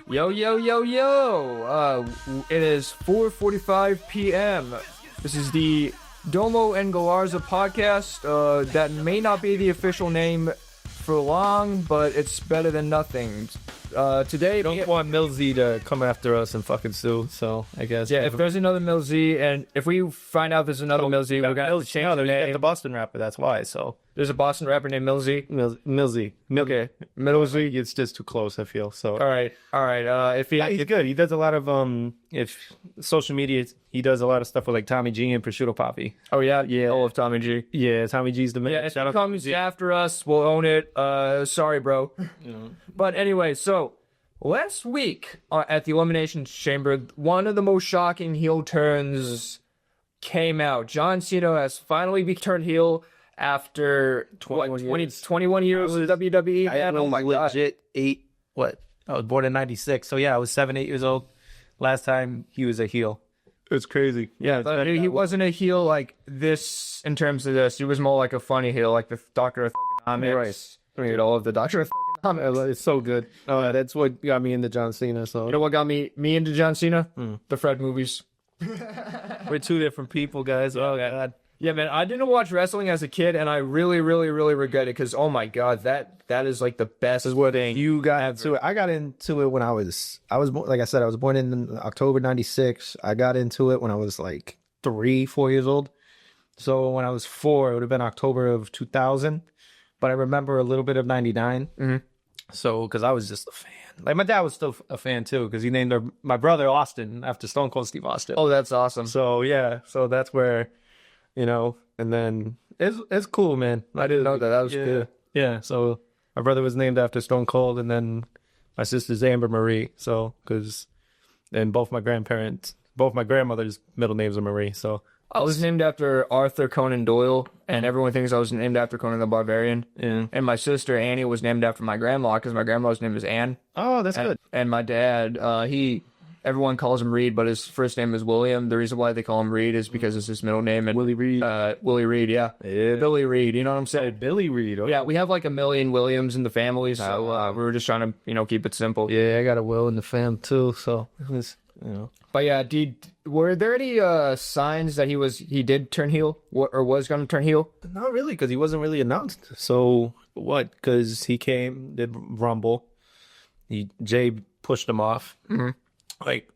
Yo, yo, yo, yo! It is 4:45 p.m. This is the Domo and Galarza podcast. That may not be the official name for long, but it's better than nothing. Today, Don't want Millsy to come after us and fucking sue, so I guess. yeah, if there's another Millsy, and if we find out there's another Millsy, we're gonna have to change the name. the Boston rapper, that's why, so. There's a Boston rapper named Millsy. Millsy. Okay, Millsy, it's just too close, I feel, so. all right. If he, Yeah, he's good. He does a lot of, if social media, he does a lot of stuff with, like, Tommy G and Prosciutto Poppy. oh yeah, all of Tommy G. Yeah, Tommy G's the man. Yeah, if he comes after us, we'll own it. Sorry, bro. But anyway, so last week at the Elimination Chamber, one of the most shocking heel turns came out. John Cena has finally turned heel after 21 years of WWE. I had legit 8, what? I was born in 96, so yeah, I was 7, 8 years old last time he was a heel. It's crazy. Yeah, But he wasn't a heel like this in terms of this. He was more like a funny heel, like the Doctor of Comics. Right. All of the Doctor of Comics. It's so good. That's what got me into John Cena. So You know what got me into John Cena? The Fred movies. we're two different people, guys. Oh god. Yeah, man, I didn't watch wrestling as a kid, and I really, really, really regret it because, oh my god, that is like the best thing. You got into it. I got into it when I was like I said, I was born in October 96. I got into it when I was like 3, 4 years old. So when I was 4, it would have been October of 2000. But I remember a little bit of 99. Mm-hmm. So, because I was just a fan. Like, my dad was still a fan, too, because he named my brother Austin after Stone Cold Steve Austin. Oh, that's awesome. So, yeah. So, that's where, and then it's cool, man. I didn't know that. That was good. Yeah. So, my brother was named after Stone Cold, and then my sister's Amber Marie. So, and both my grandmother's middle names are Marie. So, I was named after Arthur Conan Doyle, and everyone thinks I was named after Conan the Barbarian. yeah. And my sister Annie was named after my grandma because my grandma's name is Anne. Oh, that's good. And my dad, everyone calls him Reed, but his first name is William. The reason why they call him Reed is because it's his middle name. And Willie Reed. Willie Reed, yeah. Billy Reed, you know what I'm saying? Billy Reed. Okay. Yeah, we have like a million Williams in the family, so we were just trying to, keep it simple. Yeah, I got a Will in the fam, too. So, it was, But yeah, were there any signs that he did turn heel or was going to turn heel? Not really, because he wasn't really announced. So what? Because he did Rumble. Jay pushed him off. Mm-hmm. Like,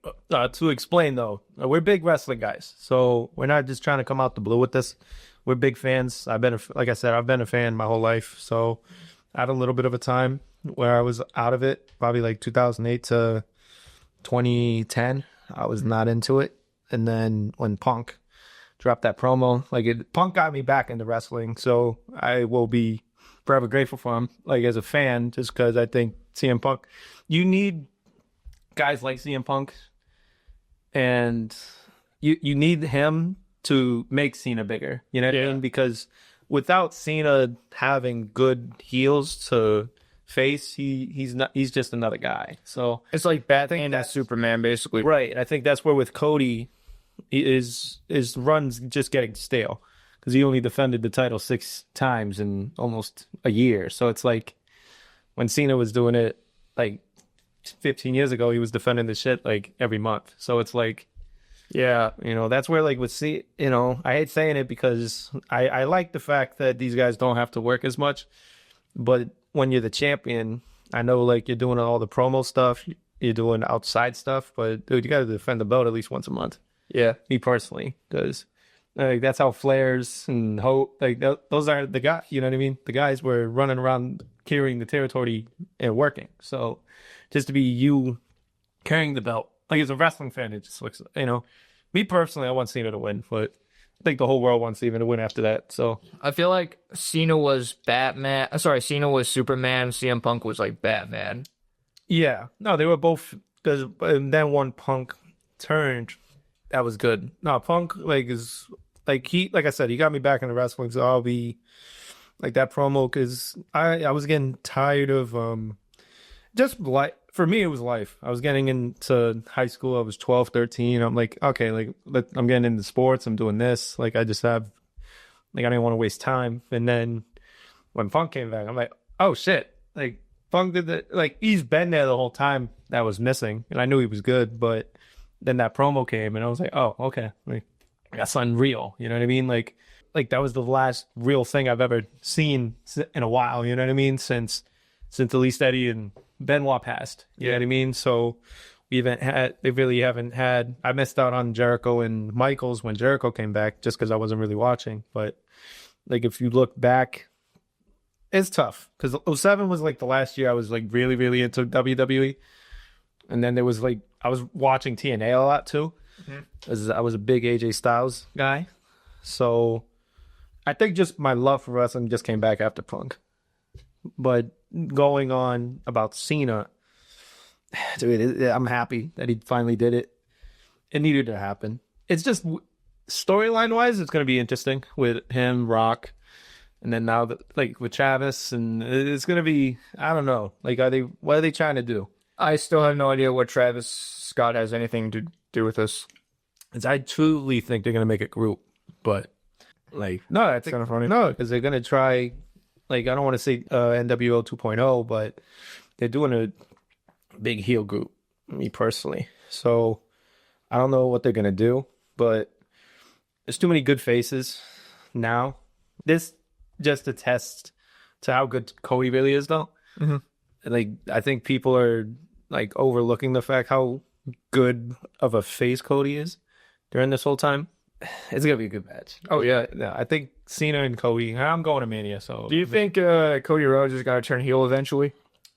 to explain though, we're big wrestling guys, so we're not just trying to come out the blue with this. We're big fans. Like I said, I've been a fan my whole life. So I had a little bit of a time where I was out of it, probably like 2008 to 2010. I was not into it. And then when Punk dropped that promo, Punk got me back into wrestling. So I will be forever grateful for him, like as a fan, just because I think CM Punk, you need guys like CM Punk, and you need him to make Cena bigger. You know what I mean? Because without Cena having good heels to face, he's just another guy. So It's like Batman and Superman, basically. right, and I think that's where with Cody, his run's just getting stale because he only defended the title 6 times in almost a year. So it's like when Cena was doing it like 15 years ago, he was defending the shit like every month. So it's like, Yeah. that's where like with I hate saying it because I like the fact that these guys don't have to work as much, but when you're the champion, I know like you're doing all the promo stuff, you're doing outside stuff, but dude, you got to defend the belt at least once a month. Yeah. Me personally, because that's how Flair's and Hope, like those are the guys, you know what I mean? The guys were running around carrying the territory and working. So just to be you carrying the belt, like as a wrestling fan, it just looks, me personally, I want Cena to win, but I think the whole world wants Cena to win after that. So I feel like Cena was Cena was Superman, CM Punk was like Batman. yeah, no, they were both, because then when Punk turned, that was good. No, Punk like I said, he got me back into wrestling, so I'll be like that promo because I was getting tired of just like, for me it was life. I was getting into high school. I was 12, 13. I'm like, okay, like I'm getting into sports. I'm doing this. Like I just have, like I didn't want to waste time. And then when Punk came back, I'm like, oh shit, like Punk did that. Like, he's been there the whole time that was missing. And I knew he was good, but then that promo came and I was like, oh, okay. Like, that's unreal. You know what I mean? Like that was the last real thing I've ever seen in a while. You know what I mean? Since at least Eddie and Benoit passed. You know what I mean? So they really haven't had, I missed out on Jericho and Michaels when Jericho came back just because I wasn't really watching. But like, if you look back, it's tough because '07 was like the last year I was like really, really into WWE. And then there was like, I was watching TNA a lot too. Because I was a big AJ Styles guy. So I think just my love for wrestling just came back after Punk. But going on about Cena, dude, I'm happy that he finally did it. It needed to happen. It's just storyline wise, it's going to be interesting with him, Rock, and then now like with Travis, and it's going to be, I don't know, like what are they trying to do? I still have no idea what Travis Scott has anything to do with this. I truly think they're going to make a group, but like, no, I think kind of funny. No, because they're going to try, like, I don't want to say NWO 2.0, but they're doing a big heel group, me personally. So I don't know what they're going to do, but there's too many good faces now. This just a test to how good Cody really is, though. Like, I think people are like overlooking the fact how good of a face Cody is during this whole time. It's gonna be a good match. Oh yeah, I think Cena and Cody. I'm going to Mania. So, do you think Cody Rhodes is gonna turn heel eventually?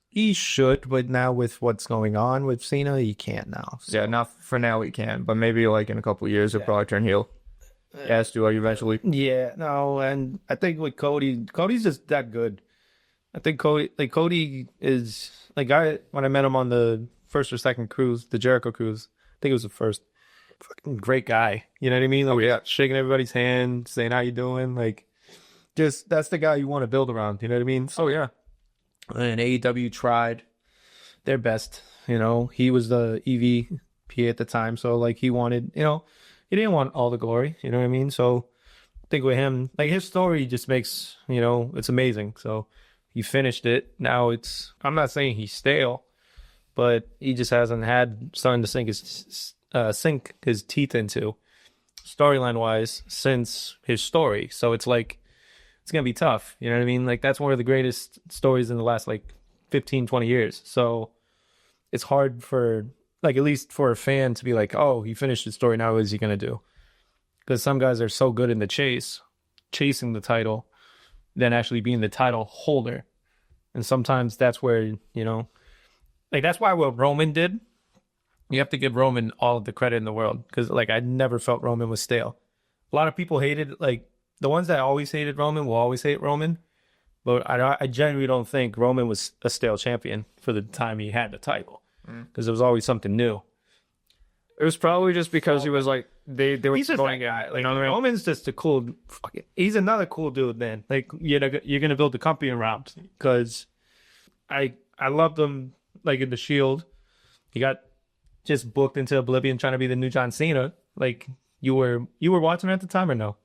He should, but now with what's going on with Cena, he can't now. So. Yeah, not for now he can, but maybe like in a couple of years he'll probably turn heel. Yes, do I eventually? Yeah, no, and I think with Cody's just that good. I think Cody is like when I met him on the first or second cruise, the Jericho cruise. I think it was the first. Fucking great guy. You know what I mean? Like, oh yeah, shaking everybody's hand, saying how you doing. Like, just that's the guy you want to build around. You know what I mean? Oh yeah. And AEW tried their best. You know, he was the EVP at the time, so like he wanted. You know, he didn't want all the glory. You know what I mean? So I think with him, like his story just makes it's amazing. So he finished it. Now I'm not saying he's stale, but he just hasn't had something to sink his teeth into storyline wise since his story. So it's like it's gonna be tough. You know what I mean? Like that's one of the greatest stories in the last like 15-20 years. So it's hard for like at least for a fan to be like, oh, he finished his story, now what is he gonna do? Because some guys are so good in the chasing the title than actually being the title holder. And sometimes that's where, like that's why what Roman did, you have to give Roman all of the credit in the world. Because like I never felt Roman was stale. A lot of people hated, like the ones that always hated Roman will always hate Roman. But I genuinely don't think Roman was a stale champion for the time he had the title. Because there was always something new. It was probably just because he was like they were he's just going that guy. in. Like, Roman's just a cool. He's another cool dude, man. Like you're gonna build the company around because I loved him like in the Shield. He got just booked into oblivion trying to be the new John Cena. Like you were watching at the time or no?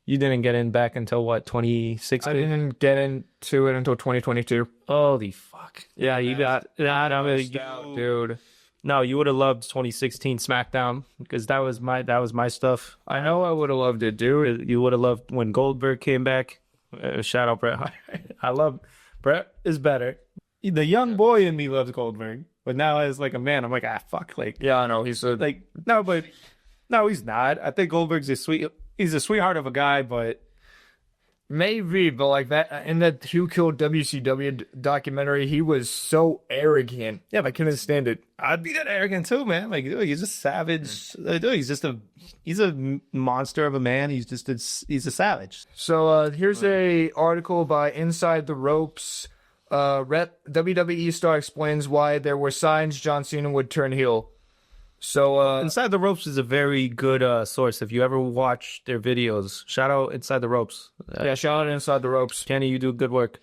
You didn't get in back until what 2016? I didn't get into it until 2022. Holy fuck! Yeah, you got that. I mean, Dude. No, you would have loved 2016 SmackDown because that was my stuff. I know I would have loved it, dude. You would have loved when Goldberg came back. Shout out Bret. I love Bret is better. The young boy in me loves Goldberg, but now as like a man, I'm like fuck. Like yeah, I know he's like no, but no, he's not. I think Goldberg's he's a sweetheart of a guy, but. Maybe, but like that in that Who Killed WCW documentary, he was so arrogant. Yeah, I couldn't stand it. I'd be that arrogant too, man. Like, dude, he's a savage. Dude, he's a monster of a man. He's a savage. So here's a article by Inside the Ropes. WWE star explains why there were signs John Cena would turn heel. So Inside the Ropes is a very good source. If you ever watch their videos, shout out Inside the Ropes. Yeah, shout out Inside the Ropes. Kenny, you do good work.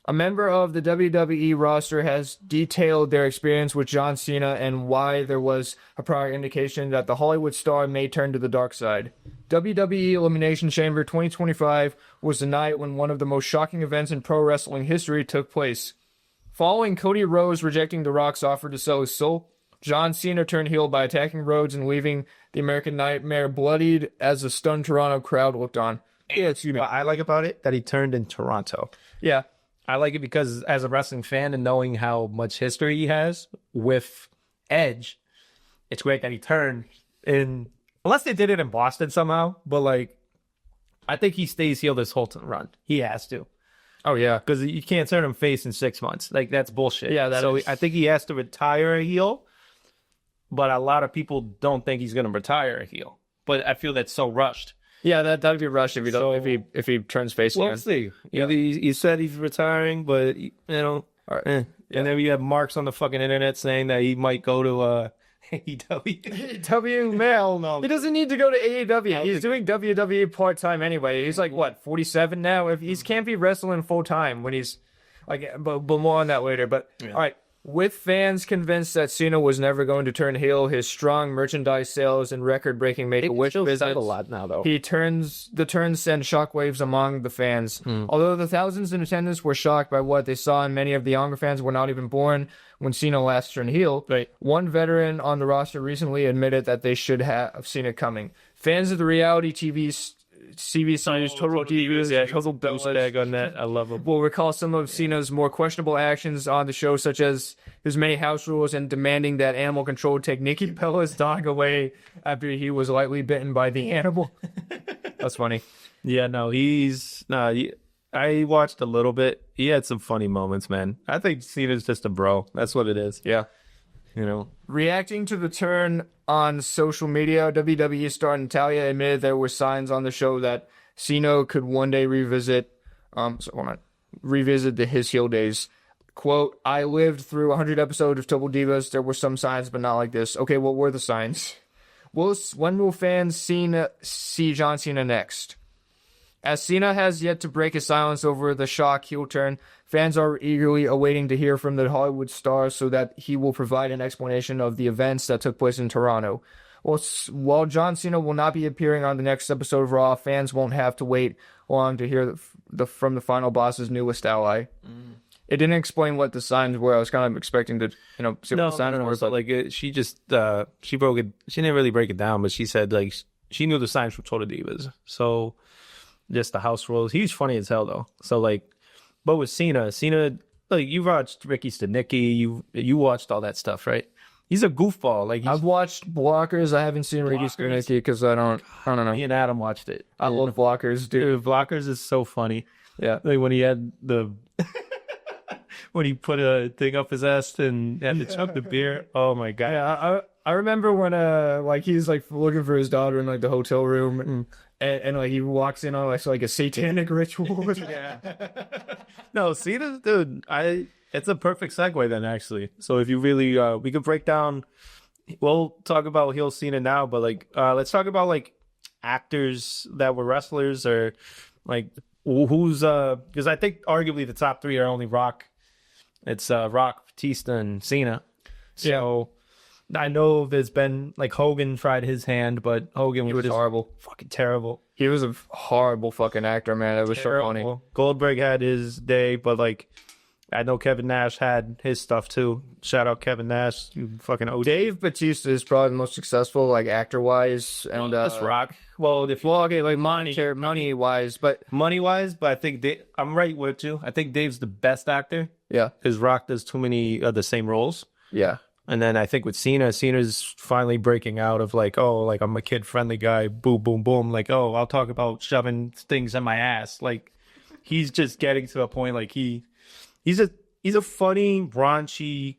A member of the WWE roster has detailed their experience with John Cena and why there was a prior indication that the Hollywood star may turn to the dark side. WWE Elimination Chamber 2025 was the night when one of the most shocking events in pro wrestling history took place. Following Cody Rhodes rejecting The Rock's offer to sell his soul, John Cena turned heel by attacking Rhodes and leaving the American Nightmare bloodied as the stunned Toronto crowd looked on. Yeah, what I like about it, that he turned in Toronto. Yeah. I like it because as a wrestling fan and knowing how much history he has with Edge, it's great that he turned in, unless they did it in Boston somehow, but like, I think he stays heel this whole run. He has to. Oh, yeah. Because you can't turn him face in 6 months. Like, that's bullshit. Yeah, I think he has to retire a heel, but a lot of people don't think he's going to retire a heel. But I feel that's so rushed. Yeah, that'd be rushed if he turns face. We'll see. Yeah. He said he's retiring, but you know, and then we have marks on the fucking internet saying that he might go to AEW. AEW, hell no. He doesn't need to go to AEW. He's doing WWE part time anyway. He's like what, 47 now? If he can't be wrestling full time when he's like, but more on that later. But all right. With fans convinced that Cena was never going to turn heel, his strong merchandise sales and record-breaking Make-A-Wish business, a lot now, though. The turns send shockwaves among the fans. Although the thousands in attendance were shocked by what they saw, and many of the younger fans were not even born when Cena last turned heel. Right. One veteran on the roster recently admitted that they should have seen it coming. Fans of the reality CV signs Total Divas, Total Douchebag on that. I love him. will recall some of Cena's more questionable actions on the show, such as his many house rules and demanding that Animal Control take Nikki Bella's dog away after he was lightly bitten by the animal. That's funny. Yeah, no, I watched a little bit. He had some funny moments, man. I think Cena's just a bro. That's what it is. Yeah. You know, reacting to the turn on social media, WWE star Natalia admitted there were signs on the show that Cena could one day revisit his heel days. Quote, I lived through 100 episodes of Total Divas. There were some signs, but not like this. Okay, what were the signs? When will fans see John Cena next? As Cena has yet to break his silence over the shock heel turn, fans are eagerly awaiting to hear from the Hollywood star so that he will provide an explanation of the events that took place in Toronto. While John Cena will not be appearing on the next episode of Raw, fans won't have to wait long to hear from the final boss's newest ally. It didn't explain what the signs were. I was kind of expecting to, see what the signs were. But like, she just, she broke it. She didn't really break it down, but she said, like, she knew the signs from Total Divas. So, just the house rules. He's funny as hell, though. So, like, but with Cena, like, you watched Ricky Stenicki. You watched all that stuff, right? He's a goofball. Like, I've watched Blockers. I haven't seen Ricky Stenicki because I don't know. Me and Adam watched it. I love Blockers, dude. Blockers is so funny. Yeah. Like, when he had when he put a thing up his ass and had to chug the beer. Oh my god. Yeah, I remember when like he's like looking for his daughter in like the hotel room and like he walks in on like a satanic ritual. Yeah. No, Cena, dude, it's a perfect segue then actually. So if you really we could break down, we'll talk about heel Cena now, but like let's talk about like actors that were wrestlers or like who's because I think arguably the top three are only Rock. It's Rock, Batista, and Cena. So I know there's been like Hogan tried his hand, but Hogan was horrible, fucking terrible. He was a horrible fucking actor, man. It was terrible. So funny. Goldberg had his day, but like I know Kevin Nash had his stuff too. Shout out Kevin Nash, you fucking OG. Dave Bautista is probably the most successful, like actor wise, and that's Rock. Well, okay, like money wise, but I think I'm right with you. I think Dave's the best actor. Yeah, because Rock does too many of the same roles. Yeah, and then I think with Cena's finally breaking out of like, oh, like I'm a kid friendly guy. Boom, boom, boom. Like, oh, I'll talk about shoving things in my ass. Like, he's just getting to a point like he's a funny, raunchy,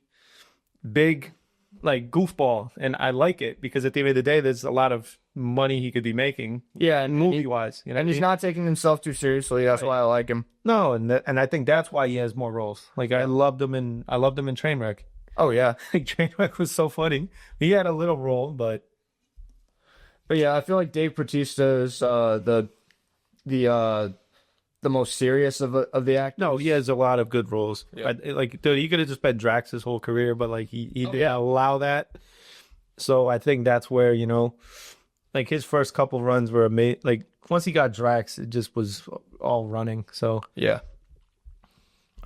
big, like goofball, and I like it because at the end of the day, there's a lot of money he could be making. Yeah, and movie wise, and he's not taking himself too seriously. That's why I like him. No, and I think that's why he has more roles. Like I loved him in Trainwreck. Oh yeah, like Trainwreck was so funny. He had a little role, but yeah, I feel like Dave Bautista is the most serious of the actors. No, he has a lot of good roles. Yeah. Like, dude, he could have just been Drax his whole career, but like he didn't allow that. So I think that's where, like his first couple runs were amazing. Like once he got Drax, it just was all running. So yeah.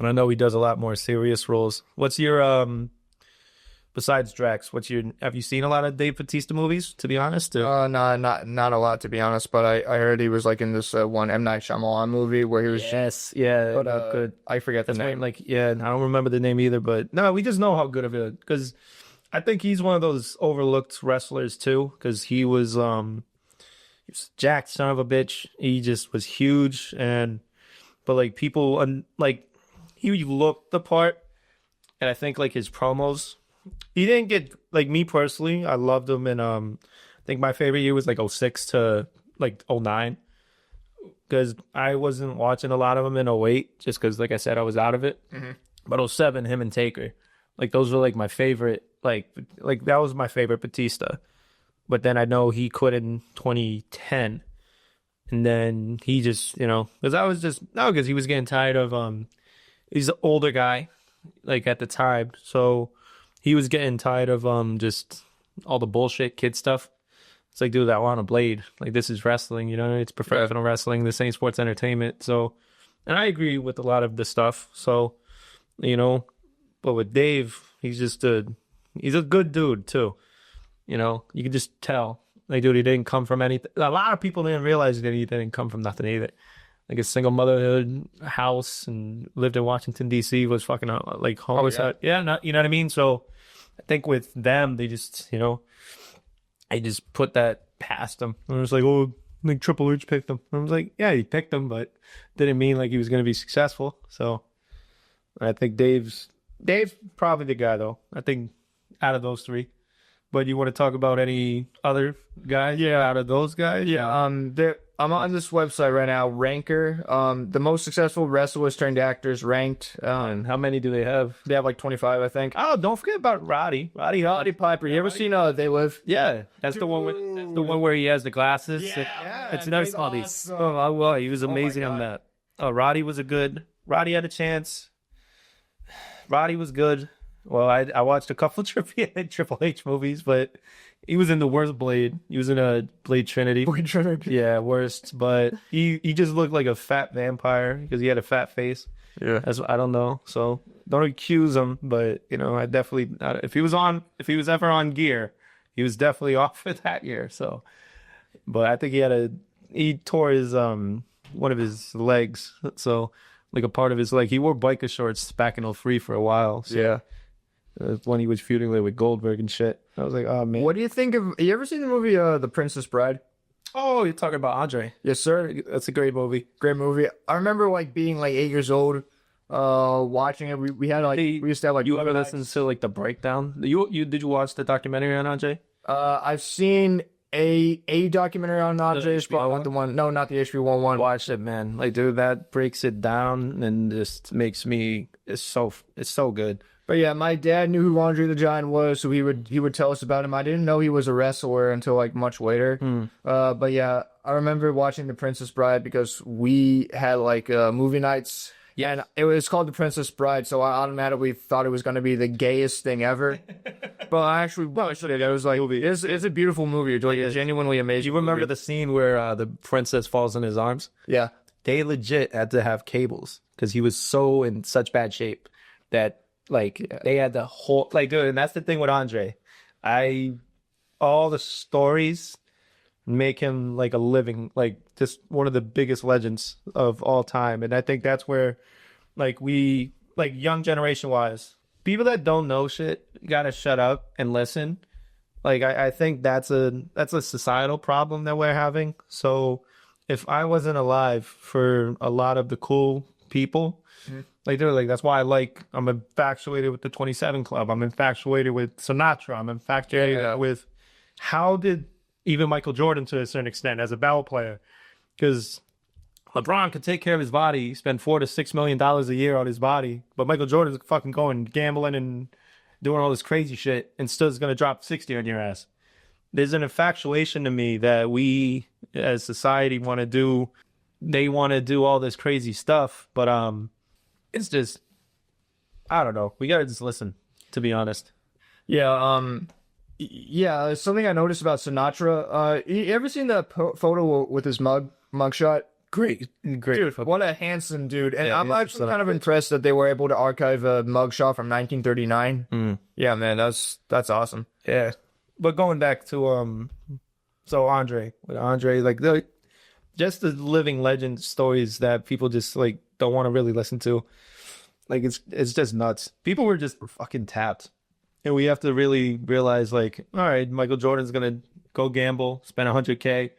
And I know he does a lot more serious roles. What's your besides Drax? Have you seen a lot of Dave Bautista movies? To be honest, No, not a lot, to be honest. But I heard he was like in this one M. Night Shyamalan movie where he was. yes, yeah, But good. I forget the name. Like, yeah, I don't remember the name either, but no, we just know how good of it because I think he's one of those overlooked wrestlers too because he was jacked son of a bitch. He just was huge but like people like he looked the part, and I think like his promos, he didn't get like me personally. I loved him, and I think my favorite year was like 06 to like 09 because I wasn't watching a lot of him in 08 just because like I said I was out of it. Mm-hmm. But 07, him and Taker, like those were like my favorite. Like that was my favorite Batista. But then I know he quit in 2010. And then he just, because he was getting tired of, he's an older guy, like at the time. So he was getting tired of just all the bullshit kid stuff. It's like, dude, I want a blade. Like, this is wrestling, it's professional wrestling. This ain't sports entertainment. So, and I agree with a lot of the stuff. So, but with Dave, he's a good dude too. You can just tell. Like, dude, he didn't come from anything. A lot of people didn't realize that he didn't come from nothing either. Like a single motherhood house and lived in Washington, D.C., was fucking like homeless out. Yeah, you know what I mean? So I think with them, they just, I just put that past them. And it was like, oh, like Triple H picked him. I was like, yeah, he picked him, but didn't mean like he was going to be successful. So I think Dave's probably the guy, though. I think out of those three. But you want to talk about any other guys? Yeah, out of those guys? Yeah. I'm on this website right now, Ranker. The most successful wrestlers turned actors ranked. And how many do they have? They have like 25, I think. Oh, don't forget about Roddy Piper. You ever seen They Live? Yeah, that's the one where he has the glasses. Yeah, it's nice. Awesome. Oh, well, he was amazing on that. Roddy Roddy had a chance. Roddy was good. Well, I watched a couple Triple H movies, but he was in the worst Blade. He was in a Blade Trinity. Yeah, worst. But he just looked like a fat vampire because he had a fat face. Yeah, I don't know. So don't accuse him. But I definitely if he was ever on gear, he was definitely off for that year. So, but I think he tore his one of his legs. So like a part of his leg. He wore biker shorts back in 03 for a while. So. Yeah. When he was feuding with Goldberg and shit. I was like, oh, man. What do you think of... You ever seen the movie The Princess Bride? Oh, you're talking about Andre. Yes, sir. That's a great movie. Great movie. I remember like being like 8 years old, watching it. We had like... we used to have like... You ever listen to like the breakdown? Did you watch the documentary on Andre? I've seen a documentary on Andre. Not the one. No, not the HBO one. Watch it, man. Like, dude, that breaks it down and just makes me... It's so good. But yeah, my dad knew who Andre the Giant was, so he would tell us about him. I didn't know he was a wrestler until like much later. But yeah, I remember watching The Princess Bride because we had like movie nights. Yeah, and it was called The Princess Bride, so I automatically thought it was going to be the gayest thing ever. But I actually watched it. It was like, it's a beautiful movie. It's like genuinely amazing. Do you remember the scene where the princess falls in his arms? Yeah. They legit had to have cables because he was so in such bad shape that... Like, they had the whole... Like, dude, and that's the thing with Andre. All the stories make him, like, a living... Like, just one of the biggest legends of all time. And I think that's where, like, we... Like, young generation-wise, people that don't know shit gotta shut up and listen. Like, I think that's a societal problem that we're having. So, if I wasn't alive for a lot of the cool people... Mm-hmm. Like, that's why I'm infatuated with the 27 Club. I'm infatuated with Sinatra. I'm infatuated with how did even Michael Jordan, to a certain extent, as a ball player, because LeBron could take care of his body, spend $4 to $6 million a year on his body, but Michael Jordan's fucking going gambling and doing all this crazy shit and still is going to drop 60 on your ass. There's an infatuation to me that we as society want to do. They want to do all this crazy stuff, but it's just, I don't know. We gotta just listen, to be honest. Yeah, something I noticed about Sinatra. You ever seen that photo with his mugshot? great Dude, what a handsome dude. And Yeah, I'm he's actually just kind of impressed that they were able to archive a mugshot from 1939. Yeah, man, that's awesome. Yeah, but going back to so Andre, like just the living legend stories that people just like don't want to really listen to. Like it's just nuts. People were just fucking tapped, and we have to really realize like, all right, Michael Jordan's gonna go gamble, spend $100K,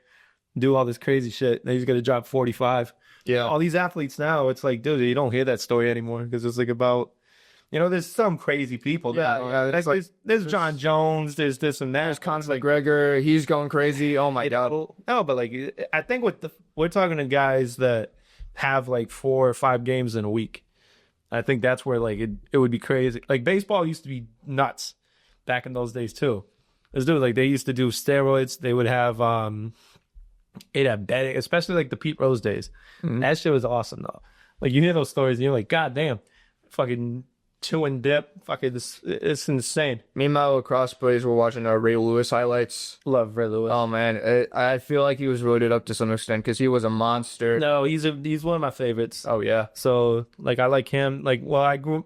do all this crazy shit, then he's gonna drop 45. Yeah. All these athletes now, it's like, dude, you don't hear that story anymore because it's like about. There's some crazy people. Yeah, there's John Jones. There's this and that. There's Conor McGregor. He's going crazy. Oh my god. No, but like I think we're talking to guys that have like 4 or 5 games in a week. I think that's where like it would be crazy. Like baseball used to be nuts back in those days too. Let's do it. Like they used to do steroids. They would have they'd have betting, especially like the Pete Rose days. That shit was awesome though. Like you hear those stories and you're like, God damn, fucking chew and dip, fucking it's insane. Me and my lacrosse buddies were watching Ray Lewis highlights. Love Ray Lewis. Oh man, I feel like he was roided up to some extent because he was a monster. No, he's one of my favorites. Oh yeah. So like I like him. Like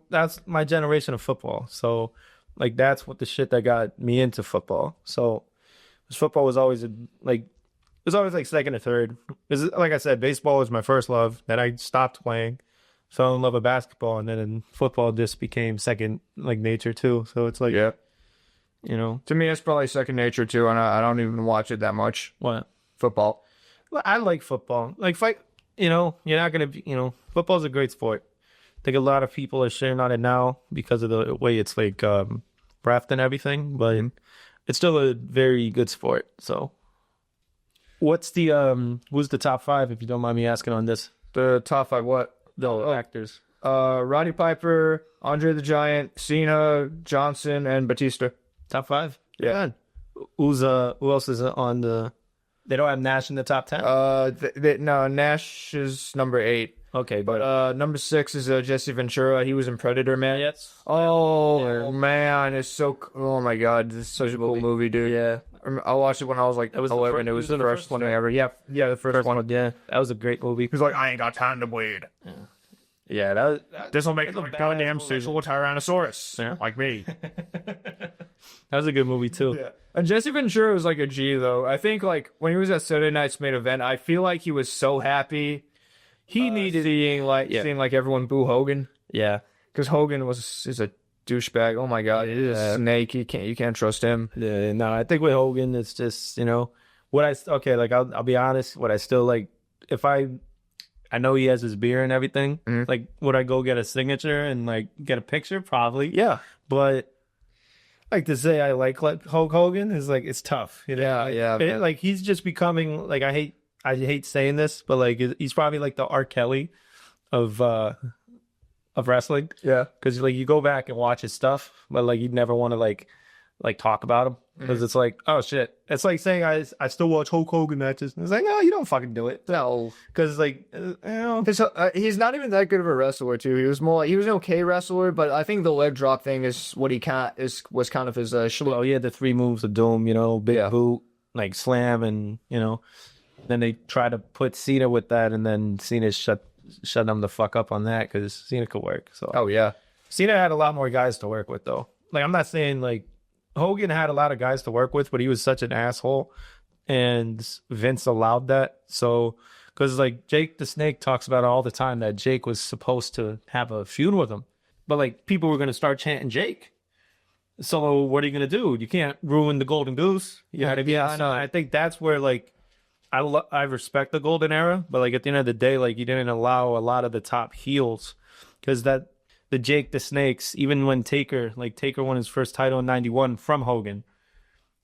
that's my generation of football. So like that's what the shit that got me into football. So football was always like second or third. Because like I said, baseball was my first love. Then I stopped playing. Fell in love with basketball, and then football just became second like nature too. So it's like, yeah, to me it's probably second nature too, and I don't even watch it that much. What? Football. Well, I like football. Like fight, you're not gonna be, football's a great sport. I think a lot of people are sharing on it now because of the way it's like ref and everything, but it's still a very good sport. So, what's the who's the top 5 if you don't mind me asking on this? The top 5 what? The actors. Roddy Piper, Andre the Giant, Cena, Johnson, and Batista. Top 5? Yeah. Who else is on the... They don't have Nash in the top 10? No, Nash is number 8. Okay, but number 6 is Jesse Ventura. He was in Predator, man. Yes. Oh, man. It's so... Oh, my God. This is such a cool movie, dude. Yeah. I watched it when I was like 11. It was the first one ever. Yeah, the first one. Yeah, that was a great movie. He's like, I ain't got time to bleed. Yeah, this will make a goddamn sexual Tyrannosaurus. Yeah. Like me. That was a good movie, too. Yeah. And Jesse Ventura was like a G, though. I think like when he was at Saturday Night's Main Event, I feel like he was so happy. He needed seeing like everyone boo Hogan. Yeah. Because Hogan is a douchebag. Oh my god, he's a snake. You can't trust him. Yeah, no, I think with Hogan, it's just I'll be honest. What I still like, if I know he has his beer and everything. Like, would I go get a signature and like get a picture? Probably. Yeah, but like to say I like Hulk Hogan is like it's tough. Yeah. Like he's just becoming like I hate saying this, but like he's probably like the R. Kelly of wrestling. Yeah, because like you go back and watch his stuff, but like you'd never want to like talk about him because it's like, oh shit, it's like saying I still watch Hulk Hogan matches. It's like, no, you don't fucking do it. No, because like he's not even that good of a wrestler too. He was an okay wrestler, but I think the leg drop thing is what was kind of his well, he had the 3 moves of doom, big boot, like slam, and then they try to put Cena with that, and then Cena shut them the fuck up on that because Cena could work. So oh yeah, Cena had a lot more guys to work with though. Like I'm not saying like Hogan had a lot of guys to work with, but he was such an asshole, and Vince allowed that. So because like Jake the Snake talks about it all the time that Jake was supposed to have a feud with him, but like people were going to start chanting Jake. So what are you going to do? You can't ruin the Golden Goose. You know what I mean? Yeah, I know. I think that's where like. I respect the golden era, but like at the end of the day, like you didn't allow a lot of the top heels because the Jake the Snakes, even when Taker won his first title in '91 from Hogan,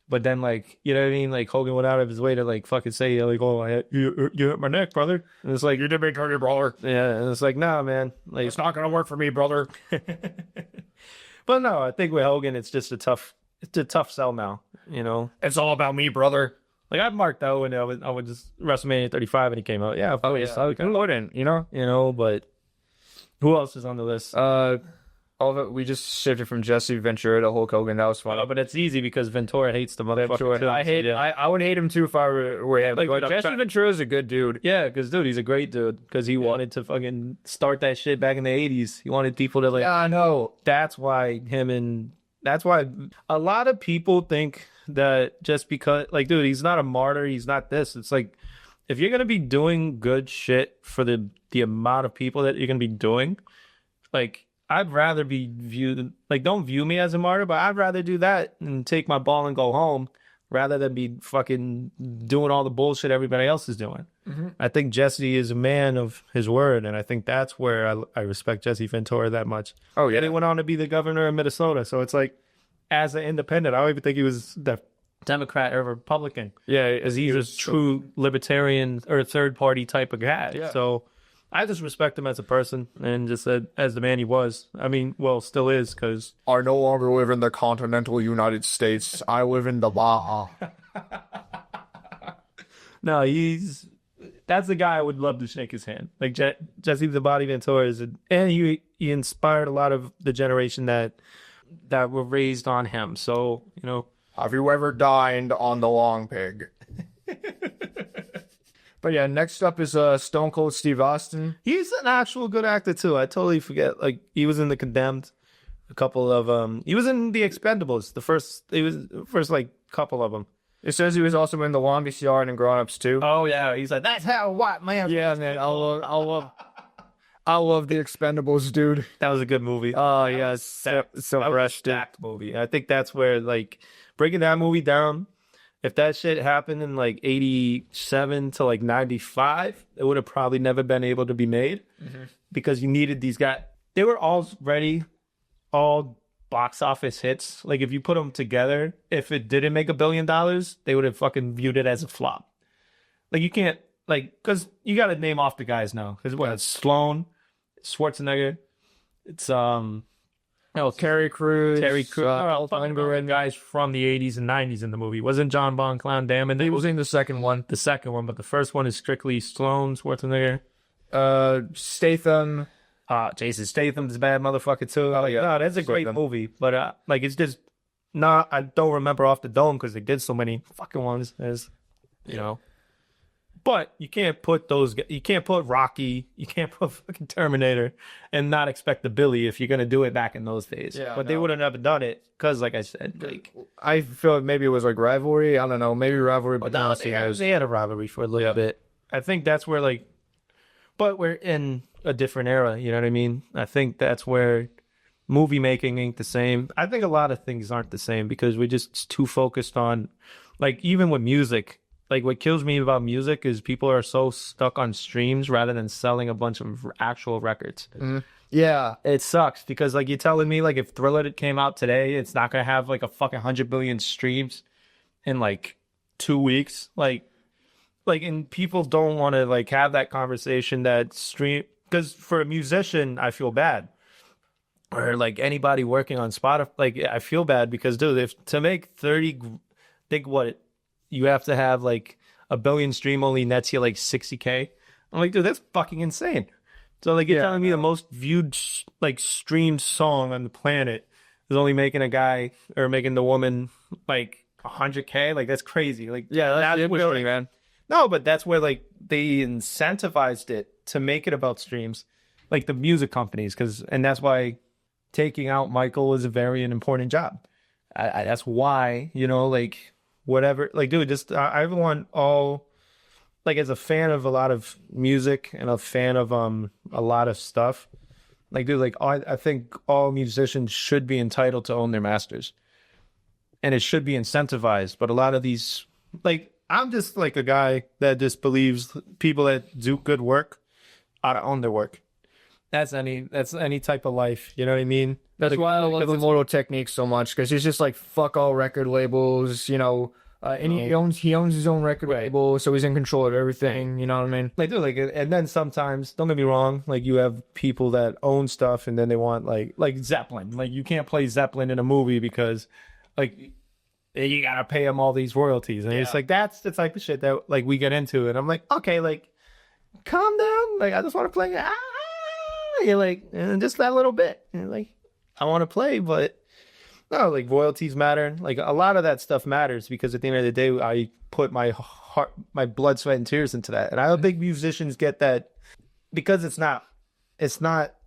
but then like you know what I mean, like Hogan went out of his way to like fucking say like, oh, you hit my neck, brother, and it's like you did me dirty, brother. Yeah, and it's like nah, man, like it's not gonna work for me, brother. But no, I think with Hogan, it's a tough sell now. It's all about me, brother. Like I've marked out when I would just WrestleMania 35 when he came out. Yeah, oh yeah, okay. But but who else is on the list? All of it, we just shifted from Jesse Ventura to Hulk Hogan. That was fun. But it's easy because Ventura hates the motherfucker too. I hate. Yeah. I would hate him too if I were him. Like, But Jesse Ventura is a good dude. Yeah, because dude, he's a great dude. Because he wanted to fucking start that shit back in the 80s. He wanted people to like. Yeah, I know. That's why a lot of people think that just because, like, dude, he's not a martyr. He's not this. It's like, if you're gonna be doing good shit for the amount of people that you're gonna be doing, like, I'd rather be viewed, like, don't view me as a martyr, but I'd rather do that and take my ball and go home rather than be fucking doing all the bullshit everybody else is doing. Mm-hmm. I think Jesse is a man of his word, and I think that's where I respect Jesse Ventura that much. Oh, yeah. And he went on to be the governor of Minnesota, so it's like, as an independent, I don't even think he was the Democrat or Republican. Yeah, As he's a true libertarian or third-party type of guy. Yeah. So I just respect him as a person and just as the man he was. I mean, well, still is, because I no longer live in the continental United States. I live in the Baja. no, that's the guy I would love to shake his hand. Like Jesse the Body Ventura and he inspired a lot of the generation that were raised on him. So, you know. Have you ever dined on the Long Pig? But yeah, next up is Stone Cold Steve Austin. He's an actual good actor too. I totally forget. Like, he was in The Condemned, a couple of he was in The Expendables. The first like couple of them. It says he was also in The Longest Yard and Grown Ups too. Oh yeah, he's like, that's how white man. Yeah, man, I love The Expendables, dude. That was a good movie. Oh yeah, so fresh, stacked movie. I think that's where, like, breaking that movie down. If that shit happened in like 87 to like 95, it would have probably never been able to be made because you needed these guys. They were all box office hits. Like, if you put them together, if it didn't make $1 billion, they would have fucking viewed it as a flop. Like, you can't, like, because you got to name off the guys now. Because it's Stallone, Schwarzenegger, it's Terry Crews. Guys from the 80s and 90s in the movie. Wasn't John Bon Clown Damon? He was in the second one. The second one, but the first one is strictly Stallone, Schwarzenegger. Statham. Jason Statham's a bad motherfucker too. Oh yeah, no, that's a great movie, but like, it's just I don't remember off the dome because they did so many fucking ones, as you know. But you can't put Rocky, you can't put fucking Terminator and not expect the Billy if you're going to do it back in those days. Yeah, but they would have never done it because, like I said, like, I feel like maybe it was like rivalry. I don't know. Maybe rivalry. But no, they had a rivalry for a little bit. I think that's where, like, but we're in a different era. You know what I mean? I think that's where movie making ain't the same. I think a lot of things aren't the same because we're just too focused on, like, even with music. Like, what kills me about music is people are so stuck on streams rather than selling a bunch of actual records. Mm-hmm. Yeah. It sucks because, like, you're telling me, like, if Thriller came out today, it's not going to have, like, a fucking 100 billion streams in, like, 2 weeks. Like, and people don't want to, like, have that conversation that stream... Because for a musician, I feel bad. Or, like, anybody working on Spotify, like, I feel bad because, dude, to make 30... Think what... You have to have, like, 1 billion stream only nets you, like, 60K. I'm like, dude, that's fucking insane. So, like, you're telling me the most viewed, like, streamed song on the planet is only making a guy or making the woman, like, 100K? Like, that's crazy. Like, yeah, that's ability, man. No, but that's where, like, they incentivized it to make it about streams. Like, the music companies. And that's why taking out Michael is a very important job. That's why, you know, like... Whatever, like, dude, just I want all, like, as a fan of a lot of music and a fan of a lot of stuff, like, dude, like, I think all musicians should be entitled to own their masters, and it should be incentivized. But a lot of these, like, I'm just like a guy that just believes people that do good work ought to own their work. That's any type of life, you know what I mean? That's why I love Immortal Technique so much, because he's just like, fuck all record labels, you know. And he owns his own record label, so he's in control of everything. You know what I mean? Like, dude, like, and then sometimes, don't get me wrong, like, you have people that own stuff, and then they want like Zeppelin. Like, you can't play Zeppelin in a movie because, like, you gotta pay them all these royalties, and it's like that's the type of shit that, like, we get into, and I'm like, okay, like, calm down, like, I just want to play. You're like, and just that little bit, and like, I want to play, but no, like royalties matter. Like a lot of that stuff matters because at the end of the day, I put my heart, my blood, sweat, and tears into that. And I don't think musicians get that because it's not,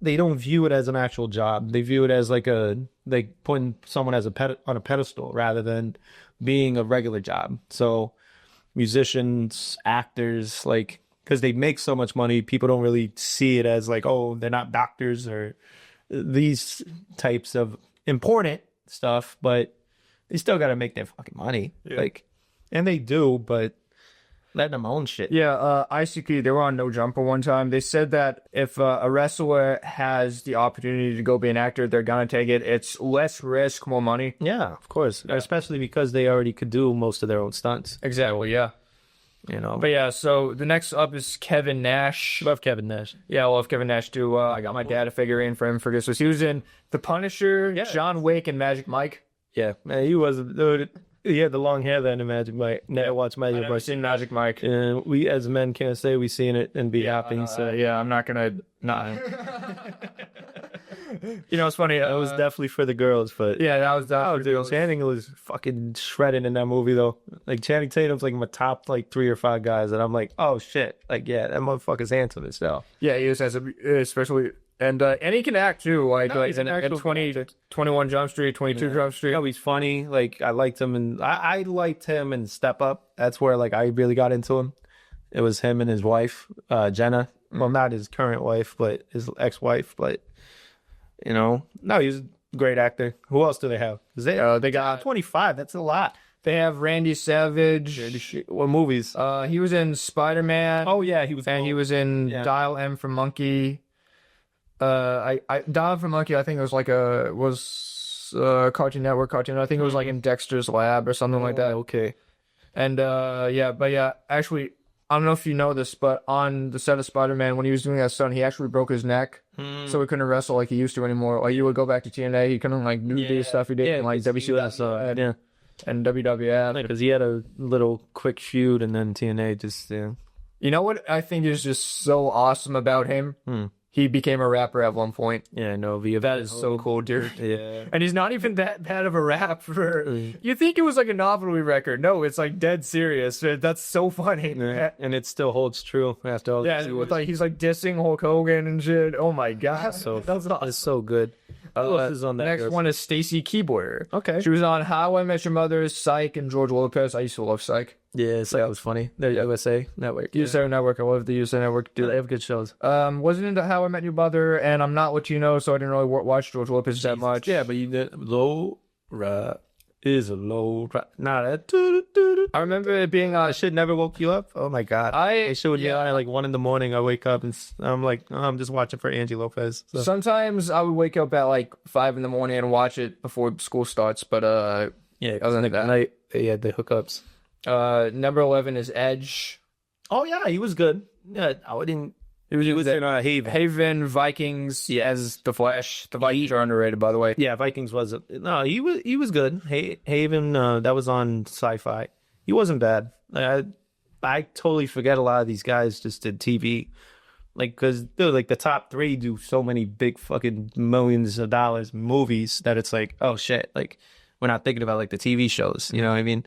they don't view it as an actual job. They view it as like putting someone as on a pedestal rather than being a regular job. So musicians, actors, like, because they make so much money, people don't really see it as like, oh, they're not doctors or these types of important stuff, but they still got to make their fucking money. Yeah. Like, and they do, but letting them own shit. Yeah, ICP, they were on No Jumper one time. They said that if a wrestler has the opportunity to go be an actor, they're gonna take it. It's less risk, more money. Yeah, of course. Yeah. Especially because they already could do most of their own stunts. Exactly, yeah. You know. But yeah, so the next up is Kevin Nash. Love Kevin Nash. Yeah, I love Kevin Nash too. I got my dad a figurine for him for Christmas. He was in The Punisher, John Wick, and Magic Mike. Yeah, man, he was, dude. He had the long hair then in Magic Mike. Never watched Magic Mike. I've seen Magic Mike. And we as men can't say we've seen it and be happy. So yeah, I'm not gonna not. You know, it's funny. That was definitely for the girls, but yeah, that was dude, Channing was fucking shredding in that movie though. Like Channing Tatum's like my top like 3 or 5 guys, and I'm like, oh shit, like yeah, that motherfucker's handsome as hell. Yeah, he is, especially. And he can act too, like he's in 21 Jump Street, 22 Jump Street. Oh, he's funny. Like I liked him, and I liked him in Step Up. That's where like I really got into him. It was him and his wife, Jenna. Well, not his current wife, but his ex-wife. But you know, no, he's a great actor. Who else do they have? They got 25. That's a lot. They have Randy Savage. What movies? He was in Spider-Man. Oh yeah, he was. And he was in Dial M for Monkey. Dial for Monkey, I think it was like Cartoon Network cartoon. I think it was like in Dexter's Lab or something like that. Okay. And actually, I don't know if you know this, but on the set of Spider-Man, when he was doing that stunt, he actually broke his neck, so he couldn't wrestle like he used to anymore. Like you would go back to TNA, he couldn't like do the stuff he did in like WCW and WWF. Because he had a little quick feud, and then TNA just. You know what I think is just so awesome about him? He became a rapper at one point. Yeah, no, that is so cool, dude. Yeah. And he's not even that bad of a rapper. You think it was like a novelty record. No, it's like dead serious. That's so funny. Yeah. And it still holds true after all. Yeah, with like he's like dissing Hulk Hogan and shit. Oh my god. That's awesome. It's so good. Who else is on that? The next one is Stacy Keibler. Okay. She was on How I Met Your Mother, Psych, and George Lopez. I used to love Psych. Yeah, Psych was funny. The USA Network. USA Network. I love the USA Network. Dude, they have good shows. Wasn't into How I Met Your Mother, and I'm Not What You Know, so I didn't really watch George Lopez that much. Yeah, but you did is a low. Nah, that. I remember it being shit never woke you up. Oh my god! They showed me at like 1 a.m. I wake up and I'm like, oh, I'm just watching for Angie Lopez. So. Sometimes I would wake up at like 5 a.m. and watch it before school starts. But yeah, other than that night, they had the hookups. Number 11 is Edge. Oh yeah, he was good. Yeah, I didn't. He was in Haven, Vikings, as the Flash. The Vikings are underrated, by the way. Yeah, Vikings was he was good. Haven, that was on Sci-Fi. He wasn't bad. I totally forget a lot of these guys just did TV, like because like the top 3 do so many big fucking millions of dollars movies that it's like, oh shit, like we're not thinking about like the TV shows. You know what I mean?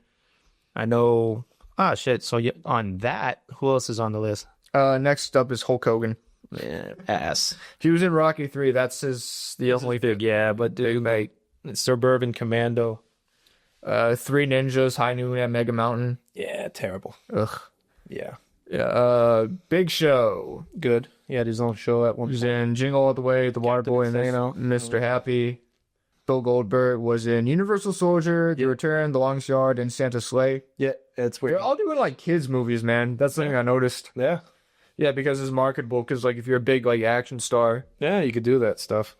I know. Ah shit. So on that, who else is on the list? Next up is Hulk Hogan. Yeah, ass. He was in Rocky 3. That's the only thing. Yeah, but dude, mate, Suburban Commando. 3 Ninjas, High Noon at Mega Mountain. Yeah, terrible. Ugh. Yeah. Yeah. Big Show. Good. He had his own show at one point. He was in Jingle All the Way, The Waterboy, and Mr. Happy. Bill Goldberg was in Universal Soldier, The Return, The Longest Yard, and Santa's Sleigh. Yeah, that's weird. They're all doing like kids movies, man. That's something I noticed. Yeah. Yeah, because it's marketable. Because like if you're a big like action star, yeah, you could do that stuff.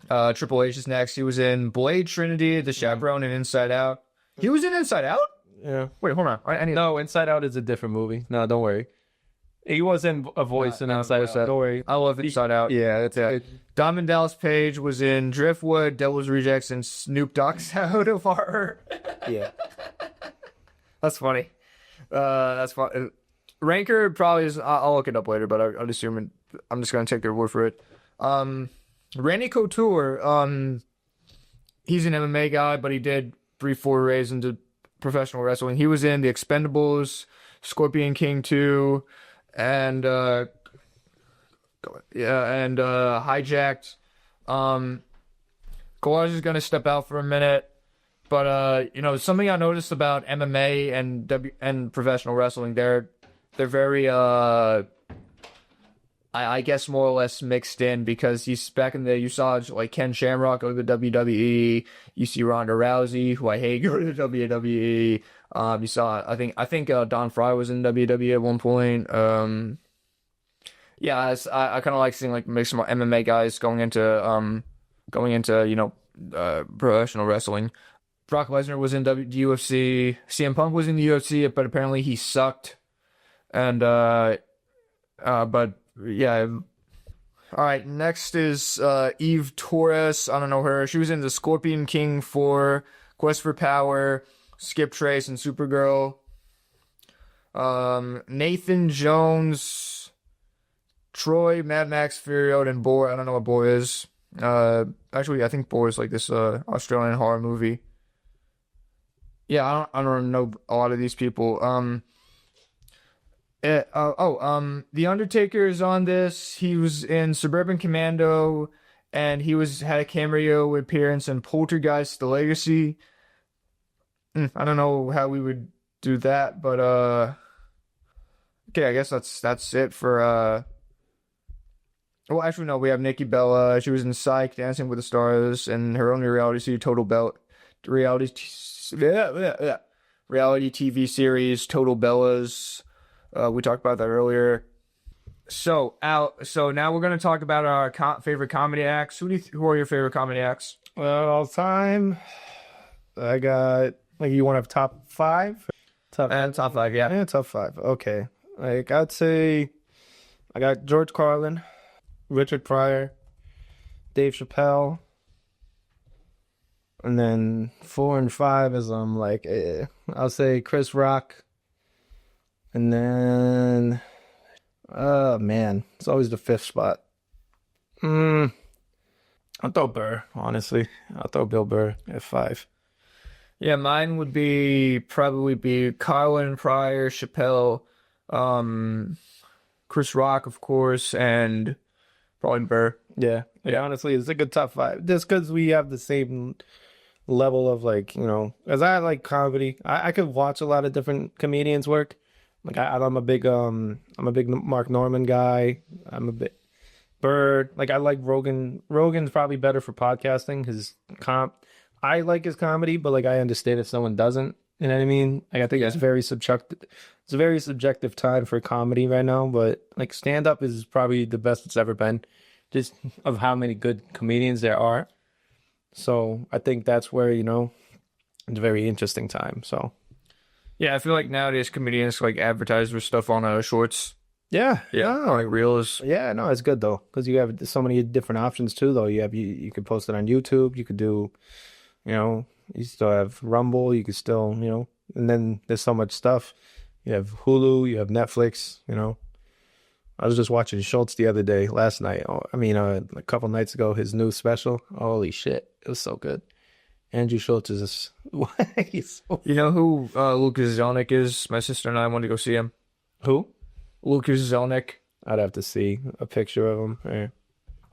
Triple H is next. He was in Blade Trinity, The Chaperone, and Inside Out. He was in Inside Out? Yeah. Wait, hold on. No, Inside Out is a different movie. No, don't worry. He was in a voice in Inside Out. Don't worry. I love Inside Out. Yeah, that's it. Diamond Dallas Page was in Driftwood, Devil's Rejects, and Snoop Dogg's Out of Horror. Yeah. That's funny. That's fun. Ranker probably is. I'll look it up later, but I'm assuming I'm just gonna take their word for it. Randy Couture. he's an MMA guy, but he did 3-4 rays into professional wrestling. He was in The Expendables, Scorpion King 2, and Hijacked. Galarza is gonna step out for a minute, but something I noticed about MMA and professional wrestling, they're very I guess more or less mixed in, because he's back in the, you saw like Ken Shamrock go to the WWE, you see Ronda Rousey, who I hate, go to the WWE. You saw, I think Don Fry was in WWE at one point. Yeah, I kind of like seeing like mixed MMA guys going into professional wrestling. Brock Lesnar was in UFC. CM Punk was in the UFC, but apparently he sucked. And but yeah. All right, next is Eve Torres. I don't know her. She was in the Scorpion King 4, Quest for Power, Skip Trace, and Supergirl. Nathan Jones, Troy, Mad Max Fury Road, and Boar. I don't know what Boar is. Actually, I think Boar is like this Australian horror movie. Yeah, I don't know a lot of these people. The Undertaker is on this. He was in Suburban Commando, and he had a cameo appearance in Poltergeist: The Legacy. I don't know how we would do that, but okay, I guess that's it for well, actually no, we have Nikki Bella. She was in Psych, Dancing with the Stars, and her only reality series, reality TV series, Total Bellas. We talked about that earlier. So now we're gonna talk about our favorite comedy acts. Who are your favorite comedy acts? Well, all time, I got, like, you want to have top 5? Top 5, yeah. Yeah, top 5. Okay. Like, I'd say I got George Carlin, Richard Pryor, Dave Chappelle, and then 4 and 5 is I'll say Chris Rock, and then man, it's always the 5th spot. I'll throw Burr, honestly. I'll throw Bill Burr at 5. Yeah, mine would probably be Carlin, Pryor, Chappelle, Chris Rock, of course, and probably Burr. Yeah, honestly, it's a good top 5. Just because we have the same level of, like, as I like comedy. I could watch a lot of different comedians work. Like, I'm a big Mark Norman guy. I'm a bit Bird. Like, I like Rogan. Rogan's probably better for podcasting. I like his comedy, but like, I understand if someone doesn't. You know what I mean? Like, I think it's very subjective. It's a very subjective time for comedy right now. But like, stand up is probably the best it's ever been, just of how many good comedians there are. So I think that's where it's a very interesting time. So. Yeah, I feel like nowadays comedians like advertise their stuff on shorts. Yeah, like Reels. Yeah, no, it's good though, because you have so many different options too. Though you could post it on YouTube. You could do, you still have Rumble. You could still, and then there's so much stuff. You have Hulu. You have Netflix. I was just watching Schultz the other day, last night. A couple nights ago, his new special. Holy shit, it was so good. Andrew Schultz is You know who Lucas Zelnick is? My sister and I want to go see him. Who? Lucas Zelnick. I'd have to see a picture of him. Right.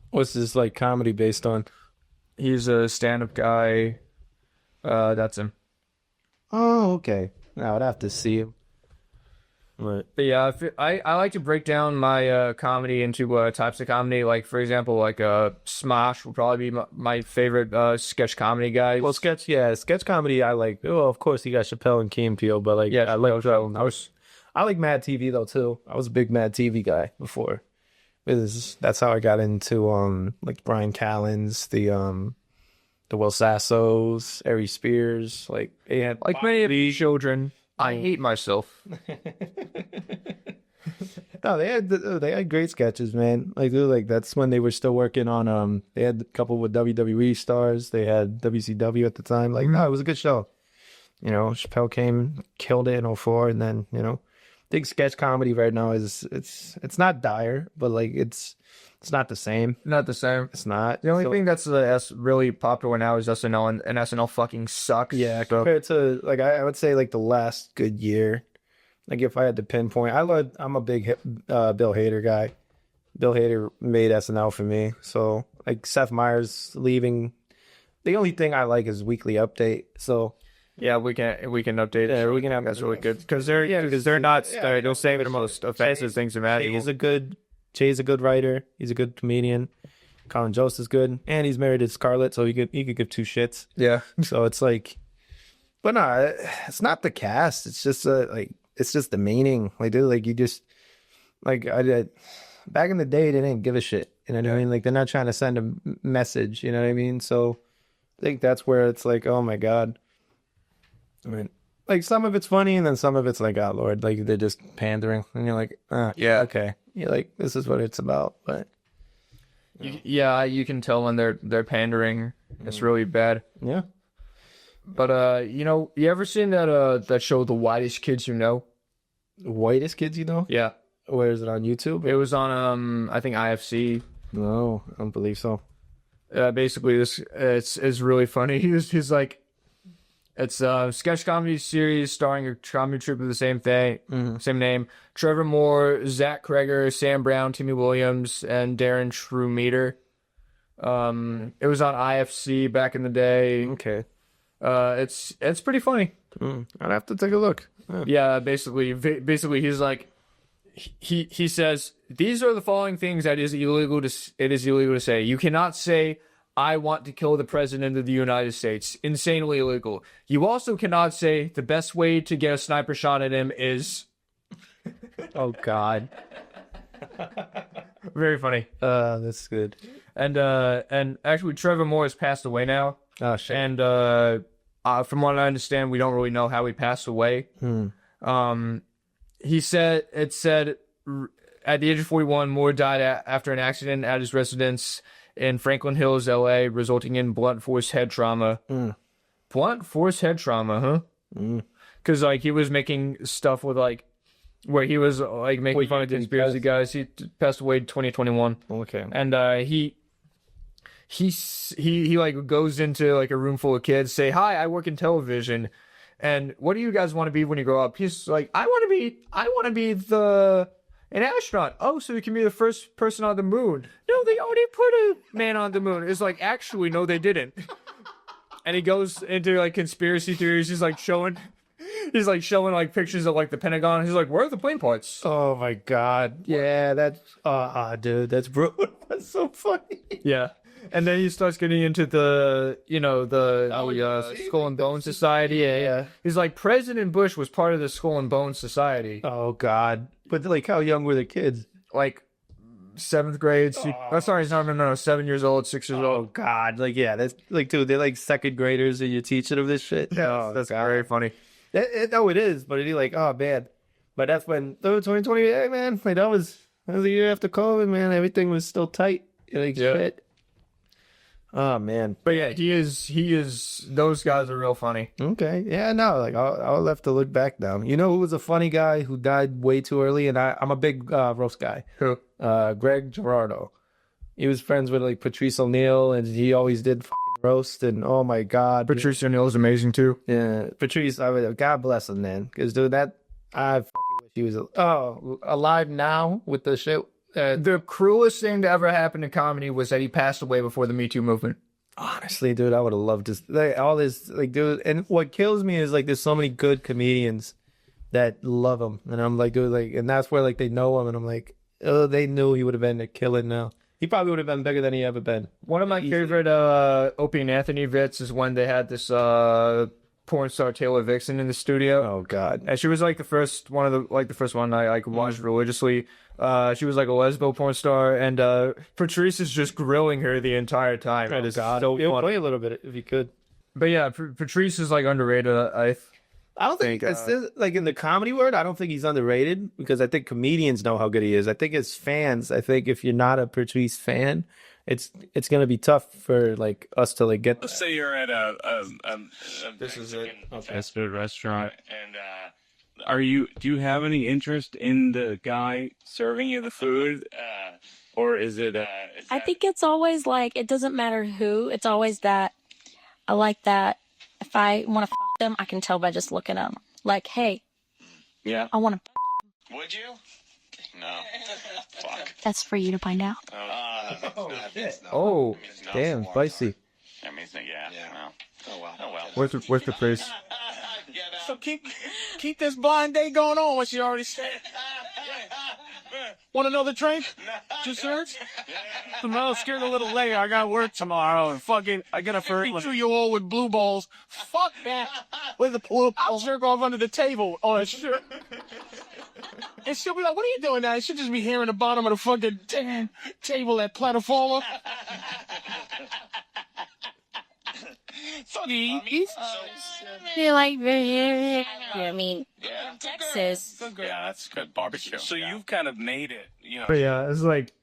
What's this like comedy based on? He's a stand-up guy. That's him. Oh, okay. I would have to see him. But yeah, I like to break down my comedy into types of comedy. Like, for example, like Smosh would probably be my favorite sketch comedy guy. Well, sketch comedy I like. Well, of course, you got Chappelle and Key and Peele, but like, yeah, I like Mad TV though too. I was a big Mad TV guy before. That's how I got into like Brian Callen's, the Will Sasso's, Ari Spears, like many of these children. I hate myself. No, they had great sketches, man. Like that's when they were still working on they had a couple with WWE stars. They had WCW at the time. Like, no, it was a good show. Chappelle came, killed it in 2004, and then, think sketch comedy right now is it's not dire, but like it's not the same. Not the same. It's not. The only thing that's really popular now is SNL, and SNL fucking sucks. Yeah, so. compared to like I would say like the last good year. Like if I had to pinpoint, I'm a big Bill Hader guy. Bill Hader made SNL for me. So like Seth Meyers leaving. The only thing I like is Weekly Update. So yeah, we can update. Yeah, we can have that's really good because they're not they'll say the most offensive things about you. Jay's a good writer. He's a good comedian. Colin Jost is good, and he's married to Scarlett, so he could give two shits. Yeah. So it's like, but no, it's not the cast. It's just it's just the meaning. Like, dude, like you just like I did back in the day, they didn't give a shit. You know what I mean? Like they're not trying to send a message. You know what I mean? So I think that's where it's like, oh my god. I mean, like some of it's funny, and then some of it's like, oh Lord, like they're just pandering, and you're like, yeah, okay, you're like, this is what it's about, but you can tell when they're pandering. It's really bad. Yeah. But you ever seen that show, The Whitest Kids You Know? Whitest Kids You Know? Yeah. Where is it on YouTube? It was on I think IFC. No, I don't believe so. Basically, it's really funny. He's like. It's a sketch comedy series starring a comedy troupe of the same name. Trevor Moore, Zach Kreger, Sam Brown, Timmy Williams, and Darren Trumeter. It was on IFC back in the day. Okay. It's pretty funny. I'd have to take a look. Yeah, basically he's like, he says, these are the following things that it is illegal to say. You cannot say, I want to kill the president of the United States. Insanely illegal. You also cannot say the best way to get a sniper shot at him is... Oh, God. Very funny. That's good. And actually, Trevor Moore has passed away now. Oh, shit. And from what I understand, we don't really know how he passed away. It said at the age of 41, Moore died after an accident at his residence in Franklin Hills, LA, resulting in blunt force head trauma. Blunt force head trauma, huh? Because like he was making stuff with like where he was like making fun of conspiracy guys. He passed away in 2021. Okay. And he like goes into like a room full of kids, say, "Hi, I work in television. And what do you guys want to be when you grow up?" He's like, I want to be an astronaut. Oh, so you can be the first person on the moon. No, they already put a man on the moon. It's like, actually, no, they didn't. And he goes into like conspiracy theories. He's like showing like pictures of like the Pentagon. He's like, where are the plane parts? Oh my God. Yeah, that's dude, that's brutal. That's so funny. Yeah. And then he starts getting into the Skull and Bones Society. Yeah. He's like, President Bush was part of the Skull and Bones Society. Oh God. But like, how young were the kids? Like 7th grade. Oh, sorry, no, 7 years old, 6 years old. Oh God. Like, yeah, that's like, dude, they're like second graders and you're teaching them this shit. Yeah, that's very funny. No, it is, but it's like, oh man. But that's when 2020, hey man, like that was the year after COVID, man. Everything was still tight. Like shit. Oh man. But yeah, he is those guys are real funny. Okay. Yeah, no, like I'll have to look back now. You know who was a funny guy who died way too early, and I'm a big roast guy. Who? Greg Girardo. He was friends with like Patrice O'Neal, and he always did roast, and oh my God. Patrice O'Neal is amazing too. Yeah. Patrice, God bless him, man. Because dude, I wish he was alive now with the shit. The cruelest thing to ever happen in comedy was that he passed away before the Me Too movement. Honestly, dude, I would have loved to like, all this, like, dude. And what kills me is like, there's so many good comedians that love him, and I'm like, dude, like, and that's where like they know him, and I'm like, oh, they knew he would have been a killer. Now he probably would have been bigger than he ever been. One of my favorite Opie and Anthony bits is when they had this porn star Taylor Vixen in the studio. Oh God! And she was like the first one I like watched religiously. She was like a lesbo porn star, and Patrice is just grilling her the entire time. Oh, God. So play a little bit if you could. But yeah, Patrice is like underrated. I don't think it's like in the comedy world. I don't think he's underrated because I think comedians know how good he is. I think as fans, if you're not a Patrice fan, it's gonna be tough for like us to like get. Let's say you're at a this is it. fast food restaurant, and do you have any interest in the guy serving you the food? Or is it, I think it's always like, it doesn't matter who. It's always that I like that if I want to them, I can tell by just looking at them. Like, hey, yeah. I want to. Would you? No. Fuck. That's for you to find out. Oh, damn, spicy. That means, yeah. Well. Oh, well. Oh, well. Where's the place? So keep this blind date going on, what you already said. Want another drink? Dessert? I'm scared a little later. I got work tomorrow, and fucking, I got a 32-year-old with blue balls. Fuck that. With a blue, I'll jerk off under the table. Oh, sure. And she'll be like, what are you doing now? She'll just be here in the bottom of the fucking damn table at Plataforma. You're like, I mean, Texas. Yeah, that's good barbecue. So you've kind of made it, you know. But yeah, it's like,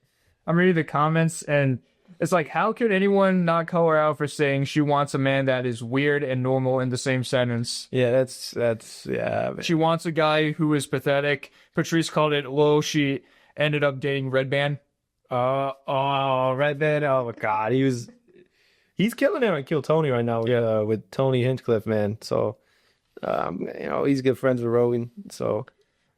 I'm reading the comments and it's like, how could anyone not call her out for saying she wants a man that is weird and normal in the same sentence? Yeah, that's yeah. She wants a guy who is pathetic. Patrice called it low. She ended up dating Red Band. Red Band. Oh my God, he's killing it on Kill Tony right now. Yeah, with Tony Hinchcliffe, man. So, he's good friends with Rogan. So,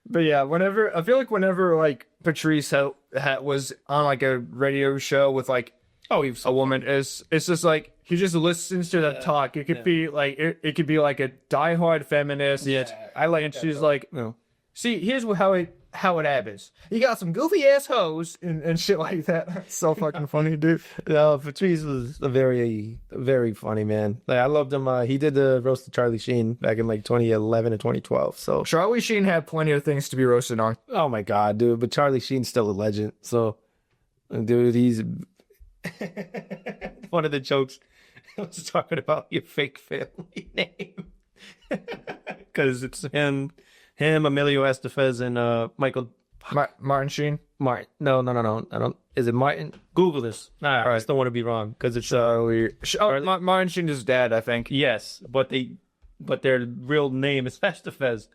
but yeah, I feel like whenever like Patrice was on like a radio show with like a woman, it's just like he just listens to the talk. It could be like it could be like a diehard feminist. Yeah, I like. And she's like, no. See, here's how it happens. You got some goofy ass hoes and shit like that. That's so fucking funny, dude. No, Patrice was a very, very funny man. Like I loved him. He did the roast of Charlie Sheen back in like 2011 or 2012. So Charlie Sheen had plenty of things to be roasted on. Oh my God, dude! But Charlie Sheen's still a legend. So, dude, he's one of the jokes. I was talking about your fake family name because it's him, Emilio Estevez, and Michael Martin Sheen. Martin. No. I don't. Is it Martin? Google this. Nah, I just don't want to be wrong because it's Martin Sheen is dead, I think. Yes, but their real name is Estevez,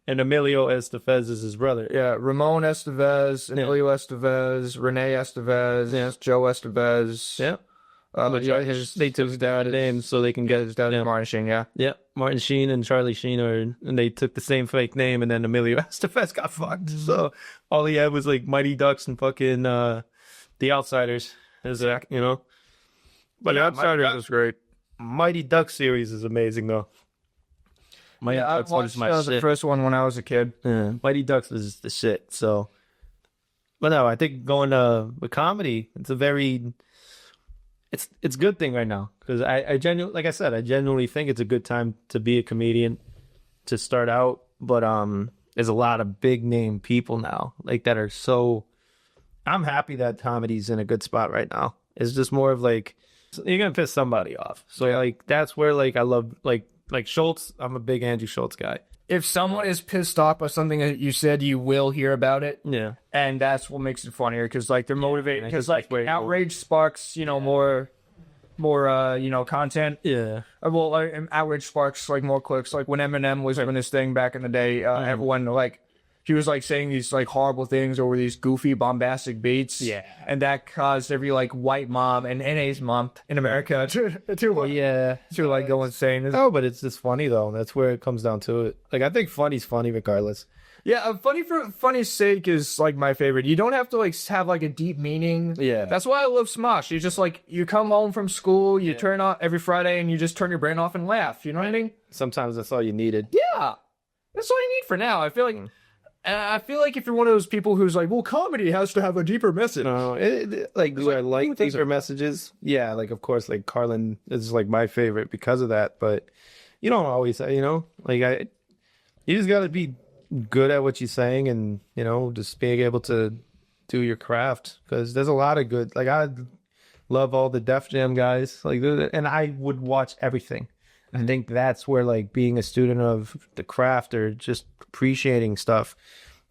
and Emilio Estevez is his brother. Yeah, Ramon Estevez, Emilio Estevez, Rene Estevez, Joe Estevez. Yeah. They took his dad's name so they can get his dad. Martin Sheen, yeah. Yeah, Martin Sheen and Charlie Sheen and they took the same fake name, and then Emilio Estevez got fucked. So all he had was like Mighty Ducks and fucking The Outsiders. But The Outsiders was great. Mighty Ducks series is amazing though. Mighty Ducks was the first one when I was a kid. Yeah, Mighty Ducks was the shit. So, but no, I think going with comedy, it's a good thing right now because I genuinely think it's a good time to be a comedian to start out. But there's a lot of big name people now like that are so. I'm happy that comedy's in a good spot right now. It's just more of like you're gonna piss somebody off. So like that's where like I love like Schultz. I'm a big Andrew Schultz guy. If someone is pissed off by something that you said, you will hear about it. Yeah. And that's what makes it funnier because like they're motivated because like outrage sparks, more content. Yeah. Well, like, outrage sparks like more clicks. Like when Eminem was doing this thing back in the day, everyone like he was like saying these like horrible things over these goofy bombastic beats. Yeah. And that caused every like white mom and NA's mom in America to like go insane. Oh, but it's just funny though. That's where it comes down to it. Like I think funny's funny regardless. Yeah, funny for funny's sake is like my favorite. You don't have to like have like a deep meaning. Yeah. That's why I love Smosh. You just like you come home from school, you turn on every Friday and you just turn your brain off and laugh. You know what I mean? Sometimes that's all you needed. Yeah. That's all you need for now. I feel like if you're one of those people who's like, well, comedy has to have a deeper message. No, do I like deeper messages? Yeah, like of course, like Carlin is like my favorite because of that. But you don't always, you just got to be good at what you're saying, and just being able to do your craft. Because there's a lot of good. Like I love all the Def Jam guys, and I would watch everything. I think that's where like being a student of the craft or just appreciating stuff,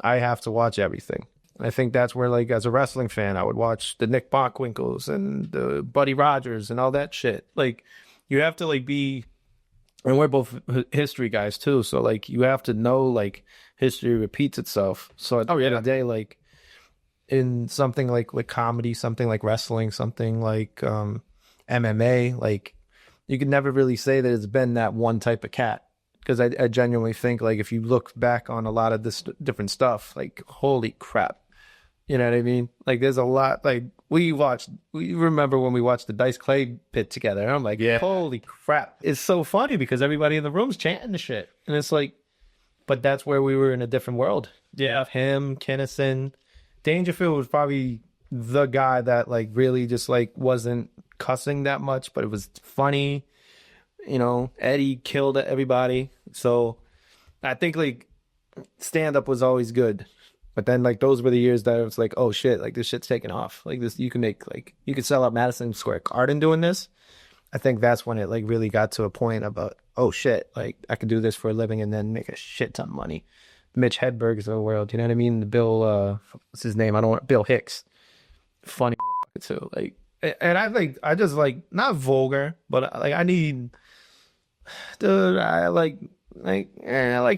I have to watch everything. I think that's where like as a wrestling fan, I would watch the Nick Bockwinkel's and the Buddy Rogers and all that shit. Like you have to like be and we're both history guys too. So like you have to know like history repeats itself. So at the end of the day, like in something like comedy, something like wrestling, something like MMA, like you can never really say that it's been that one type of cat. Because I genuinely think like if you look back on a lot of this different stuff, like holy crap, you know what I mean? Like there's a lot. Like we remember when we watched the Dice Clay pit together. And I'm like, holy crap! It's so funny because everybody in the room's chanting the shit, and it's like, but that's where we were in a different world. Yeah, him, Kinnison, Dangerfield was probably the guy that like really just like wasn't cussing that much, but it was funny. You know, Eddie killed everybody. So I think like stand up was always good. But then like those were the years that it was like, oh shit, like this shit's taking off. Like this, you could sell out Madison Square Garden doing this. I think that's when it like really got to a point about, oh shit, like I could do this for a living and then make a shit ton of money. Mitch Hedberg's of the world, you know what I mean? Bill, what's his name? Bill Hicks. Funny too. Like, and I just like, not vulgar, but like I need, dude, I like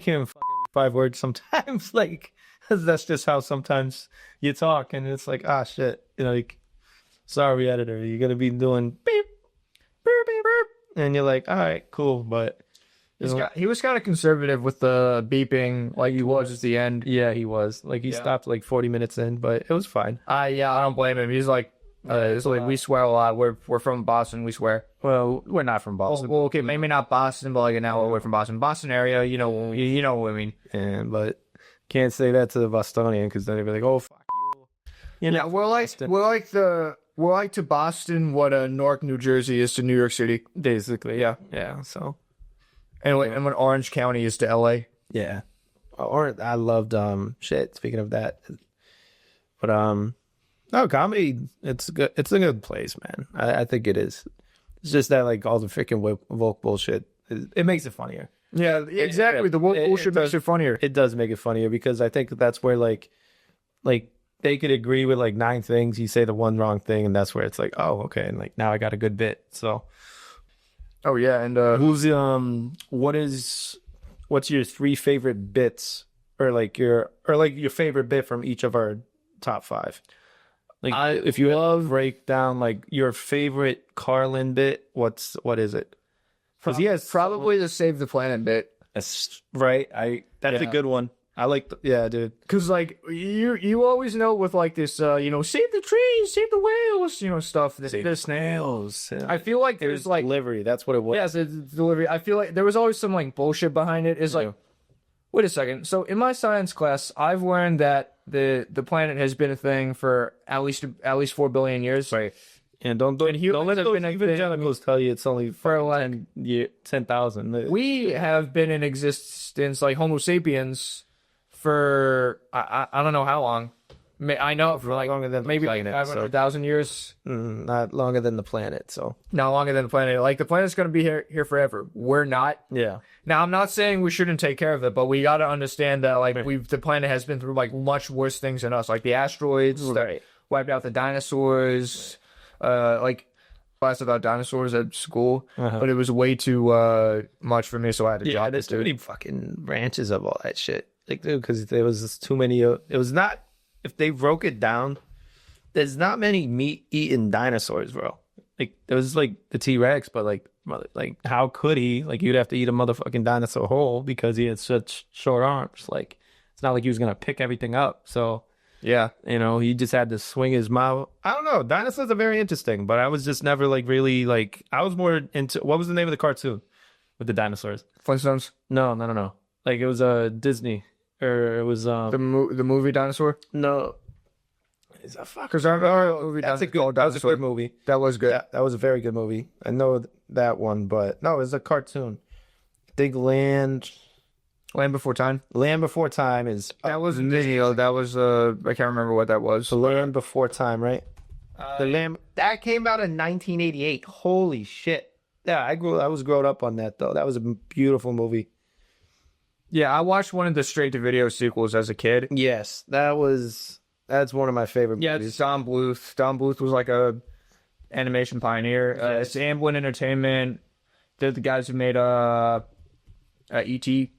hearing five words sometimes. Like, that's just how sometimes you talk, and it's like, ah, shit. You know, like, sorry, editor, you're gonna be doing beep, beep, beep, beep, and you're like, all right, cool, but he was kind of conservative with the beeping, like he was at the end. Yeah, he was. Like, he stopped like 40 minutes in, but it was fine. Yeah, I don't blame him. He's like, it's like we swear a lot. We're from Boston. We swear. Well, we're not from Boston. Well, okay, maybe not Boston, but like an hour away from Boston area. You know what I mean. Yeah, but can't say that to the Bostonian because then they'd be like, oh fuck you. You know, yeah, we're like to Boston what Newark, New Jersey is to New York City, basically. Yeah. So, and what Orange County is to LA. Yeah. Or I loved shit. Speaking of that, but no, comedy. It's good. It's a good place, man. I think it is. It's just that like all the freaking woke bullshit. It makes it funnier. Yeah, exactly. The woke bullshit makes it funnier. It does make it funnier because I think that's where like they could agree with like 9 things. You say the one wrong thing, and that's where it's like, oh, okay, and like now I got a good bit. So, oh yeah, and what's your 3 favorite bits, or like your favorite bit from each of our top 5? Like, if you break down like your favorite Carlin bit, what is it? Because he has probably the Save the Planet bit. That's right. That's a good one. I like, dude. Because like you always know with like this, save the trees, save the whales, stuff. Save the snails. Yeah. I feel like there's like delivery. That's what it was. Yes, it's delivery. I feel like there was always some like bullshit behind it. It's like, wait a second. So in my science class, I've learned that the planet has been a thing for at least 4 billion years. Right. And don't let those evangelicals tell you it's only for 10,000. We have been in existence like Homo sapiens for I don't know how long. I know for like longer than maybe 500,000 years. Not longer than the planet. So not longer than the planet. Like the planet's gonna be here forever. We're not. Yeah. Now I'm not saying we shouldn't take care of it, but we gotta understand that like the planet has been through like much worse things than us, like the asteroids that wiped out the dinosaurs. Class about dinosaurs at school, but it was way too much for me, so I had to drop it. There's too many fucking branches of all that shit. Like, dude, because there was just too many. It was not. If they broke it down, there's not many meat-eating dinosaurs, bro. Like there was like the T-Rex, but like how could he? Like you'd have to eat a motherfucking dinosaur whole because he had such short arms. Like it's not like he was gonna pick everything up. So. Yeah, he just had to swing his mouth. I don't know. Dinosaurs are very interesting, but I was just never like really like. I was more into. What was the name of the cartoon with the dinosaurs? Flintstones? No. Like it was Disney, or it was the movie Dinosaur. No, is that fuck? Because that was a good movie. That was good. Yeah, that was a very good movie. I know that one, but no, it was a cartoon. Big Land. Land Before Time. Land Before Time is... That was video. That was... I can't remember what that was. The Land Before Time, right? That came out in 1988. Holy shit. Yeah, I was grown up on that, though. That was a beautiful movie. Yeah, I watched one of the straight-to-video sequels as a kid. Yes, that's one of my favorite movies. Yeah, it's Don Bluth. Don Bluth was like a animation pioneer. It's Amblin Entertainment. They're the guys who made E.T.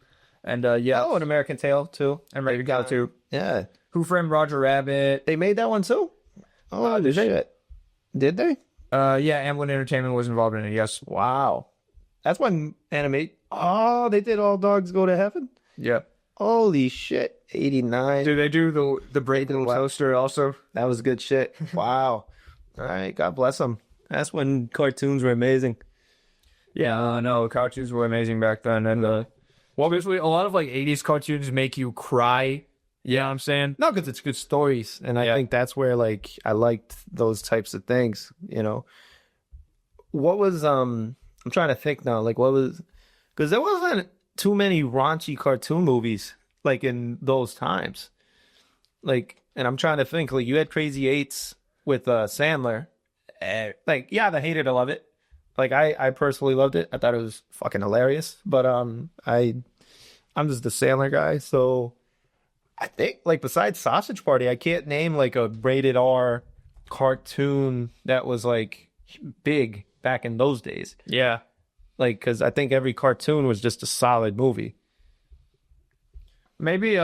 and yeah, Oh, An American Tail too. and American Cow too. Yeah, Who Framed Roger Rabbit? they made that one too. Oh, did they? Did they? Yeah, Amblin Entertainment was involved in it. Yes. Wow, that's when animate. Oh, they did All Dogs Go to Heaven. Yeah. Holy shit, 89. Do they do the Brave Little Toaster also? That was good shit. Wow. All right, God bless them. That's when cartoons were amazing. Yeah, no, cartoons were amazing back then, and well, basically a lot of like '80s cartoons make you cry. You know what I'm saying? No, because it's good stories, and I think that's where like I liked those types of things. You know, what was I'm trying to think now. Like, what was, because there wasn't too many raunchy cartoon movies like in those times. Like, and I'm trying to think. Like, you had Crazy Eights with Sandler. Like, yeah, I hated to love it. Like, I personally loved it. I thought it was fucking hilarious. But I'm just the Sandler guy, so I think, like, besides Sausage Party, I can't name like a rated R cartoon that was like big back in those days. Yeah. Like, because I think every cartoon was just a solid movie. Maybe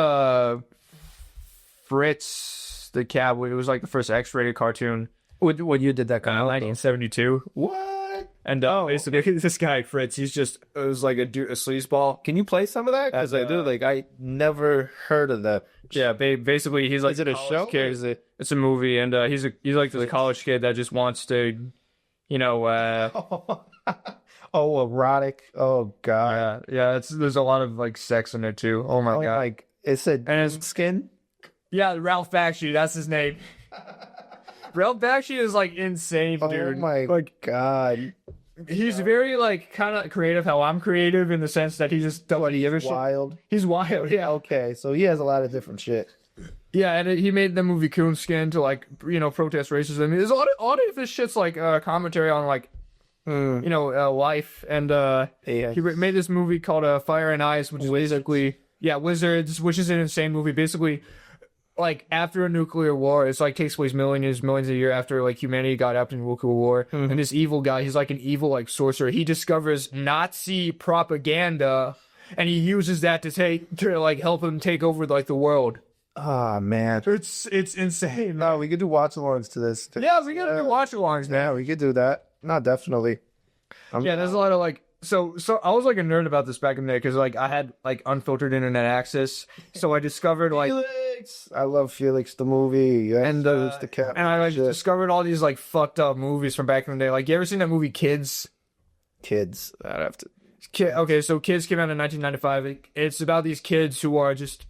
Fritz the Cowboy. It was like the first X-rated cartoon. What you did that kind of 1972. What? And basically, this guy Fritz, he's just it was like a sleazeball. Can you play some of that? Because I do. Like, I never heard of that. Yeah, basically, he's like Is it a show? kid. Or is it? It's a movie, and he's like the college kid that just wants to, you know, Oh, erotic. Oh God. yeah. There's a lot of like sex in it too. Oh my god. Like, it said And his skin. Yeah, Ralph Bakshi, that's his name. Ralph Bakshi is like insane, dude. Oh my like, God. he's very like kind of creative. How I'm creative in the sense that he just don't give a shit. Wild. He's wild, yeah. Okay, so he has a lot of different shit. Yeah, and he made the movie Coonskin to like protest racism. There's a lot of this shit's like commentary on like life, and he made this movie called Fire and Ice, which is basically Wizards, which is an insane movie. Basically, like after a nuclear war, it's like takes place millions of years after like humanity got up in nuclear war, and this evil guy, he's like an evil like sorcerer. He discovers Nazi propaganda, and he uses that to like help him take over like the world. Ah, man. It's insane. No, we could do watch-alongs to this. Yeah, we gotta do watch-alongs now. Yeah, we could do that. No, definitely. Yeah, there's a lot of like so I was like a nerd about this back in the day because like I had like unfiltered internet access, so I discovered like Felix. I love Felix the movie, and the cat. and I like discovered all these like fucked up movies from back in the day. Like, you ever seen that movie Kids? Kids. I'd have to. Okay, so Kids came out in 1995. It's about these kids who are just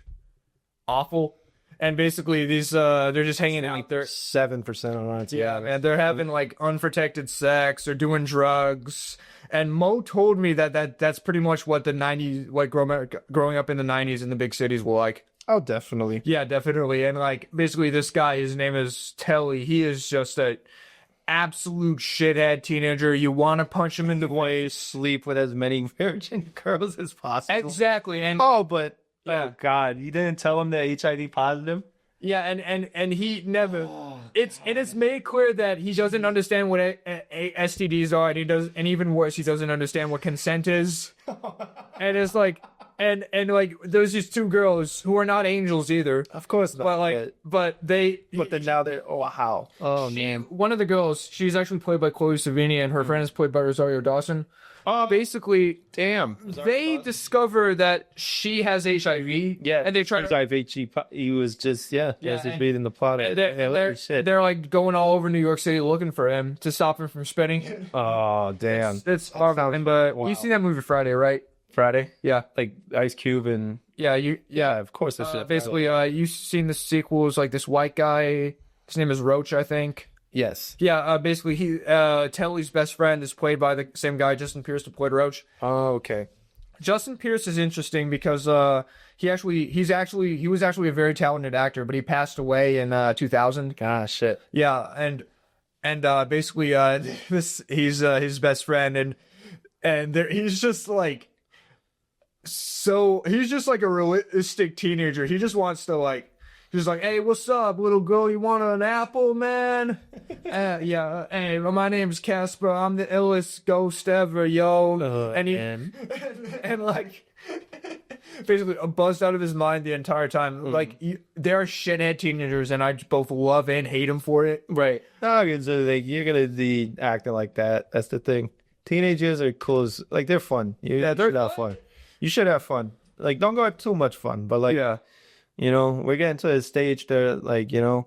awful, and basically these they're just hanging out. They're 7% on Rotten. Yeah, man, they're having like unprotected sex, they're doing drugs. And Mo told me that's pretty much what the 90s, like growing up in the 90s in the big cities were like. Oh, definitely. Yeah, definitely. And like basically this guy, his name is Telly. He is just a absolute shithead teenager. You want to punch him in the face. Sleep with as many virgin girls as possible. Exactly. And oh God, you didn't tell him that HIV positive? yeah, and he never. It's made clear that he doesn't understand what STDs are, and even worse, he doesn't understand what consent is. And it's like, and like there's these two girls who are not angels either. Of course not. But like, but then now they're how? Oh man. One of the girls, she's actually played by Chloe Sevigny, and her friend is played by Rosario Dawson. Basically, damn. They discover that she has HIV. Yeah, and they try to. HIV. He was just beating the plot. They're like going all over New York City looking for him to stop him from spreading. Oh damn. It's horrible. But wow. You seen that movie Friday, right? Friday. Yeah, like Ice Cube and of course. Basically, you've seen the sequels. Like this white guy. His name is Roach, I think. Yes. Yeah, basically he Telly's best friend is played by the same guy, Justin Pierce, who played Roach. Oh, okay. Justin Pierce is interesting because he was actually a very talented actor, but he passed away in 2000. Gosh, shit. Yeah, and basically he's his best friend, and he's just like he's just like a realistic teenager. He just wants to like She's like, hey, what's up, little girl? You want an apple, man? Yeah. Hey, my name's Casper. I'm the illest ghost ever, yo. And like, basically buzzed out of his mind the entire time. Like, there are shithead teenagers, and I both love and hate him for it. Right. No, you're gonna be acting like that. That's the thing. Teenagers are cool. Like, they're fun. You should have fun. You should have fun. Like, don't go have too much fun, but like, you know, we're getting to a stage that, like, you know,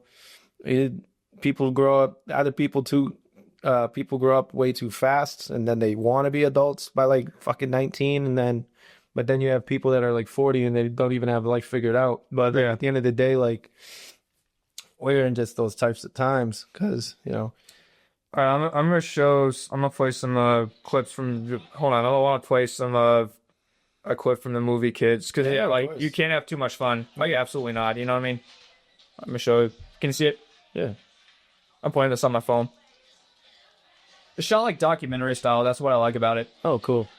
people grow up. People grow up way too fast, and then they want to be adults by like fucking 19, but then you have people that are like 40 and they don't even have life figured out. But at the end of the day, like, we're in just those types of times because, you know. All right, I'm gonna play some clips from. Hold on, I want to play some a clip from the movie Kids, because like, you can't have too much fun. Like, absolutely not. You know what I mean? I'm gonna show you. Can you see it? Yeah. I'm playing this on my phone. It's shot like documentary style. That's what I like about it. Oh, cool.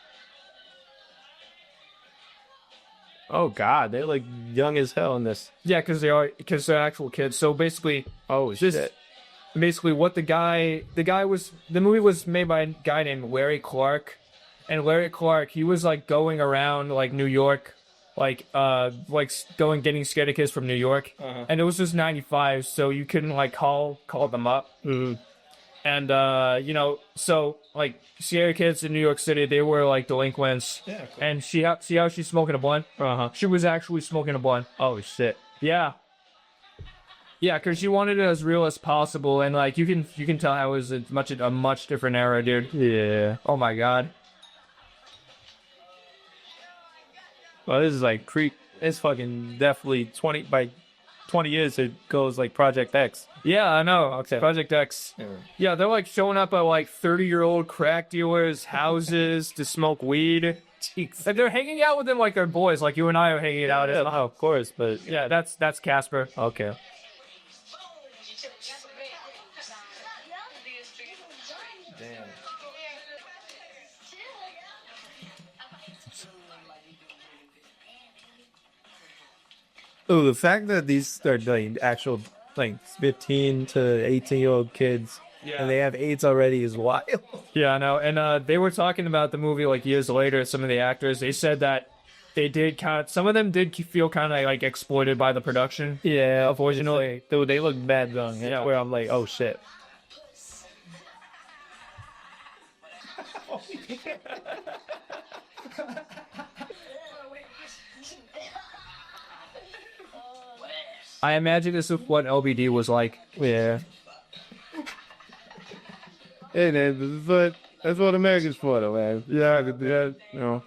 Oh God, they're like young as hell in this. Yeah, because they're actual kids. So basically, shit. Basically, what the movie was made by a guy named Larry Clark, and Larry Clark, he was like going around like New York, getting scared of kids from New York, and it was just 95, so you couldn't like call them up. And you know, so like scary kids in New York City, they were like delinquents. Yeah. Cool. And see how she's smoking a blunt? She was actually smoking a blunt. Oh shit. Yeah. Yeah, because she wanted it as real as possible, and like you can tell how it was a much different era, dude. Yeah. Oh my God. Well, this is like it's fucking definitely 20 years it goes like Project X. Yeah, I know. Okay. Project X. Yeah, they're like showing up at like 30-year-old crack dealers' houses to smoke weed. Jeez. Like, they're hanging out with them like they're boys, like you and I are hanging out. Yeah, of course, but yeah, that's Casper. Okay. Damn. Oh, the fact that these are like actual like 15 to 18-year-old kids, and they have AIDS already is wild. Yeah, I know. And they were talking about the movie like years later. Some of the actors, they said that some of them did feel kind of like exploited by the production. Yeah, unfortunately, dude, they look bad young. Yeah, where I'm like, oh shit. I imagine this is what LBD was like. Yeah. Hey, man, that's what America's for, though, man. Yeah, you know.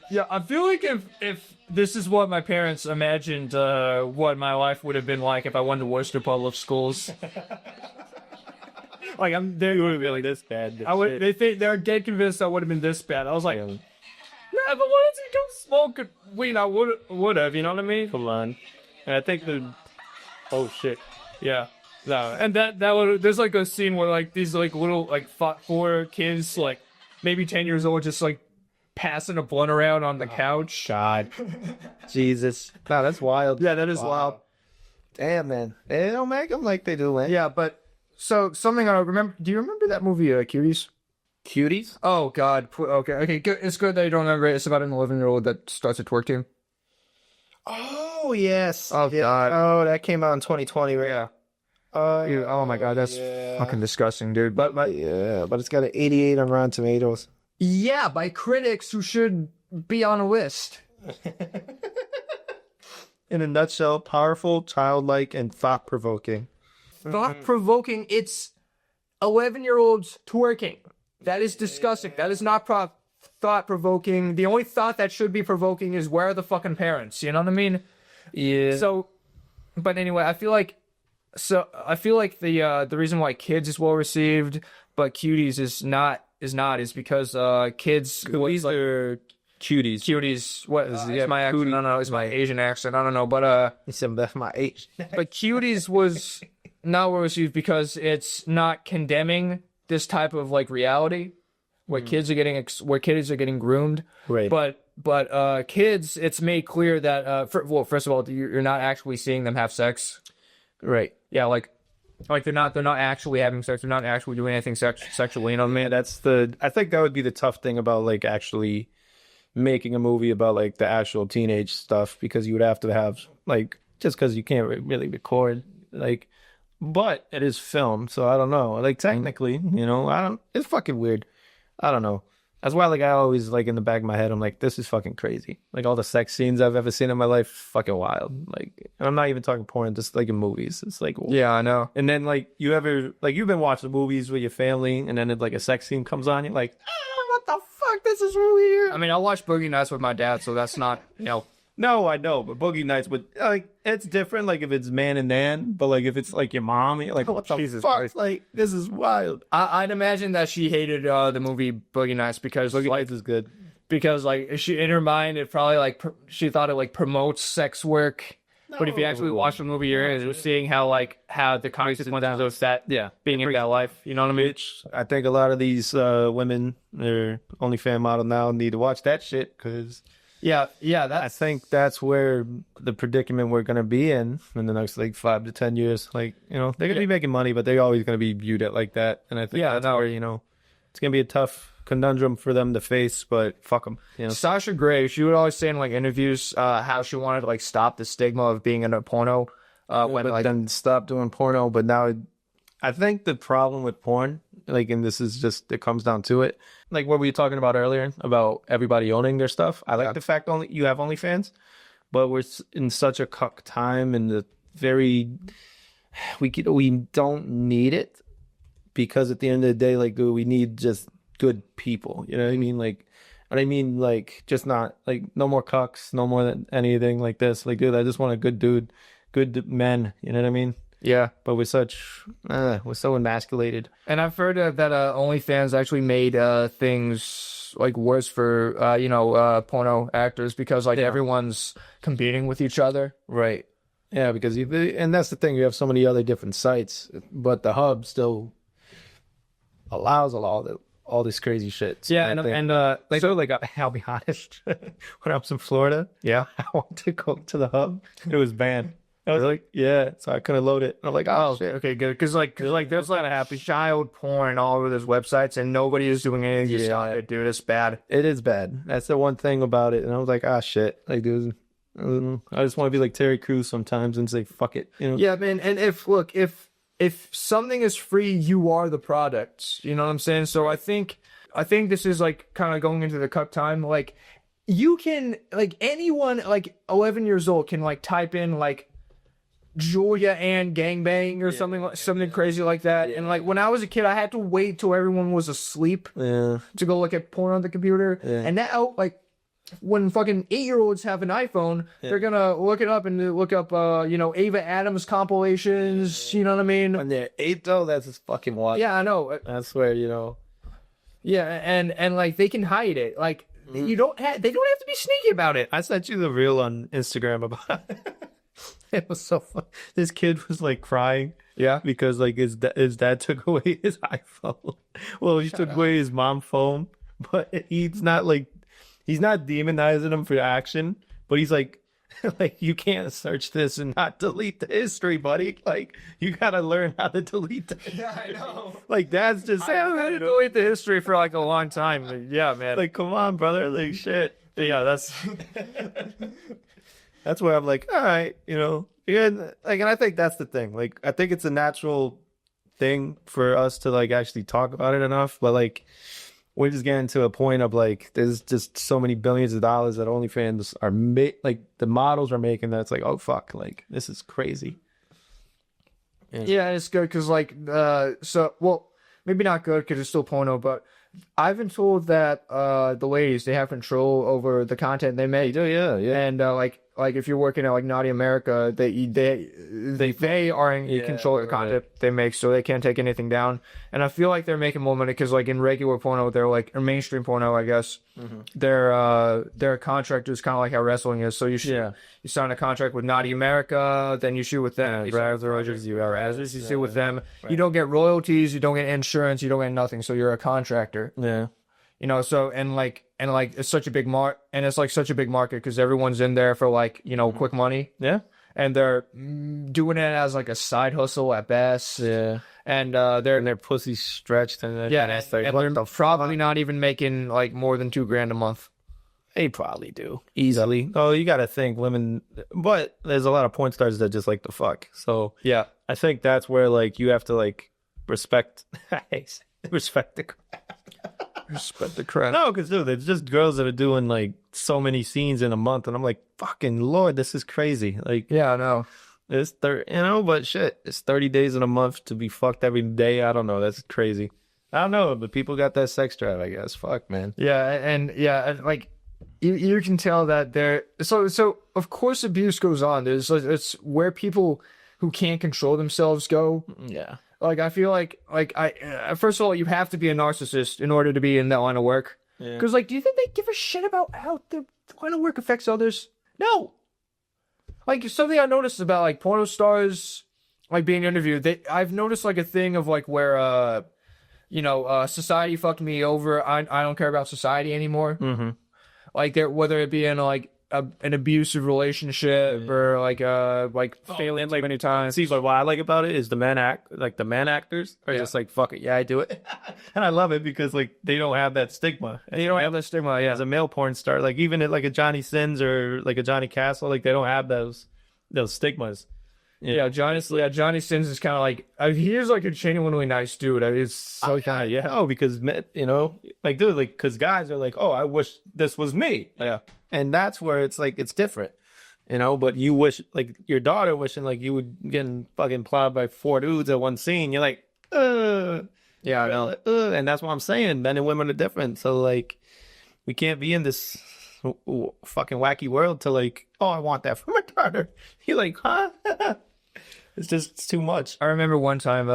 Yeah, I feel like if this is what my parents imagined what my life would have been like if I went to Worcester Public Schools. Like, they would have been like this bad. They're dead convinced I would have been this bad. I was like, nah, but why did you go smoke weed? I would have, you know what I mean? Come on. And I think oh shit. Yeah. No, and there's like a scene where like these like little like 4 kids, like maybe 10 years old, just like passing a blunt around on the couch. God. Jesus. No, that's wild. Yeah, that is wild. Damn, man. They don't make them like they do, man. Yeah, but so something I remember. Do you remember that movie, Cuties? Cuties? Oh God. Okay. Good. It's good that you don't remember it. It's about an 11-year-old that starts a twerk team. Oh yes. Oh God. Oh, that came out in 2020, right? Yeah. Oh my God, that's fucking disgusting, dude. But it's got an 88 on Rotten Tomatoes. Yeah, by critics who should be on a list. In a nutshell, powerful, childlike, and thought-provoking. Thought-provoking. It's 11-year-olds twerking. That is disgusting. That is not thought-provoking. The only thought that should be provoking is where are the fucking parents? You know what I mean? Yeah. So, but anyway, I feel like the reason why Kids is well received, but Cuties is not is because Kids. These are cuties. Cuties. What is my accent? No, it's my Asian accent. I don't know, but that's my Asian. But Cuties was not well received because it's not condemning this type of like reality where kids are getting groomed. Right. But But kids, it's made clear that first of all, you're not actually seeing them have sex. Right. Yeah, like they're not actually having sex. They're not actually doing anything sexually. You know what I mean? I think that would be the tough thing about like actually making a movie about like the actual teenage stuff, because you would have to have like, just because you can't really record like, but it is film, so I don't know. Like technically, you know, it's fucking weird. I don't know. That's why, like, I always, like, in the back of my head, I'm like, this is fucking crazy. Like, all the sex scenes I've ever seen in my life, fucking wild. Like, and I'm not even talking porn, just, like, in movies. It's like, yeah, I know. And then, like, you've been watching movies with your family, and then, like, a sex scene comes on, you're like, what the fuck? This is weird. I mean, I watched Boogie Nights with my dad, so that's not, you know. No, I know, but Boogie Nights would, like, it's different, like, if it's man and nan, but, like, if it's, like, your mom, you're like, what the Jesus fuck? Christ. Like, this is wild. I'd imagine that she hated the movie Boogie Nights because Boogie Nights is good. Because, like, she, in her mind, it probably, like, she thought it, like, promotes sex work. But if you actually watch the movie, you're seeing how the consequences of that being in that life. You know what I mean? Which I think a lot of these women, their OnlyFans model now, need to watch that shit, because yeah, I think that's where the predicament we're gonna be in the next like 5 to 10 years. Like, you know, they're gonna be making money, but they're always gonna be viewed at like that. And I think that's where, you know, it's gonna be a tough conundrum for them to face. But fuck them. You know? Sasha Grey, she would always say in like interviews how she wanted to like stop the stigma of being in a porno. Then stop doing porno. But now, I think the problem with porn, like, and this is just, it comes down to it, like what we were talking about earlier about everybody owning their stuff. I like the fact only you have OnlyFans, but we're in such a cuck time, and we don't need it, because at the end of the day, like, dude, we need just good people. You know what I mean? Like, what I mean, like, just not like no more cucks, no more than anything like this. Like, dude, I just want a good dude, good men. You know what I mean? Yeah, but we're so emasculated. And I've heard that OnlyFans actually made things like worse for porno actors, because like everyone's competing with each other. Right. Yeah, because and that's the thing. You have so many other different sites, but the hub still allows all this crazy shit. So I'll be honest. When I was in Florida, I wanted to go to the hub. It was banned. I was like, yeah, so I couldn't load it. And I'm like, oh, shit. Okay, good. Because there's like happy child porn all over those websites, and nobody is doing anything to stop it, dude. It's bad. It is bad. That's the one thing about it. And I was like, ah, shit. Like, dude, I just want to be like Terry Crews sometimes and say, fuck it. You know? Yeah, man. And if something is free, you are the product. You know what I'm saying? So I think this is like kind of going into the cup time. Like, you can, like, anyone like 11 years old can like type in like Julia Ann gangbang or something crazy like that. And like when I was a kid, I had to wait till everyone was asleep to go look at porn on the computer. And now, like, when fucking 8-year-olds have an iPhone, they're gonna look it up and look up Ava Adams compilations. You know what I mean? When they're 8 though, that's just fucking wild. Yeah, I know. That's where, you know. Yeah, and like they can hide it. Like they don't have to be sneaky about it. I sent you the reel on Instagram about it. It was so fun. This kid was like crying. Yeah. Because like his dad took away his iPhone. Well, he took away his mom's phone, but he's not demonizing him for action, but he's like you can't search this and not delete the history, buddy. Like, you gotta learn how to delete the history. Yeah, I know. Like, that's just I had to delete the history for like a long time. But yeah, man. Like, come on, brother. Like, shit. Yeah, that's that's where I'm like, all right, you know. And like, and I think that's the thing. Like, I think it's a natural thing for us to like actually talk about it enough, but like, we're just getting to a point of like, there's just so many billions of dollars that OnlyFans are like the models are making, that it's like, oh fuck, like this is crazy. Yeah, it's good because like maybe not good because it's still porno, but I've been told that the ladies, they have control over the content they make. Oh yeah. And like if you're working at like Naughty America, they are in control of the content they make, so they can't take anything down. And I feel like they're making more money because like in regular porno, they're like, or mainstream porno, I guess, they're contractors, kind of like how wrestling is. So you sign a contract with Naughty America, then you shoot with them. You shoot with them. Right. You don't get royalties, you don't get insurance, you don't get nothing. So you're a contractor. Yeah. You know, so and like it's such a big it's like such a big market because everyone's in there for like, you know, quick money. Yeah. And they're doing it as like a side hustle at best. Yeah. And their pussies stretched and and they're probably not even making like more than $2,000 a month. They probably do easily. Oh, you got to think women, but there's a lot of porn stars that just like to fuck. So Yeah. I think that's where like you have to like respect respect the Respect the crap. no, because dude, it's just girls that are doing like so many scenes in a month, and I'm like, fucking lord, this is crazy. Like, Yeah, I know. it's but shit, it's 30 days in a month to be fucked every day. I don't know, that's crazy. I don't know, but people got that sex drive, I guess. Fuck, man. Yeah, and like you can tell that there. So of course abuse goes on. It's where people who can't control themselves go. Yeah. Like I feel like first of all, you have to be a narcissist in order to be in that line of work. Yeah. Because like, do you think they give a shit about how the line of work affects others? No. Like something I noticed about like porno stars, like being interviewed. I've noticed like a thing of like where society fucked me over. I don't care about society anymore. Mm-hmm. Like whether it be in like an abusive relationship or like failing like many times. See, but what I like about it is the man actors are just like, fuck it, yeah, I do it. And I love it because like they don't have that stigma. And you don't have that stigma, yeah. As a male porn star, like even at like a Johnny Sins or like a Johnny Castle, like they don't have those stigmas. Yeah, Johnny Sins is kind of like he is like a genuinely nice dude. I mean, it's so kind of yeah. Oh, because you know, like dude, like because guys are like, oh, I wish this was me. Yeah. And that's where it's like it's different, you know. But you wish, like your daughter wishing, like you would getting fucking plowed by 4 dudes at one scene. You're like, yeah, I know. And that's what I'm saying. Men and women are different, so like we can't be in this fucking wacky world to like, oh, I want that for my daughter. You're like, huh? It's too much. I remember one time,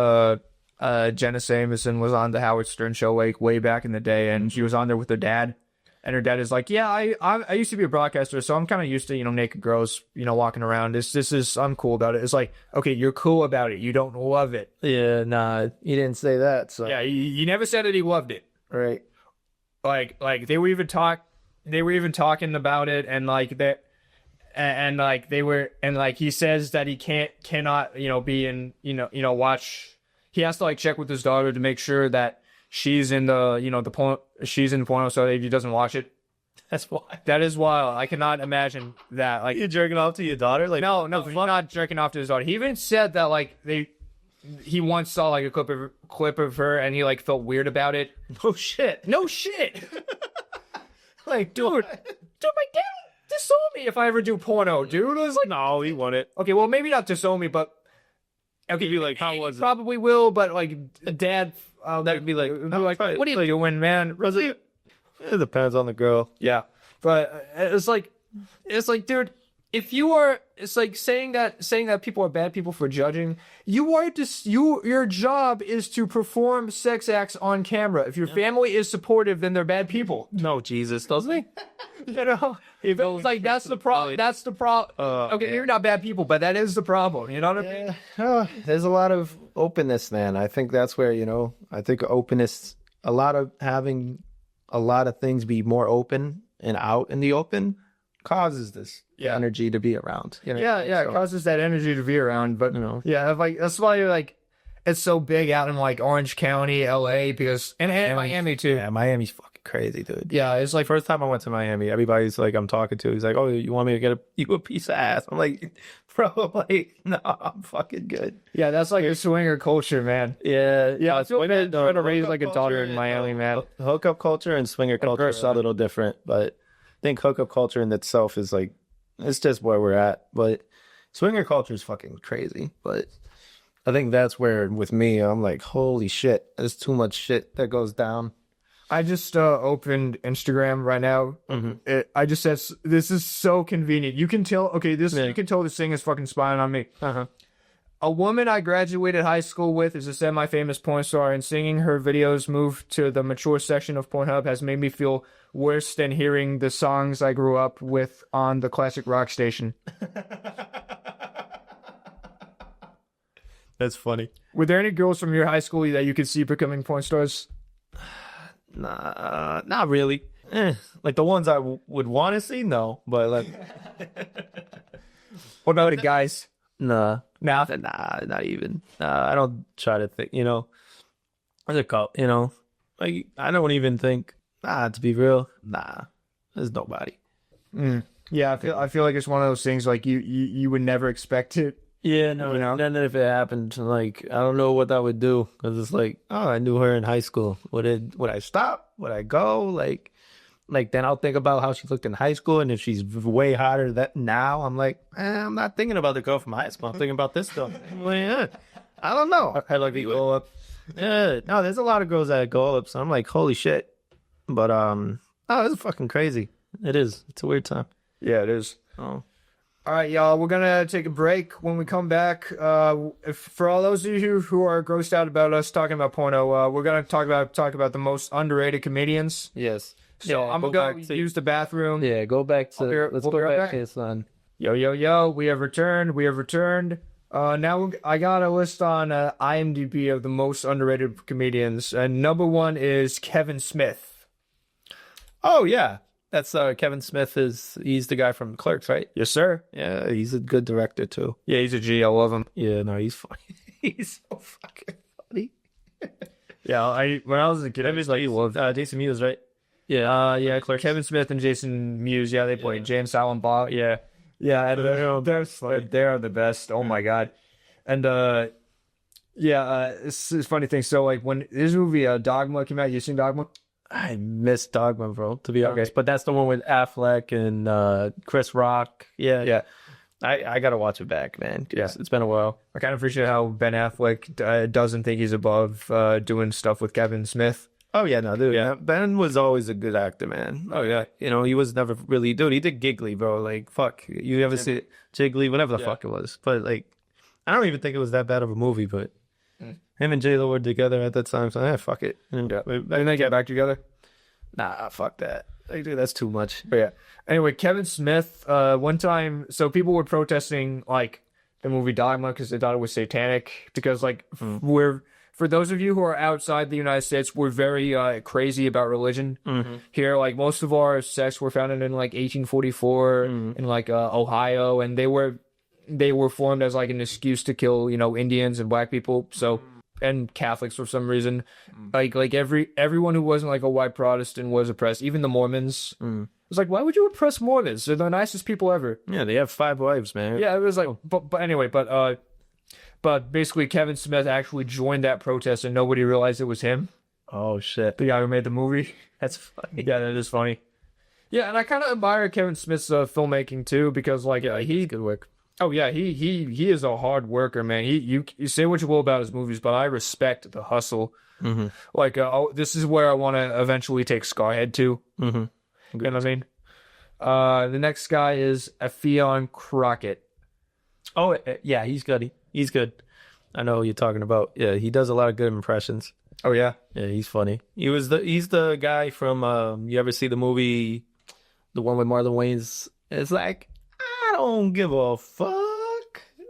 Jenna Jameson was on the Howard Stern show like way back in the day, and she was on there with her dad. And her dad is like, yeah, I used to be a broadcaster, so I'm kind of used to, you know, naked girls, you know, walking around. I'm cool about it. It's like, okay, you're cool about it. You don't love it. Yeah, nah, he didn't say that. So yeah, you never said that he loved it. Right. Like they were even talking about it, and like that, and like they were, and like he says that he cannot, you know, be in, you know, watch. He has to like check with his daughter to make sure that she's in the, you know, the porno, she's in porno, so if he doesn't watch it. That's wild. That is wild. I cannot imagine that. Like, you're jerking off to your daughter? Like, no, he's not jerking off to his daughter. He even said that like he once saw like a clip of her, and he like felt weird about it. No shit. Like, dude, my dad disown me if I ever do porno, dude. I was like, no, he wouldn't. Okay, well maybe not disown me, but okay, be like, how was it? Probably will, but like dad. That'd be like, what are you doing, man? It depends on the girl. Yeah, but it's like, dude, if you are, it's like saying that people are bad people for judging. Your job is to perform sex acts on camera. If your family is supportive, then they're bad people. No, Jesus, doesn't he? You know, it's like that's the problem. That's the problem. Okay, you're not bad people, but that is the problem. You know what I mean? There's a lot of openness, man. I think that's where, you know, I think openness, having a lot of things be more open and out in the open causes this energy to be around. You know? Yeah, it causes that energy to be around. But, you know, yeah, like that's why like it's so big out in like Orange County, LA, because and Miami too. Yeah, Miami's fucking crazy, dude. Yeah, it's like first time I went to Miami, everybody's like I'm talking to, he's like, oh, you want me to get you a piece of ass? I'm like, bro, like, no, I'm fucking good. Yeah, that's like a swinger culture, man. Yeah. I feel bad trying to raise like a daughter in Miami, man. Hookup culture and swinger culture are a little different, but I think hookup culture in itself is like, it's just where we're at. But swinger culture is fucking crazy. But I think that's where, with me, I'm like, holy shit, there's too much shit that goes down. I just opened Instagram right now. Mm-hmm. I just said, this is so convenient. You can tell, you can tell this thing is fucking spying on me. Uh-huh. A woman I graduated high school with is a semi-famous porn star, and singing her videos moved to the mature section of Pornhub has made me feel worse than hearing the songs I grew up with on the classic rock station. That's funny. Were there any girls from your high school that you could see becoming porn stars? Nah, not really. Like the ones I would want to see, no. But like, What about the guys? nah, not even. I don't try to think. There's a couple. Like I don't even think. To be real, there's nobody. Yeah, I feel like it's one of those things like you would never expect it. Yeah, no. Then if it happened, like I don't know what that would do because it's like, oh, I knew her in high school. Would I stop? Would I go? Like then I'll think about how she looked in high school, and if she's way hotter that now, I'm like, I'm not thinking about the girl from high school. I'm thinking about this girl. I'm like, I don't know. I like the glow up. Yeah, no, there's a lot of girls that go up, so I'm like, holy shit. But it's fucking crazy. It is. It's a weird time. Yeah, it is. Oh. All right, y'all, we're going to take a break. When we come back, for all those of you who are grossed out about us talking about porno, we're going to talk about the most underrated comedians. Yes. So I'm going to go use the bathroom. Yeah, go back to... Let's go right back to son. Yo, we have returned. Now I got a list on IMDb of the most underrated comedians, and number one is Kevin Smith. Oh, yeah. That's Kevin Smith he's the guy from Clerks, right? Yes, sir. Yeah, he's a good director too. Yeah, he's a G. I love him. Yeah, no, he's funny. He's so fucking funny. Yeah, when I was a kid, I was like, he loved Jason Mewes, right? Yeah, Kevin Smith and Jason Mewes. Yeah, they played James Silent Bob. Yeah, and they're the best. Oh my god, and it's a funny thing. So like when this movie Dogma came out, you seen Dogma? I miss Dogma, bro, to be honest. But that's the one with Affleck and Chris Rock. Yeah. I gotta watch it back, man. Yeah, it's been a while. I kind of appreciate how Ben Affleck doesn't think he's above doing stuff with Kevin Smith. Oh yeah, no, dude. Yeah. Ben was always a good actor, man. Oh yeah, he was never really, dude. He did Giggly, bro. Like fuck, you ever see Jiggly, whatever the fuck it was. But like, I don't even think it was that bad of a movie. But him and J-Lo were together at that time, so fuck it. And they get back together? Nah, fuck that. Like, dude, that's too much. But yeah. Anyway, Kevin Smith, one time, so people were protesting, like, the movie Dogma because they thought it was satanic. Because, like, for those of you who are outside the United States, we're very crazy about religion. Here, like, most of our sects were founded in, like, 1844 in, like, Ohio. And they were formed as, like, an excuse to kill, Indians and black people. So... and Catholics for some reason, like everyone who wasn't like a white Protestant was oppressed. Even the Mormons. It was like, why would you oppress Mormons? They're the nicest people ever. Yeah, they have 5 wives, man. Yeah, it was like, but basically Kevin Smith actually joined that protest and nobody realized it was him. Oh shit! The guy who made the movie. That's funny. Yeah, that is funny. Yeah, and I kind of admire Kevin Smith's filmmaking too because like he's good work. Oh yeah, he is a hard worker, man. You say what you will about his movies, but I respect the hustle. Like, this is where I want to eventually take Scarhead to. You know what I mean? The next guy is Effion Crockett. Oh yeah, he's good. He's good. I know what you're talking about. Yeah, he does a lot of good impressions. Oh yeah, yeah, he's funny. He's the guy from you ever see the movie, the one with Marlon Wayans? It's like, I don't give a fuck.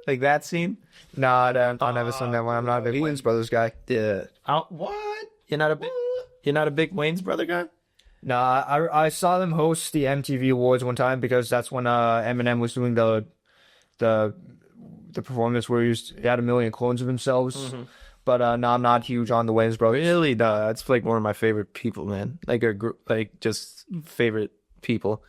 Like that scene? Nah, I've never seen that one. I'm not a big Wayans Brothers guy. Yeah. What? You're not a big Wayans Brother guy? Nah, I saw them host the MTV Awards one time because that's when Eminem was doing the performance where he had a million clones of themselves. But no, I'm not huge on the Wayans Brothers. Really? Nah, it's like one of my favorite people, man. Like a group, like just favorite people.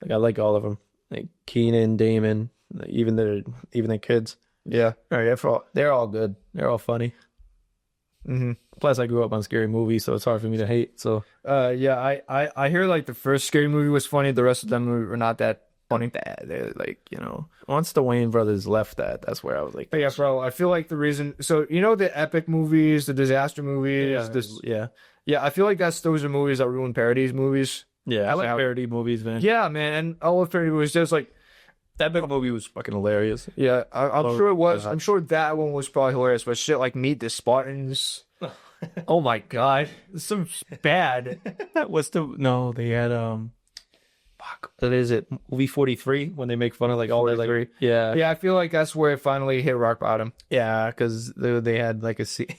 Like I like all of them. Like Keenan, Damon, like even their kids. Yeah. They're all good. They're all funny. Plus, I grew up on scary movies, so it's hard for me to hate. So, yeah, I hear like the first scary movie was funny. The rest of them were not that funny. They're like, once the Wayans brothers left that's where I was like, but yeah, bro, I feel like the reason. So the epic movies, the disaster movies, yeah. I feel like those are movies that ruin parodies movies. Yeah, I like parody movies, man. Yeah, man, and I love parody movies. Just like that big movie was fucking hilarious. Yeah, I'm sure it was. I'm sure that one was probably hilarious. But shit like Meet the Spartans. Oh my god, some bad. That was they had fuck. What is it? Movie 43 when they make fun of like all their like yeah. I feel like that's where it finally hit rock bottom. Yeah, because they had like a scene.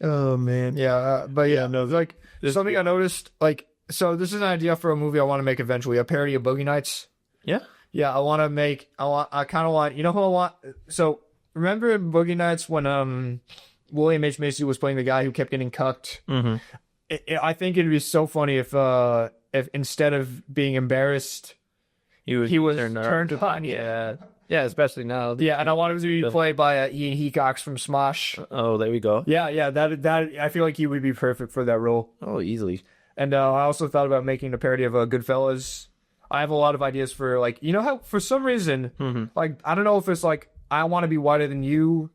Oh man. Yeah, but yeah, no, like something I noticed, like, so this is an idea for a movie I want to make eventually, a parody of Boogie Nights. Yeah. Yeah, I kind of want, you know who I want? So remember in Boogie Nights when William H. Macy was playing the guy who kept getting cucked? Mm-hmm. I think it'd be so funny if instead of being embarrassed, he was turned on. Yeah. Yeah, especially now. Yeah, and I want him to be played by Ian Hecox from Smosh. Oh, there we go. Yeah, that I feel like he would be perfect for that role. Oh, easily. And I also thought about making a parody of Goodfellas. I have a lot of ideas for, like, you know how for some reason, like, I don't know if it's like I want to be whiter than you,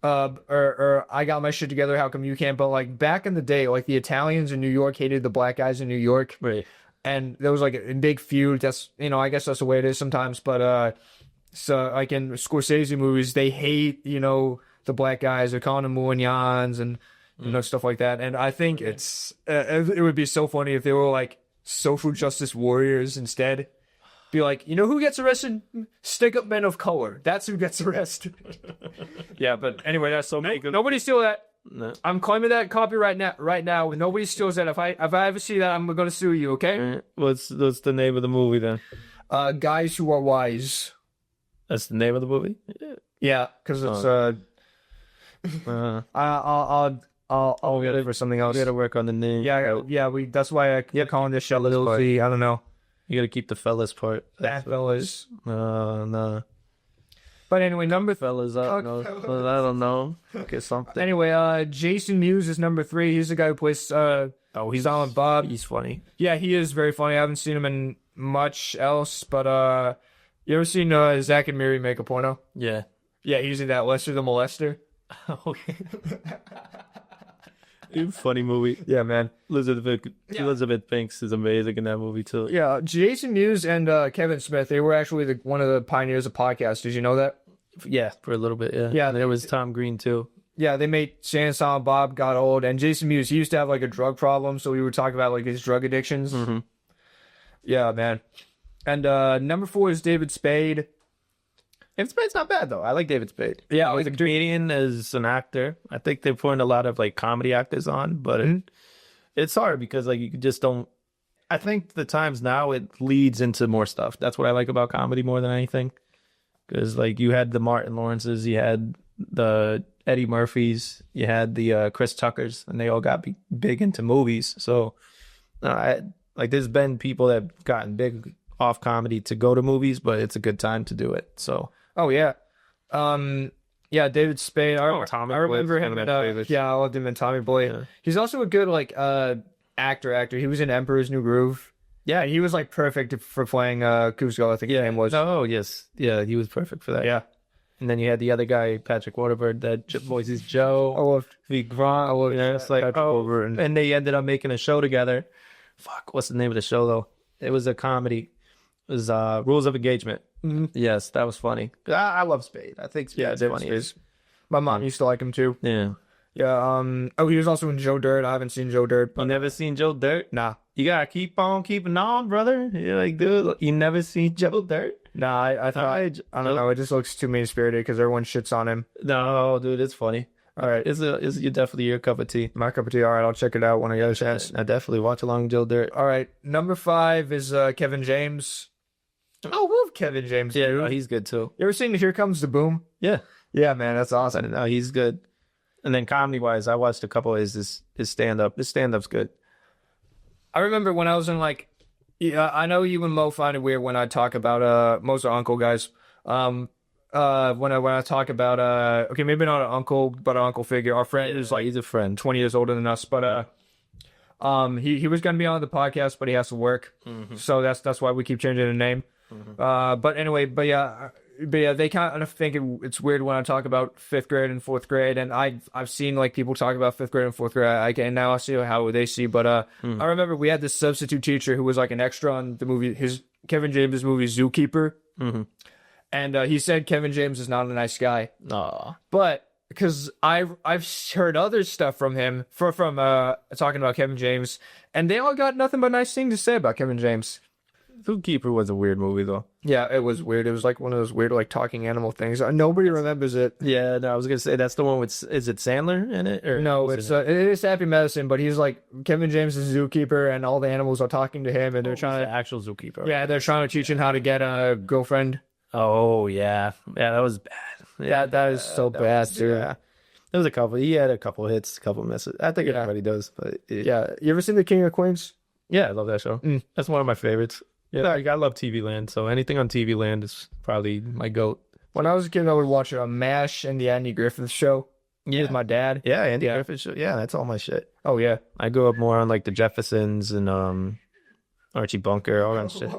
or I got my shit together. How come you can't? But like back in the day, like the Italians in New York hated the black guys in New York, Right. and there was like a big feud. That's, you know, I guess that's the way it is sometimes. But so like in Scorsese movies, they hate, you know, the black guys. They're calling them Muagnons and you know, stuff like that. And I think it would be so funny if they were like social justice warriors instead. Be like, you know who gets arrested? Stick up men of color. That's who gets arrested. Yeah, but anyway, that's so nobody steal that. No. I'm claiming that copyright right now. Nobody steals that. If I ever see that, I'm gonna sue you. Okay? What's the name of the movie then? Guys Who Are Wise. That's the name of the movie. Yeah, because it's I'll get it for something else. We gotta work on the name. Yeah. That's why I keep calling this show Little Z. I don't know. You gotta keep the fellas part. That fellas. No. But anyway, number Fellas up. No, I don't know. Get something. Anyway, Jason Mewes is number 3. He's the guy who plays he's Silent Bob. He's funny. Yeah, he is very funny. I haven't seen him in much else, but you ever seen Zach and Miri make a porno? Yeah. Yeah, he's in that Lester the Molester. Okay. Funny movie. Yeah, man. Elizabeth Banks is amazing in that movie too. Yeah, Jason Mewes and Kevin Smith, they were actually one of the pioneers of podcasts. Did you know that? Yeah, for a little bit. Yeah. Yeah, And there was Tom Green too. Yeah, they made Cena and Silent Bob got old, and Jason Mewes, he used to have like a drug problem, so we were talking about like his drug addictions. Mm-hmm. Yeah, man. And number 4 is David Spade. David Spade's not bad though. I like David Spade. Yeah, He's a comedian as an actor. I think they're putting a lot of like comedy actors on, but it's hard because like you just don't. I think the times now it leads into more stuff. That's what I like about comedy more than anything. Because like you had the Martin Lawrences, you had the Eddie Murphys, you had the Chris Tuckers, and they all got big into movies. So like there's been people that have gotten big off comedy to go to movies, but it's a good time to do it. So. Oh yeah, yeah. David Spade. I remember him. Yeah, I loved him in Tommy Boy. Yeah. He's also a good like actor. He was in Emperor's New Groove. Yeah, he was like perfect for playing Kuzco. I think his name was. Oh yes, yeah, he was perfect for that. Yeah. And then you had the other guy, Patrick Waterford, that voices Joe. I loved Gronk. You know, it's like and they ended up making a show together. Fuck, what's the name of the show though? It was a comedy. It was Rules of Engagement. Mm-hmm. Yes, that was funny. I love Spade. I think Spade's funny. My mom used to like him too. Yeah. Yeah. He was also in Joe Dirt. I haven't seen Joe Dirt. You never seen Joe Dirt? Nah. You gotta keep on keeping on, brother. You're like, dude, you never seen Joe Dirt? Nah, I don't know. It just looks too mean spirited because everyone shits on him. No, dude, it's funny. All right, it's definitely your cup of tea. My cup of tea. All right, I'll check it out when I get a chance. I definitely watch along Joe Dirt. All right, number 5 is Kevin James. Oh, I love Kevin James. Yeah, dude. He's good too. You ever seen Here Comes the Boom? Yeah. Yeah, man, that's awesome. No, he's good. And then comedy wise, I watched a couple of his stand up. His stand up's good. I remember when I was in like, yeah, I know you and Mo find it weird when I talk about Mo's our uncle, guys. When I talk about okay, maybe not an uncle, but an uncle figure. Our friend is like, he's a friend, 20 years older than us, but he was gonna be on the podcast, but he has to work, so that's why we keep changing the name. But anyway, but yeah, they kind of think it's weird when I talk about 5th grade and 4th grade, and I've seen like people talk about 5th grade and 4th grade. And now I see how they see. But I remember we had this substitute teacher who was like an extra on the movie, Kevin James' movie Zookeeper, and he said Kevin James is not a nice guy. Aw. But because I've heard other stuff from him from talking about Kevin James, and they all got nothing but nice things to say about Kevin James. Zookeeper was a weird movie though. Yeah, it was weird. It was like one of those weird like talking animal things. Nobody remembers it. Yeah, no, I was gonna say that's the one with, is it Sandler in it? Or No, it is Happy Medicine, but he's like Kevin James is a zookeeper, and all the animals are talking to him, and they're trying the actual zookeeper. yeah, they're trying to teach him how to get a girlfriend. Oh yeah, that was bad. Yeah, That is so bad, dude. Yeah, there was a couple. He had a couple hits, a couple misses. I think everybody does, but Yeah, you ever seen The King of Queens? yeah, I love that show. That's one of my favorites. Yeah, like, I love TV Land, so anything on TV Land is probably my goat. When I was a kid, I would watch MASH and the Andy Griffith Show with my dad. Yeah, Andy Griffith show. Yeah, that's all my shit. Oh yeah, I grew up more on like the Jeffersons and Archie Bunker, all that shit.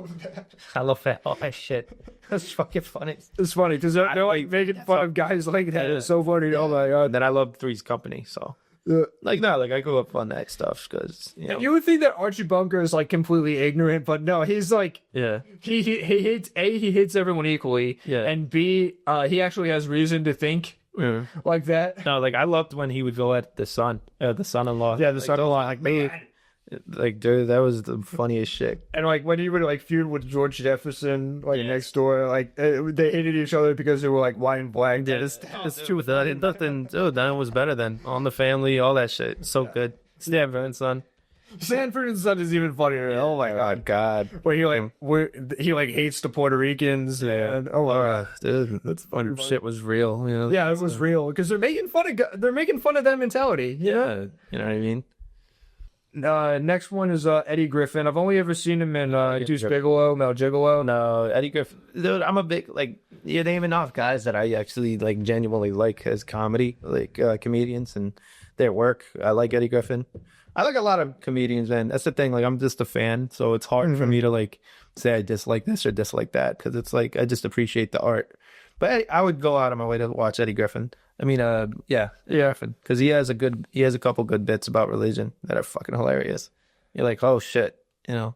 I love that. All that shit. That's fucking funny. it's funny because they're like making fun of guys like that. It's so funny. Oh my god. And then I love Three's Company, so like I grew up on that stuff because You would think that Archie Bunker is like completely ignorant, but no, he's like he hates he hates everyone equally, and B he actually has reason to think like that. No, like I loved when he would go at the son-in-law. Yeah, the son-in-law, like man. Like, dude, that was the funniest shit. And like when he would like feud with George Jefferson, like next door, like they hated each other because they were like white and black. Yeah, it's true. Nothing, dude, that was better than On the Family, all that shit. So good. Stanford and Son. Sanford and Son is even funnier. Oh my god. Where he like hates the Puerto Ricans and dude, that's funny. Shit was real. You know? Yeah, it was real because they're making fun of that mentality. Yeah, you know what I mean. Next one is Eddie Griffin. I've only ever seen him in Deuce Bigelow, Mel Gigolo. No, Eddie Griffin. Dude, I'm a big like you're naming off guys that I actually like genuinely like as comedy, like comedians and their work. I like Eddie Griffin. I like a lot of comedians, man. That's the thing. Like I'm just a fan, so it's hard for me to like say I dislike this or dislike that because it's like I just appreciate the art. But I would go out of my way to watch Eddie Griffin. I mean, Griffin, because he has a couple good bits about religion that are fucking hilarious. You're like, oh shit, you know.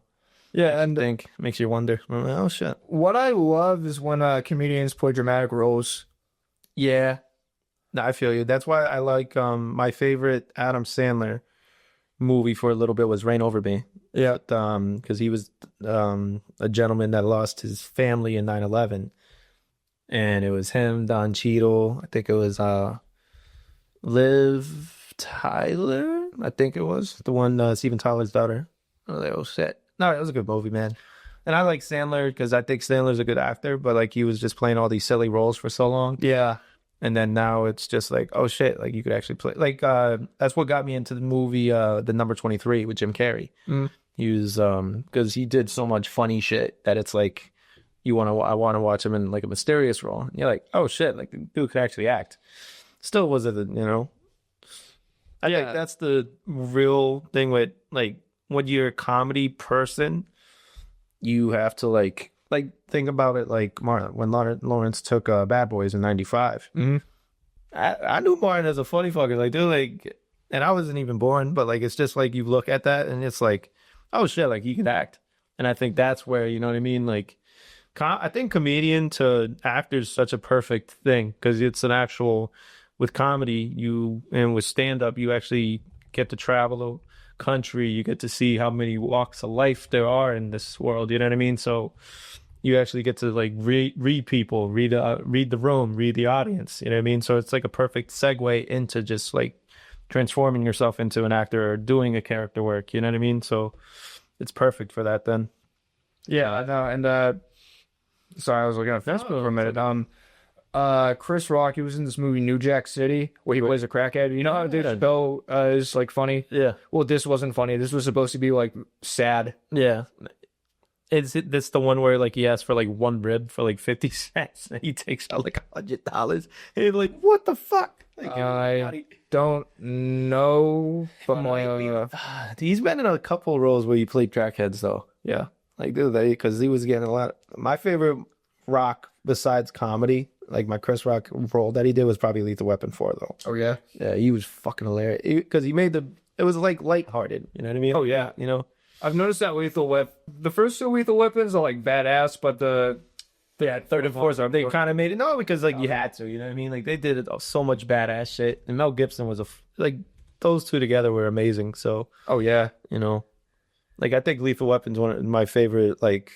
Yeah, and makes you wonder. Oh shit. What I love is when comedians play dramatic roles. Yeah, no, I feel you. That's why I like my favorite Adam Sandler movie for a little bit was Reign Over Me. Yeah, because he was a gentleman that lost his family in 9/11. And it was him, Don Cheadle. I think it was Liv Tyler. I think it was the one, Steven Tyler's daughter. I was like, oh shit. No, it was a good movie, man. And I like Sandler because I think Sandler's a good actor, but like he was just playing all these silly roles for so long. Yeah. And then now it's just like, oh shit, like you could actually play. Like that's what got me into the movie The Number 23 with Jim Carrey. He was because he did so much funny shit that it's like I want to watch him in like a mysterious role. And you're like, oh shit, like the dude could actually act. Still was it, you know? I think that's the real thing with like when you're a comedy person, you have to like think about it like Martin when Lawrence took Bad Boys in '95. I knew Martin as a funny fucker, like dude, like, and I wasn't even born, but like it's just like you look at that and it's like, oh shit, like he can act. And I think that's where, you know what I mean, like. I think comedian to actor is such a perfect thing because it's an actual, with comedy, and with stand-up, you actually get to travel the country. You get to see how many walks of life there are in this world. You know what I mean? So you actually get to like read people, read the room, read the audience. You know what I mean? So it's like a perfect segue into just like transforming yourself into an actor or doing a character work. You know what I mean? So it's perfect for that then. Yeah, I know. And sorry, I was looking at Facebook for a minute. Chris Rock, he was in this movie New Jack City where he plays a crackhead. You know how Dave Chappelle is like funny? Yeah. Well, this wasn't funny. This was supposed to be like sad. Yeah. Is this the one where like he asks for like one rib for like 50 cents and he takes out like $100 and you're like, what the fuck? Like, I don't know, but he's been in a couple roles where he played crackheads though. Yeah. Like, dude, because he was getting a lot. My favorite Rock besides comedy, like my Chris Rock role that he did was probably Lethal Weapon 4, though. Oh, yeah? Yeah, he was fucking hilarious. Because he made it was like lighthearted, you know what I mean? Oh, yeah. You know? I've noticed that the first two Lethal Weapons are like badass, but third and fourth they kind of made it. No, because like you had to, you know what I mean? Like they did so much badass shit. And Mel Gibson was like, those two together were amazing. So, oh, yeah. You know? Like, I think Lethal Weapon's one of my favorite, like,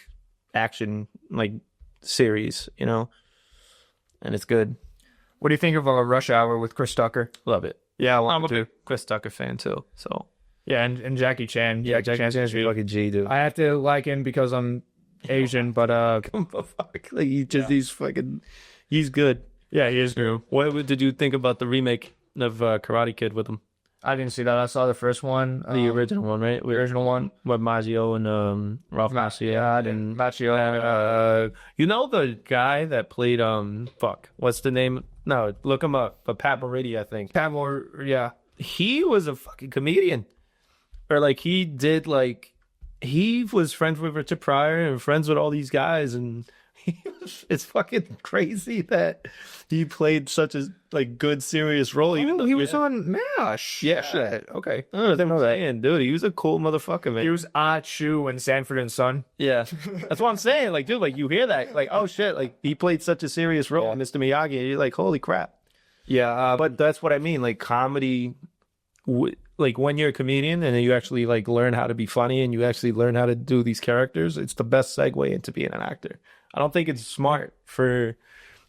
action like series, you know, and it's good. What do you think of Rush Hour with Chris Tucker? Love it. Yeah, I'm a big Chris Tucker fan too. So yeah, and Jackie Chan. Yeah, Jackie Chan's fucking G, dude. I have to like him because I'm Asian, but fuck, like he's fucking, he's good. Yeah, he is new. What did you think about the remake of Karate Kid with him? I didn't see that. I saw the first one, The original one, right? the original one. With Maggio and Ralph Macchio. And Machio. You know the guy that played what's the name? No, look him up. But Pat Moridi, I think. Yeah. He was a fucking comedian. Or like he was friends with Richard Pryor and friends with all these guys, and it's fucking crazy that he played such a like good serious role. Even though He was on MASH. Yeah. Shit. Okay. I didn't know that. Man, dude, he was a cool motherfucker, man. He was Ah Chu in Sanford and Son. Yeah, that's what I'm saying. Like, dude, like you hear that, like, oh shit, like he played such a serious role, Mr. Miyagi, and you're like, holy crap. Yeah, But that's what I mean. Like comedy, like when you're a comedian and you actually like learn how to be funny and you actually learn how to do these characters, it's the best segue into being an actor. I don't think it's smart for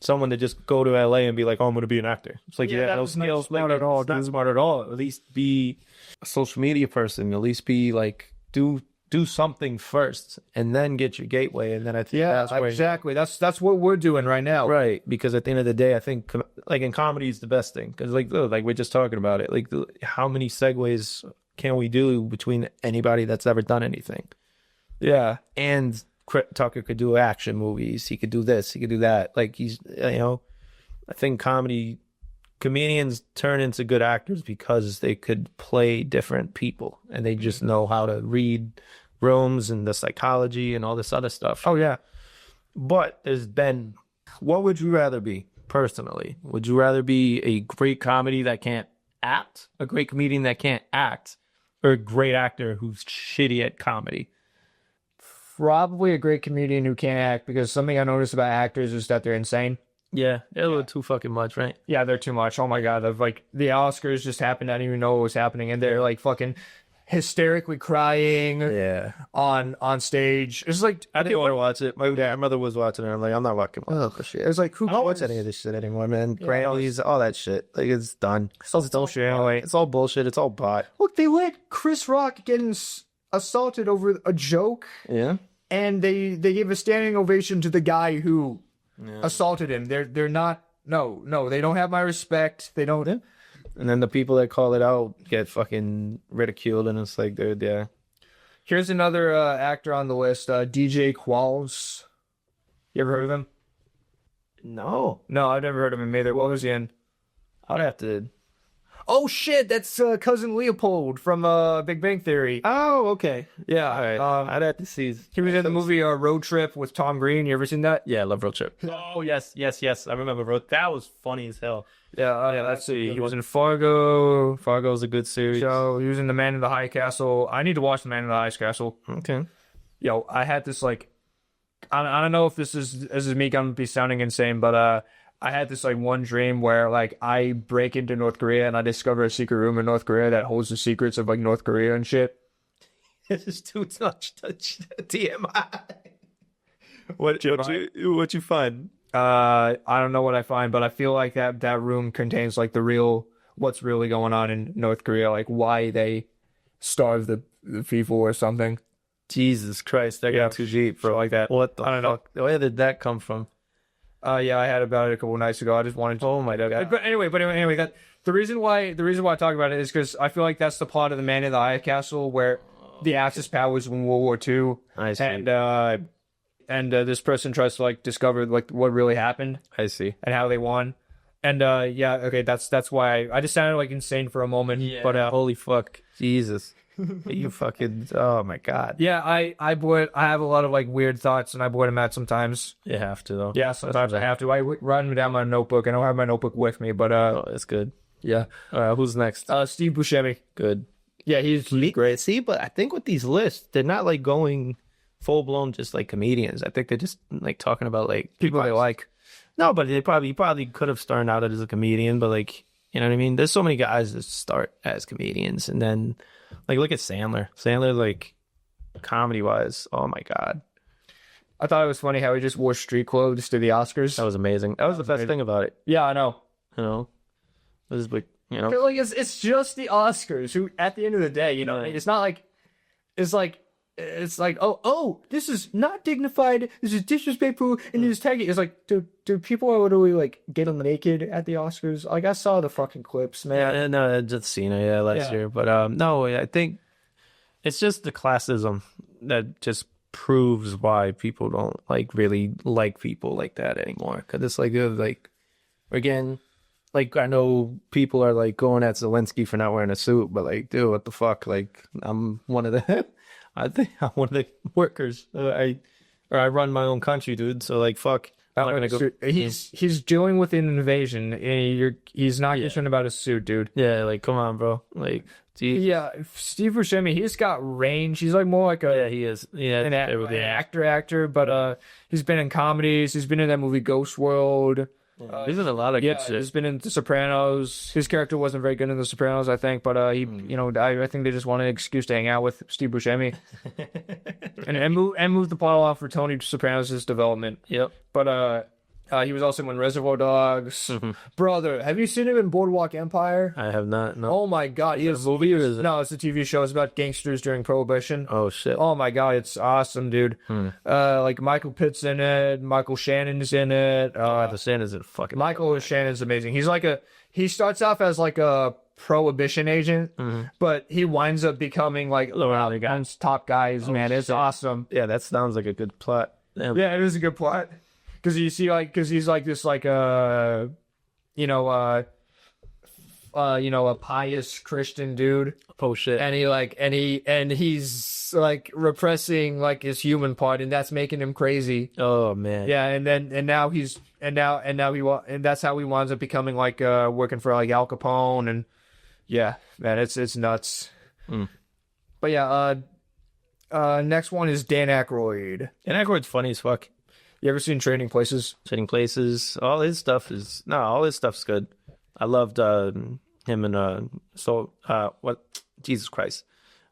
someone to just go to LA and be like, oh, I'm going to be an actor. It's like, no skills. Not at all. It's not smart at all. At least be a social media person. At least be like, do something first and then get your gateway. And then I think that's where, exactly. That's what we're doing right now. right. Because at the end of the day, I think like in comedy is the best thing. Because like we're just talking about it. Like how many segues can we do between anybody that's ever done anything? Yeah. And Tucker could do action movies. He could do this. He could do that. Like he's, you know, I think comedians turn into good actors because they could play different people and they just know how to read rooms and the psychology and all this other stuff. Oh yeah. But what would you rather be personally? Would you rather be a great comedy that can't act, a great comedian that can't act, or a great actor who's shitty at comedy? Probably a great comedian who can't act, because something I noticed about actors is that they're insane. Yeah, they're a little too fucking much, right? Yeah, they're too much. Oh my god, like the Oscars just happened. I didn't even know what was happening, and they're like fucking hysterically crying. Yeah. On stage. It's like I didn't want to watch it. My mother was watching it. I'm like, I'm not watching. Oh shit! It was like, who? I don't watch any of this shit anymore, man. Grammys, all that shit. Like it's done. It's all bullshit. It's all bullshit. It's all bot. Look, they let Chris Rock get assaulted over a joke. Yeah. And they gave a standing ovation to the guy who assaulted him. They're not. No, they don't have my respect. They don't. Yeah. And then the people that call it out get fucking ridiculed, and it's like, dude, yeah. Here's another actor on the list, DJ Qualls. You ever heard of him? No, I've never heard of him either. What was he in? I'd have to. Oh shit, that's cousin Leopold from Big Bang Theory. Oh, okay. Yeah, All right. I'd have to see. He was in the movie Road Trip with Tom Green. You ever seen that? Yeah, I love Road Trip. Oh yes. I remember Road. That was funny as hell. Yeah, let's see. He was in Fargo. Fargo's a good series. So he was in The Man in the High Castle. I need to watch The Man in the High Castle. Okay. Yo, I had this like, I don't know if this is me gonna be sounding insane, but I had this like one dream where like I break into North Korea and I discover a secret room in North Korea that holds the secrets of like North Korea and shit. This is too much TMI. What you find? I don't know what I find, but I feel like that room contains like what's really going on in North Korea, like why they starve the people or something. Jesus Christ, that got too deep, bro. Like that. What the fuck? Where did that come from? Yeah, I had about it a couple nights ago. I just wanted to. Oh my god. But anyway, that the reason why I talk about it is because I feel like that's the plot of The Man in the High Castle, where the Axis powers win World War II. I see. And this person tries to like discover like what really happened. I see. And how they won. And yeah, okay, that's why I just sounded like insane for a moment. Yeah. But holy fuck, Jesus. You fucking, oh my god. Yeah, I have a lot of like weird thoughts, and I blurt them out sometimes. You have to though. Yeah, sometimes I have to. I run down my notebook. I don't have my notebook with me, but it's good. Yeah. Who's next? Steve Buscemi. Good. Yeah, he's great. See, but I think with these lists, they're not like going full blown just like comedians. I think they're just like talking about like people they like. No, but they probably could have started out as a comedian, but like, you know what I mean? There's so many guys that start as comedians, and then like look at Sandler. Sandler, like comedy wise, oh my god. I thought it was funny how he just wore street clothes to the Oscars. That was amazing. That was the best thing about it. Yeah, I know. You know, it was like, you know, But, like it's just the Oscars. Who at the end of the day, you know, it's not like it's like this is not dignified. This is disrespectful, and this is tacky. It's like, do people literally like get naked at the Oscars? Like I saw the fucking clips, man. yeah, no, just Cena, last year. But no, I think it's just the classism that just proves why people don't like really like people like that anymore. Because it's like again, like I know people are like going at Zelensky for not wearing a suit, but like, dude, what the fuck? Like, I'm one of the, I think I'm one of the workers. I run my own country, dude. So like, fuck. I'm not gonna go. He's dealing with an invasion, and he's not concerned about his suit, dude. Yeah, like come on, bro. Like, yeah, Steve Buscemi, he's got range. He's like more like a he is. Yeah, an actor, but he's been in comedies. He's been in that movie Ghost World. He's in a lot of good shit. He's been in The Sopranos. His character wasn't very good in The Sopranos, I think, but he, you know, I think they just wanted an excuse to hang out with Steve Buscemi and move the plot off for Tony Sopranos' development. Yep. But he was also in Reservoir Dogs. Brother, have you seen him in Boardwalk Empire? I have not. No. Oh my god, Is it a movie or is it? No, it's a TV show. It's about gangsters during Prohibition. Oh shit. Oh my god, it's awesome, dude. Like Michael Pitt's in it, Michael Shannon's in it. The Santa's in fucking. Michael Shannon's amazing. He starts off as like a Prohibition agent, but he winds up becoming like Gun's top guys. Man, it's awesome. Yeah, that sounds like a good plot. Damn. Yeah, it is a good plot. Because you see, like, because he's like this, like, a pious Christian dude. Oh shit. And he's like repressing like his human part, and that's making him crazy. Oh man. Yeah, and that's how he winds up becoming like working for like Al Capone, and yeah, man, it's nuts. But yeah, next one is Dan Aykroyd. Dan Aykroyd's funny as fuck. You ever seen Trading Places? Trading Places. All his stuff's good. I loved him and what? Jesus Christ.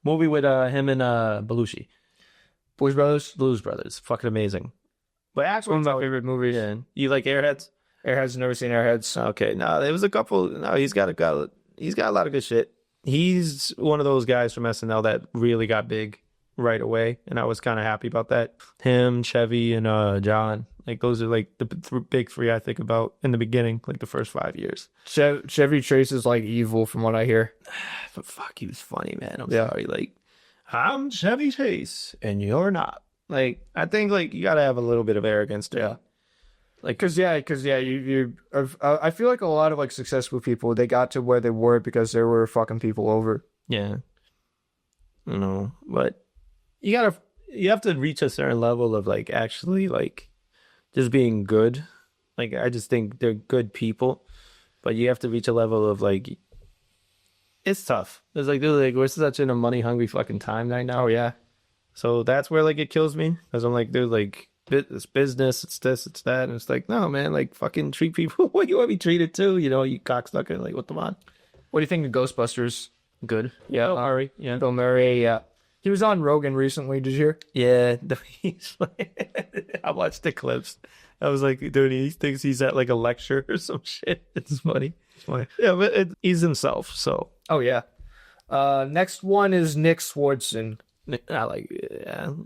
Movie with him and Belushi. Blues Brothers. Fucking amazing. But actually, one of my favorite movies. Yeah. You like Airheads? Airheads, never seen Airheads. Okay, no, there was a couple. No, he's got a lot of good shit. He's one of those guys from SNL that really got big right away, and I was kind of happy about that. Him, Chevy, and John, like those are like the big three I think about in the beginning, like the first 5 years. Chevy Chase is like evil from what I hear. But fuck, he was funny, man. I'm sorry. Like, I'm Chevy Chase and you're not. Like, I think like you gotta have a little bit of arrogance to yeah. Like, cause you I feel like a lot of like successful people, they got to where they were because there were fucking people over. Yeah. You know, but you have to reach a certain level of like actually like just being good. Like, I just think they're good people, but you have to reach a level of like, it's tough. It's like, dude, like we're such in a money hungry fucking time right now. Oh yeah. So that's where like it kills me, because I'm like, dude, like it's business, it's this, it's that, and it's like, no, man, like fucking treat people what you want to be treated too, you know, you cocksucker. Like, what the fuck? What do you think of Ghostbusters? Good. Yeah, Bill Murray. Yeah. Bill Murray. Yeah, he was on Rogan recently. Did you hear? Yeah, I watched the clips. I was like, dude, he thinks he's at like a lecture or some shit. It's funny. Yeah, but he's himself. So. Oh yeah. Next one is Nick Swardson.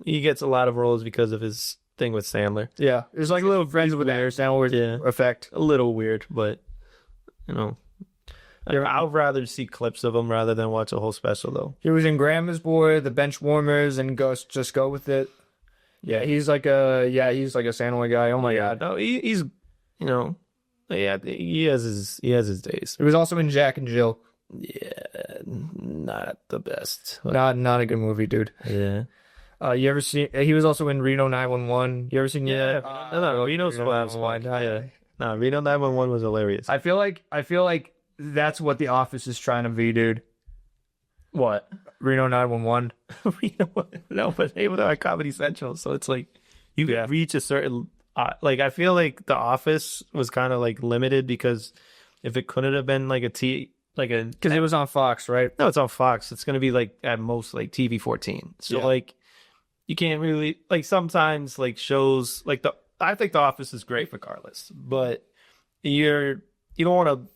He gets a lot of roles because of his thing with Sandler. Yeah, it's like a little friends with Adam Sandler effect. A little weird, but you know, I'd rather see clips of him rather than watch a whole special though. He was in Grandma's Boy, The Benchwarmers, and Just Go With It. Yeah, he's like a Sandler guy. Oh my god. No, he's you know, yeah, he has his days. He was also in Jack and Jill. Yeah, not the best. Not a good movie, dude. Yeah. You ever seen? He was also in Reno 911. You ever seen? Yeah. No, you know Reno 911. No, Reno 911 was hilarious. I feel like that's what The Office is trying to be, dude. What? Reno 911. No, but they were on Comedy Central, so it's like you reach a certain. Like, I feel like The Office was kind of like limited because if it couldn't have been like because it was on Fox, right? No, it's on Fox. It's going to be like at most like TV 14. So like you can't really like sometimes like shows like I think The Office is great regardless, but you don't want to.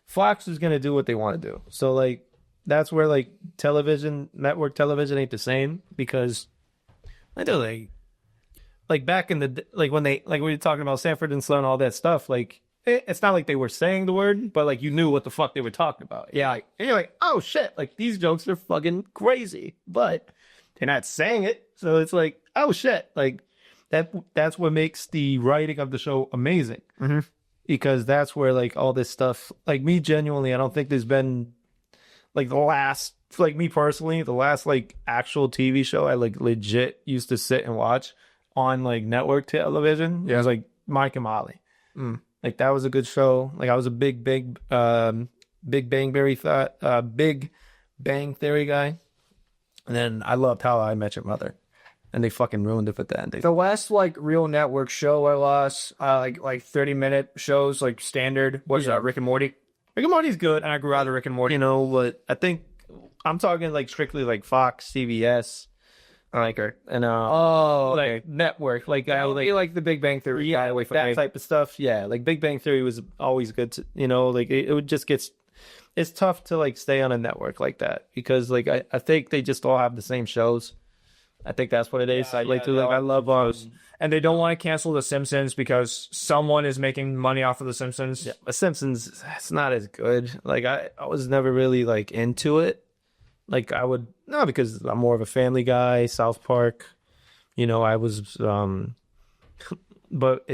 Fox is gonna do what they want to do, so like that's where like network television ain't the same because I do like back in the like when they like we were talking about Sanford and Son and all that stuff like. It's not like they were saying the word, but like you knew what the fuck they were talking about. Yeah, like, and you're like, oh shit, like these jokes are fucking crazy, but they're not saying it, so it's like, oh shit, like that's what makes the writing of the show amazing, because that's where like all this stuff, like me genuinely, I don't think there's been like the last, like me personally, the last like actual TV show I like legit used to sit and watch on like network television. Yeah, it was like Mike and Molly. Like that was a good show. Like I was a big Big Bang Theory guy, and then I loved How I Met Your Mother, and they fucking ruined it with the ending. The last like real network show I lost, like 30-minute shows like standard was Rick and Morty. Rick and Morty's good, And I grew out of Rick and Morty. you know, but I think I'm talking like strictly like Fox, CBS, like and like network, like I would like the Big Bang Theory. yeah, like that type of stuff. Yeah, like Big Bang Theory was always good to, you know, like it would just get, it's tough to like stay on a network like that because like I think they just all have the same shows. I think that's what it is. I love and they don't want to cancel The Simpsons because someone is making money off of The Simpsons. Yeah, The Simpsons, it's not as good. Like I was never really like into it. Like I would, no, because I'm more of a Family Guy, South Park, you know, I was, but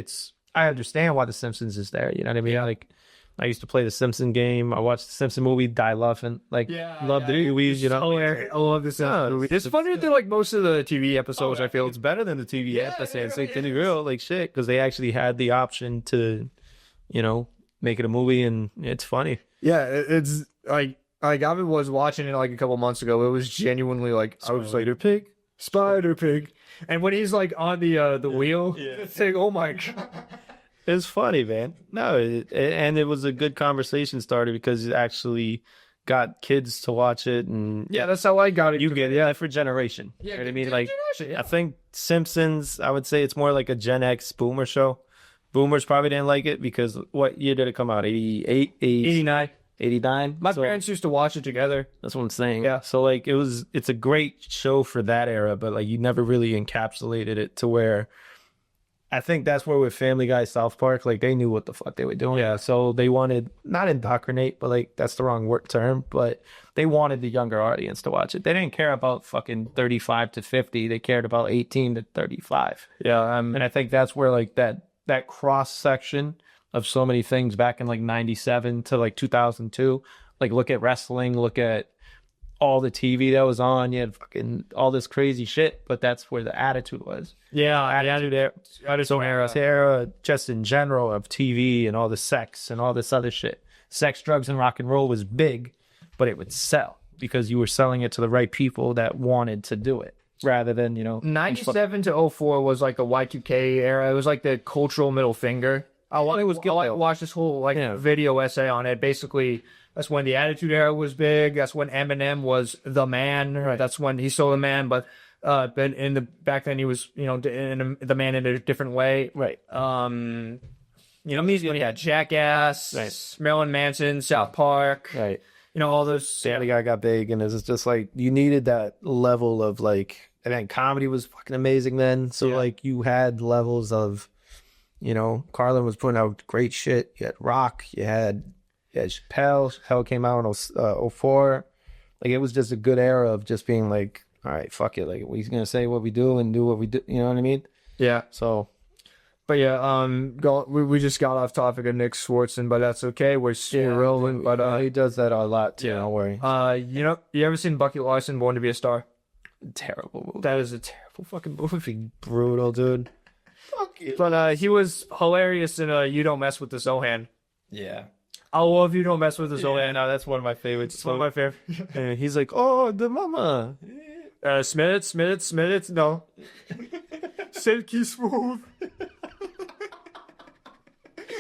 I understand why The Simpsons is there. You know what I mean? Yeah. Like I used to play the Simpson game. I watched the Simpson movie, die laughing. Like, love the movies, you know? I love this movie. It's funnier than like most of the TV episodes, I feel. It's better than the TV episodes. Like, they're real, like shit, because they actually had the option to, you know, make it a movie, and it's funny. Yeah, it's like I was watching it like a couple months ago. It was genuinely like I was like Spider Pig, and when he's like on the wheel, it's like, oh my god, it's funny, man. No, and it was a good conversation starter because it actually got kids to watch it, and that's how I got it. You get it, for generation. You know what I mean? Like, I think Simpsons, I would say it's more like a Gen X boomer show. Boomers probably didn't like it because what year did it come out? 88, 89. 89. My parents used to watch it together. That's what I'm saying. Yeah. So like it's a great show for that era, but like you never really encapsulated it to where I think that's where with Family Guy, South Park, like they knew what the fuck they were doing. Yeah. So they wanted, not indoctrinate, but like that's the wrong term, but they wanted the younger audience to watch it. They didn't care about fucking 35 to 50. They cared about 18 to 35. Yeah. And I think that's where like that cross section of so many things back in like 97 to like 2002, like look at wrestling, look at all the TV that was on, you had fucking all this crazy shit, but that's where the attitude was. Yeah, attitude era, just in general of TV and all the sex and all this other shit. Sex, drugs, and rock and roll was big, but it would sell because you were selling it to the right people that wanted to do it. Rather than, 97 to 04 was like the Y2K era. It was like the cultural middle finger. I watched this whole video essay on it. Basically, that's when the Attitude Era was big. That's when Eminem was the man. Right. That's when he's still the man, but back then he was the man in a different way. Right. When he had Jackass, right. Marilyn Manson, South Park. Right. All those. Family Guy got big, and it's just like you needed that level of like, and then comedy was fucking amazing then. So like you had levels of. Carlin was putting out great shit. You had Rock, you had Chappelle. Chappelle came out in 04. Like, it was just a good era of just being like, all right, fuck it. Like, we're going to say what we do and do what we do. You know what I mean? Yeah. So. But yeah, we just got off topic of Nick Swartzen, but that's okay. We're still relevant. But he does that a lot too. Don't worry. You ever seen Bucky Larson, Born to be a Star? Terrible movie. That is a terrible fucking movie. Brutal, dude. But he was hilarious in You Don't Mess with the Zohan. Yeah. I love You Don't Mess with the Zohan. No, that's one of my favorites. It's one of my favorites. And he's like, oh, the mama. Smith, no. Silky smooth.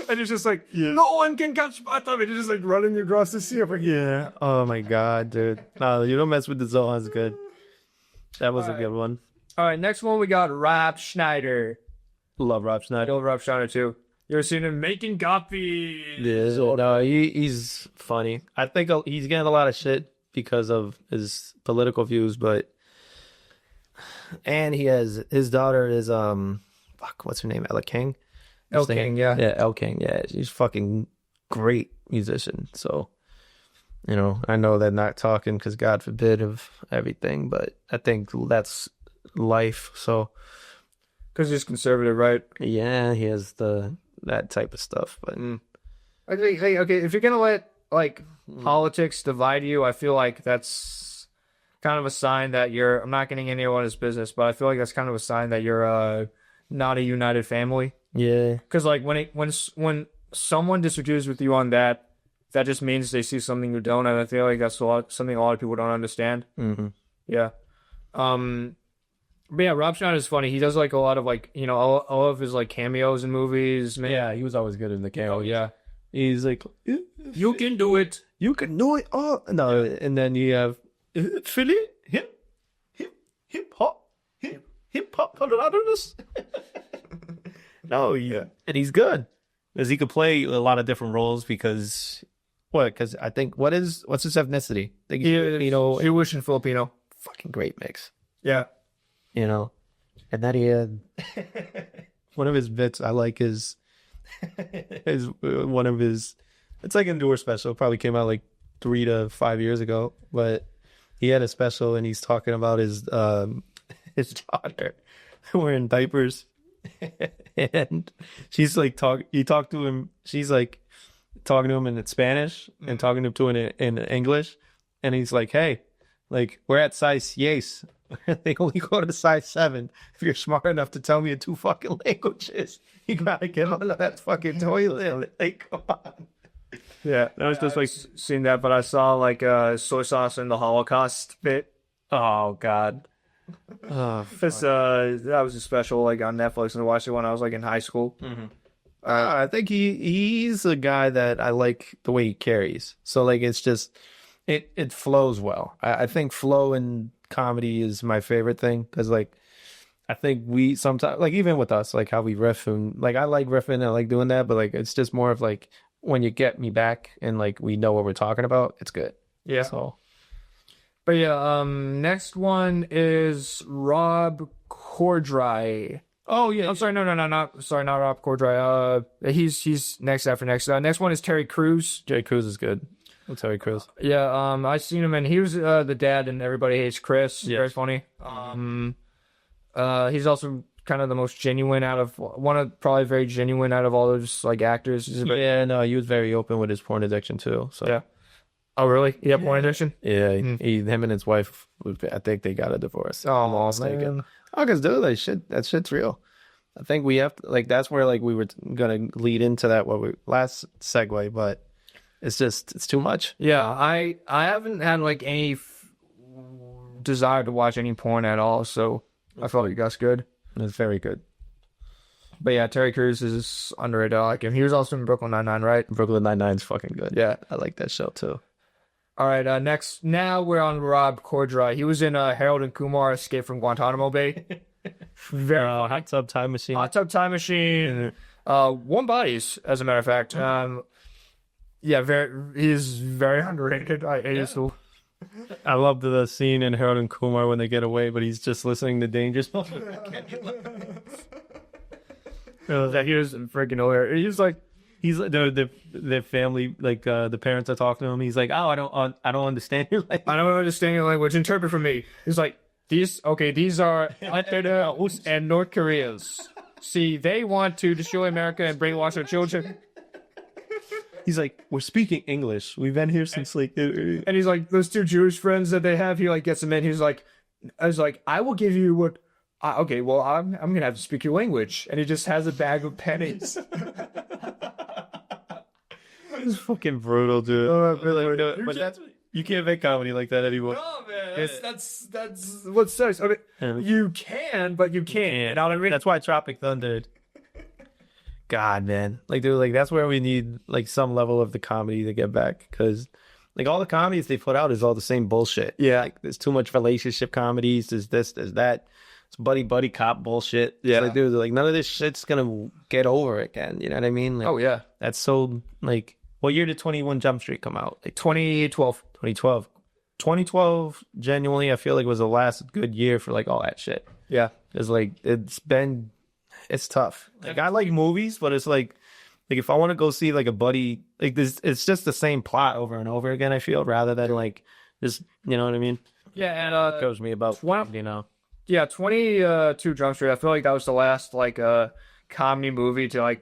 And it's just like, no one can catch bottom. It's just like running across the sea. I'm like, yeah. Oh my God, dude. No, You Don't Mess with the Zohan's good. That was a good one. All right, next one we got Rob Schneider. Love Rob I Schneider. love Rob Schneider too. You ever seen him making coffee? Yeah, no, he's funny. I think he's getting a lot of shit because of his political views, and his daughter is what's her name? Ella King. El King, yeah. Yeah, El King. Yeah, she's fucking great musician. So, I know they're not talking because God forbid of everything, but I think that's life. So, Because he's conservative, right? yeah, he has that type of stuff. But I think, hey, okay, if you're gonna let politics divide you, I feel like that's kind of a sign that I'm not getting anyone's business, but I feel like that's kind of a sign that you're not a united family. yeah, Because when someone disagrees with you on that just means they see something you don't, and I feel like that's something a lot of people don't understand. mm-hmm. Yeah. But yeah, Rob Schneider is funny. He does a lot of all of his cameos in movies. Man. Yeah, he was always good in the cameo. Oh yeah. He's like, You can do it. you can do it. Oh no, and then you have Philly hip hop Colorado's. No, yeah, and he's good because he could play a lot of different roles. Because I think what's his ethnicity? I think Jewish and Filipino. fucking great mix. Yeah. And then he had one of his bits I like is one of his, it's like a newer special, probably came out 3 to 5 years ago, but he had a special and he's talking about his daughter wearing diapers and she's he talked to him, she's talking to him in Spanish and talking to him in English, and he's like, hey, we're at size yes. They only go to size 7. If you're smart enough to tell me in 2 fucking languages, you gotta get on that fucking toilet. Come on. Yeah, that was just seen that, but I saw soy sauce in the Holocaust bit. Oh God. That was a special on Netflix, and I watched it when I was in high school. Mm-hmm. I think he's a guy that I like the way he carries. So it's just it flows well. I think flow in comedy is my favorite thing because I think we sometimes even with us how we riff and I like riffing and I like doing that, but it's just more of when you get me back and we know what we're talking about, it's good. Yeah. So, but yeah, next one is Rob Corddry. oh yeah, I'm sorry, no, not Rob Corddry. He's next after next. Next one is Terry Crews. Terry Crews is good. Terry Crews. Yeah, I seen him and he was the dad in Everybody Hates Chris. Yes. Very funny. He's also kind of the most genuine probably very genuine out of all those actors. Yeah, no, he was very open with his porn addiction too. So yeah. Oh really? Yeah, porn addiction. Yeah, him and his wife, I think they got a divorce. Oh man. Oh, cause dude, that shit's real. I think we have to, that's where we were gonna lead into that last segue, but it's too much. Yeah, I haven't had any desire to watch any porn at all, so I felt like that's good. It's very good. But yeah, Terry Crews is underrated. I like him. He was also in Brooklyn Nine-Nine, right? Brooklyn Nine-Nine's fucking good. Yeah. I like that show too. All right, now we're on Rob Corddry. He was in Harold and Kumar Escape from Guantanamo Bay. Very Hot Tub Time Machine. Hot Tub Time Machine. Warm Bodies, as a matter of fact. Yeah, he's very underrated. I love the scene in Harold and Kumar when they get away, but he's just listening to Danger Zone. That he was freaking hilarious. He's their family, the parents are talking to him. He's like, oh, I don't understand your language. I don't understand your language. Interpret for me. He's like, these are North and North Koreans. See, they want to destroy America and brainwash our children. He's like, we're speaking English. We've been here since and he's like, those 2 Jewish friends that they have, he gets them in. I was like, I will give you what. Okay, well, I'm gonna have to speak your language, and he just has a bag of pennies. It's fucking brutal, dude. Oh, really? But you can't make comedy like that anymore. No, man. That's what sucks. I mean, you can, but you can't. You know what I mean? That's why Tropic Thunder. God, man, dude, that's where we need some level of the comedy to get back, because all the comedies they put out is all the same bullshit. Yeah, there's too much relationship comedies. There's this, there's that. it's buddy cop bullshit. Yeah. It's like, dude, like none of this shit's gonna get over again. You know what I mean? Like, Oh yeah, that's so like. What year did 21 Jump Street come out? Like 2012. 2012. 2012, genuinely, I feel like was the last good year for like all that shit. Yeah, It's like it's tough. Like I like movies, but it's like if I want to go see like a buddy, like this, it's just the same plot over and over again. I feel rather than like just, you know what I mean? yeah, and Goes me about, you know. yeah, 22 Jump Street. I feel like that was the last like comedy movie to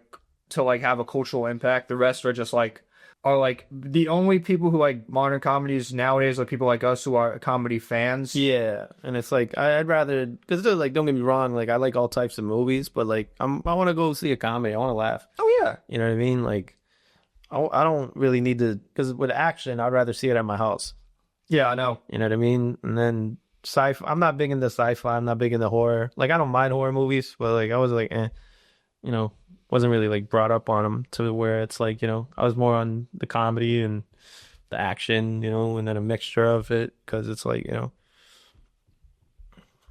have a cultural impact. The rest are like the only people who like modern comedies nowadays, like people like us who are comedy fans. Yeah, and it's like I'd rather, because like, don't get me wrong, like I like all types of movies, but like I want to go see a comedy. I want to laugh. Oh yeah, You know what I mean? Like I don't really need to, because with action, I'd rather see it at my house. yeah, I know. You know what I mean? And then sci-fi, I'm not big into sci-fi. I'm not big into horror. Like I don't mind horror movies, but like I was like, you know, wasn't really like brought up on them to where it's like, you know, I was more on the comedy and the action, you know, and then a mixture of it, because it's like, you know,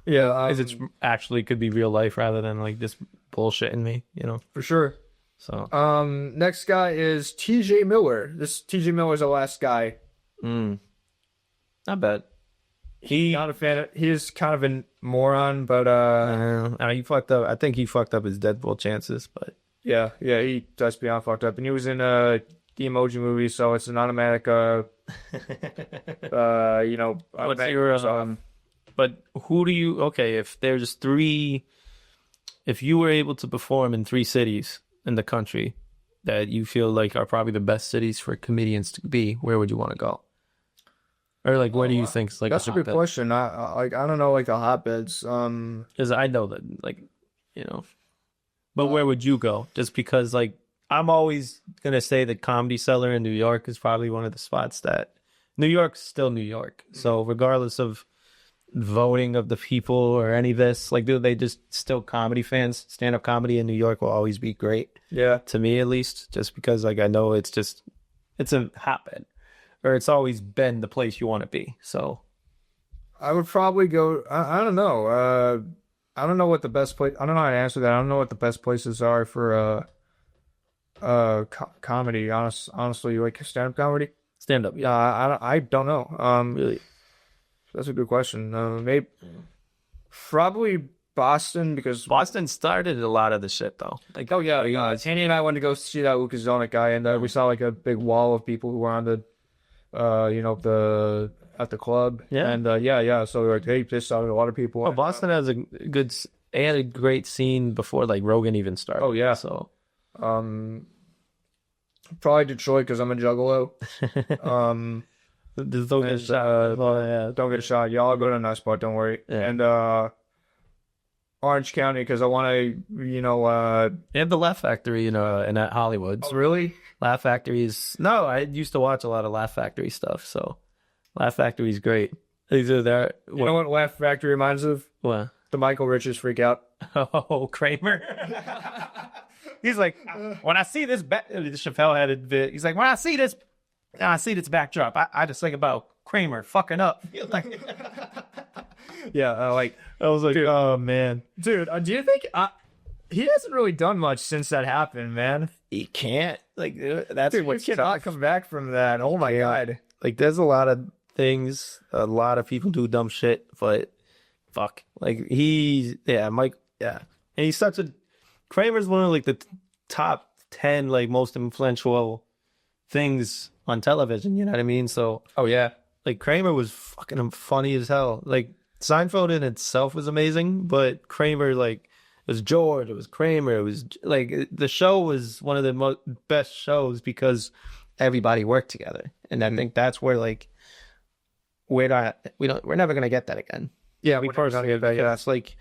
Yeah, it's actually could be real life rather than like just bullshitting me, you know. for sure. So Next guy is T.J. Miller. This T.J. Miller is the last guy. not bad. Not a fan. He's kind of a moron, but He fucked up. I think he fucked up his Deadpool chances, but yeah, he does beyond fucked up. And he was in the Emoji Movie, so it's an automatic. You know, what's your but who do you? Okay, if there's three, if you were able to perform in 3 cities in the country that you feel like are probably the best cities for comedians to be, where would you want to go? Or like, where do you think is like That's a good question. I don't know, like the hotbeds. Because I know that, like, you know, but where would you go? Just because, like, I'm always gonna say that Comedy Cellar in New York is probably one of the spots that New York's still New York. So regardless of voting of the people or any of this, like, dude, they just still comedy fans. Stand-up comedy in New York will always be great. Yeah, To me, at least, just because, like, I know it's a hotbed, or it's always been the place you want to be. So I would probably go. I don't know. I don't know what the best place. I don't know how to answer that. I don't know what the best places are for comedy. Honestly, like stand-up comedy. stand-up, Yeah, I don't know. really. That's a good question. Maybe probably Boston because Boston started a lot of the shit, though. Like, oh yeah, Tanny and I went to go see that Lucas Zonic guy, and we saw like a big wall of people who were on the, you know, at the club. Yeah. And yeah. So we were like, hey, this saw a lot of people. well, Boston has a good, they had a great scene before like Rogan even started. Oh, yeah. So Probably Detroit because I'm a juggalo. just don't get shot. Yeah. Don't get shot. Y'all go to a nice part. Don't worry. Yeah. And Orange County because I want to, you know. They have the Laugh Factory, you know, in Hollywood. Oh, really? Laugh Factory is no. I used to watch a lot of Laugh Factory stuff, so Laugh Factory is great. These are there. You know what Laugh Factory reminds of? What? The Michael Richards freak out. Oh, Kramer. He's like, when I see this, Chappelle had a bit. He's like, when I see this backdrop, I just think about Kramer fucking up. Like, Yeah, like I was like, dude, oh man, dude, do you think he hasn't really done much since that happened, man? he can't. Like, that's Dude, you what's cannot come back from that. Oh my god. like. There's a lot of things. A lot of people do dumb shit, but fuck, like Mike, and he's such a. Kramer's one of like the top 10 like most influential things on television. You know what I mean? So Oh yeah. like Kramer was fucking funny as hell. Like Seinfeld in itself was amazing, but Kramer, like, it was George, it was Kramer, it was like the show was one of the best shows because everybody worked together, and I think that's where like we're never gonna get that again. Yeah, We personally, that's like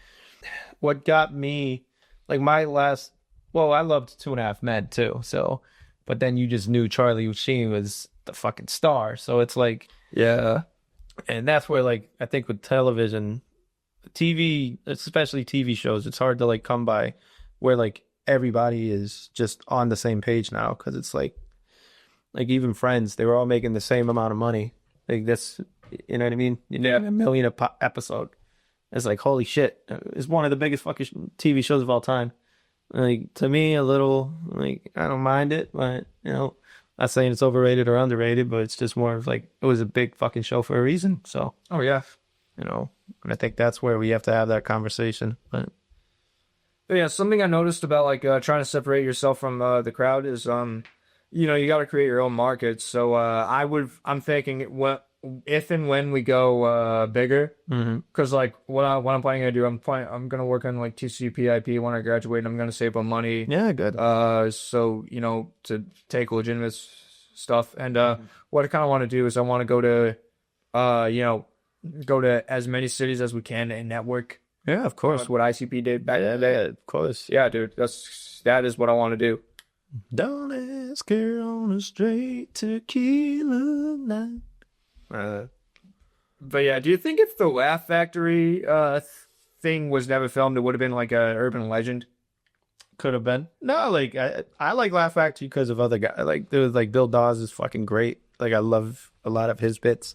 what got me like my last. Well, I loved 2.5 Men too, so but then you just knew Charlie Sheen was the fucking star, so it's like. Yeah. And that's where, like, I think with television, TV, especially TV shows, it's hard to, like, come by where, like, everybody is just on the same page now. Because it's like even Friends, they were all making the same amount of money. Like, that's, you know what I mean? You know, $1 million episode. It's like, holy shit, it's one of the biggest fucking TV shows of all time. Like, to me, a little, like, I don't mind it, but, you know, not saying it's overrated or underrated, but it's just more of like, it was a big fucking show for a reason. So, Oh yeah. you know, and I think that's where we have to have that conversation. But Yeah, something I noticed about like trying to separate yourself from the crowd is you know, you got to create your own market. So I'm thinking if and when we go bigger, because like what I'm planning to do, I'm gonna work on like TCP/IP when I graduate, and I'm gonna save up money. yeah, good. So you know, to take legitimate stuff, and what I kind of want to do is I want to go to you know, go to as many cities as we can and network. Yeah, of course. That's what ICP did back in the day. Of course. Yeah, dude, that is what I want to do. Don't ask her on a straight tequila night. But yeah, do you think if the Laugh Factory thing was never filmed, it would have been like an urban legend? Could have been. No, like I like Laugh Factory because of other guys. Like there was like Bill Dawes is fucking great. Like I love a lot of his bits.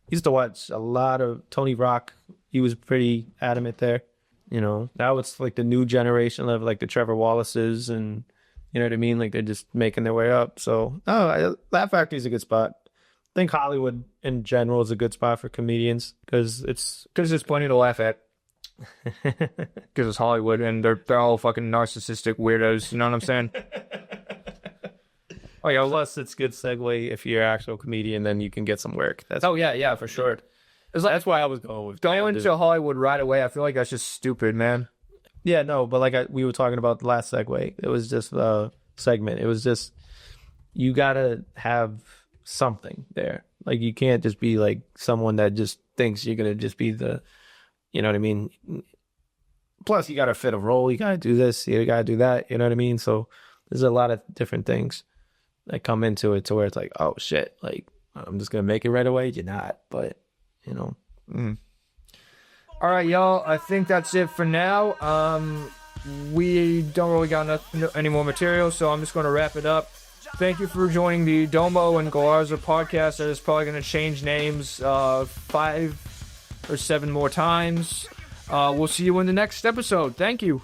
Used to watch a lot of Tony Rock. He was pretty adamant there. You know, now it's like the new generation of like the Trevor Wallaces, and you know what I mean? Like they're just making their way up. So Laugh Factory is a good spot. I think Hollywood in general is a good spot for comedians because There's plenty to laugh at. Because it's Hollywood and they're all fucking narcissistic weirdos. You know what I'm saying? oh yeah, plus it's good segue if you're an actual comedian, then you can get some work. That's yeah, for sure. It's like, that's why I was going with going into Hollywood right away. I feel like that's just stupid, man. Yeah, no, but like we were talking about the last segue, it was just a segment. It was just you gotta have something there. Like you can't just be like someone that just thinks you're gonna just be the, you know what I mean? Plus you gotta fit a role, you gotta do this, you gotta do that, you know what I mean? So there's a lot of different things that come into it to where it's like, oh shit, like I'm just gonna make it right away. You're not, but you know. All right, y'all. I think that's it for now. We don't really got any more material, so I'm just going to wrap it up. Thank you for joining the Domo and Galarza podcast. That is probably going to change names 5 or 7 more times. We'll see you in the next episode. Thank you.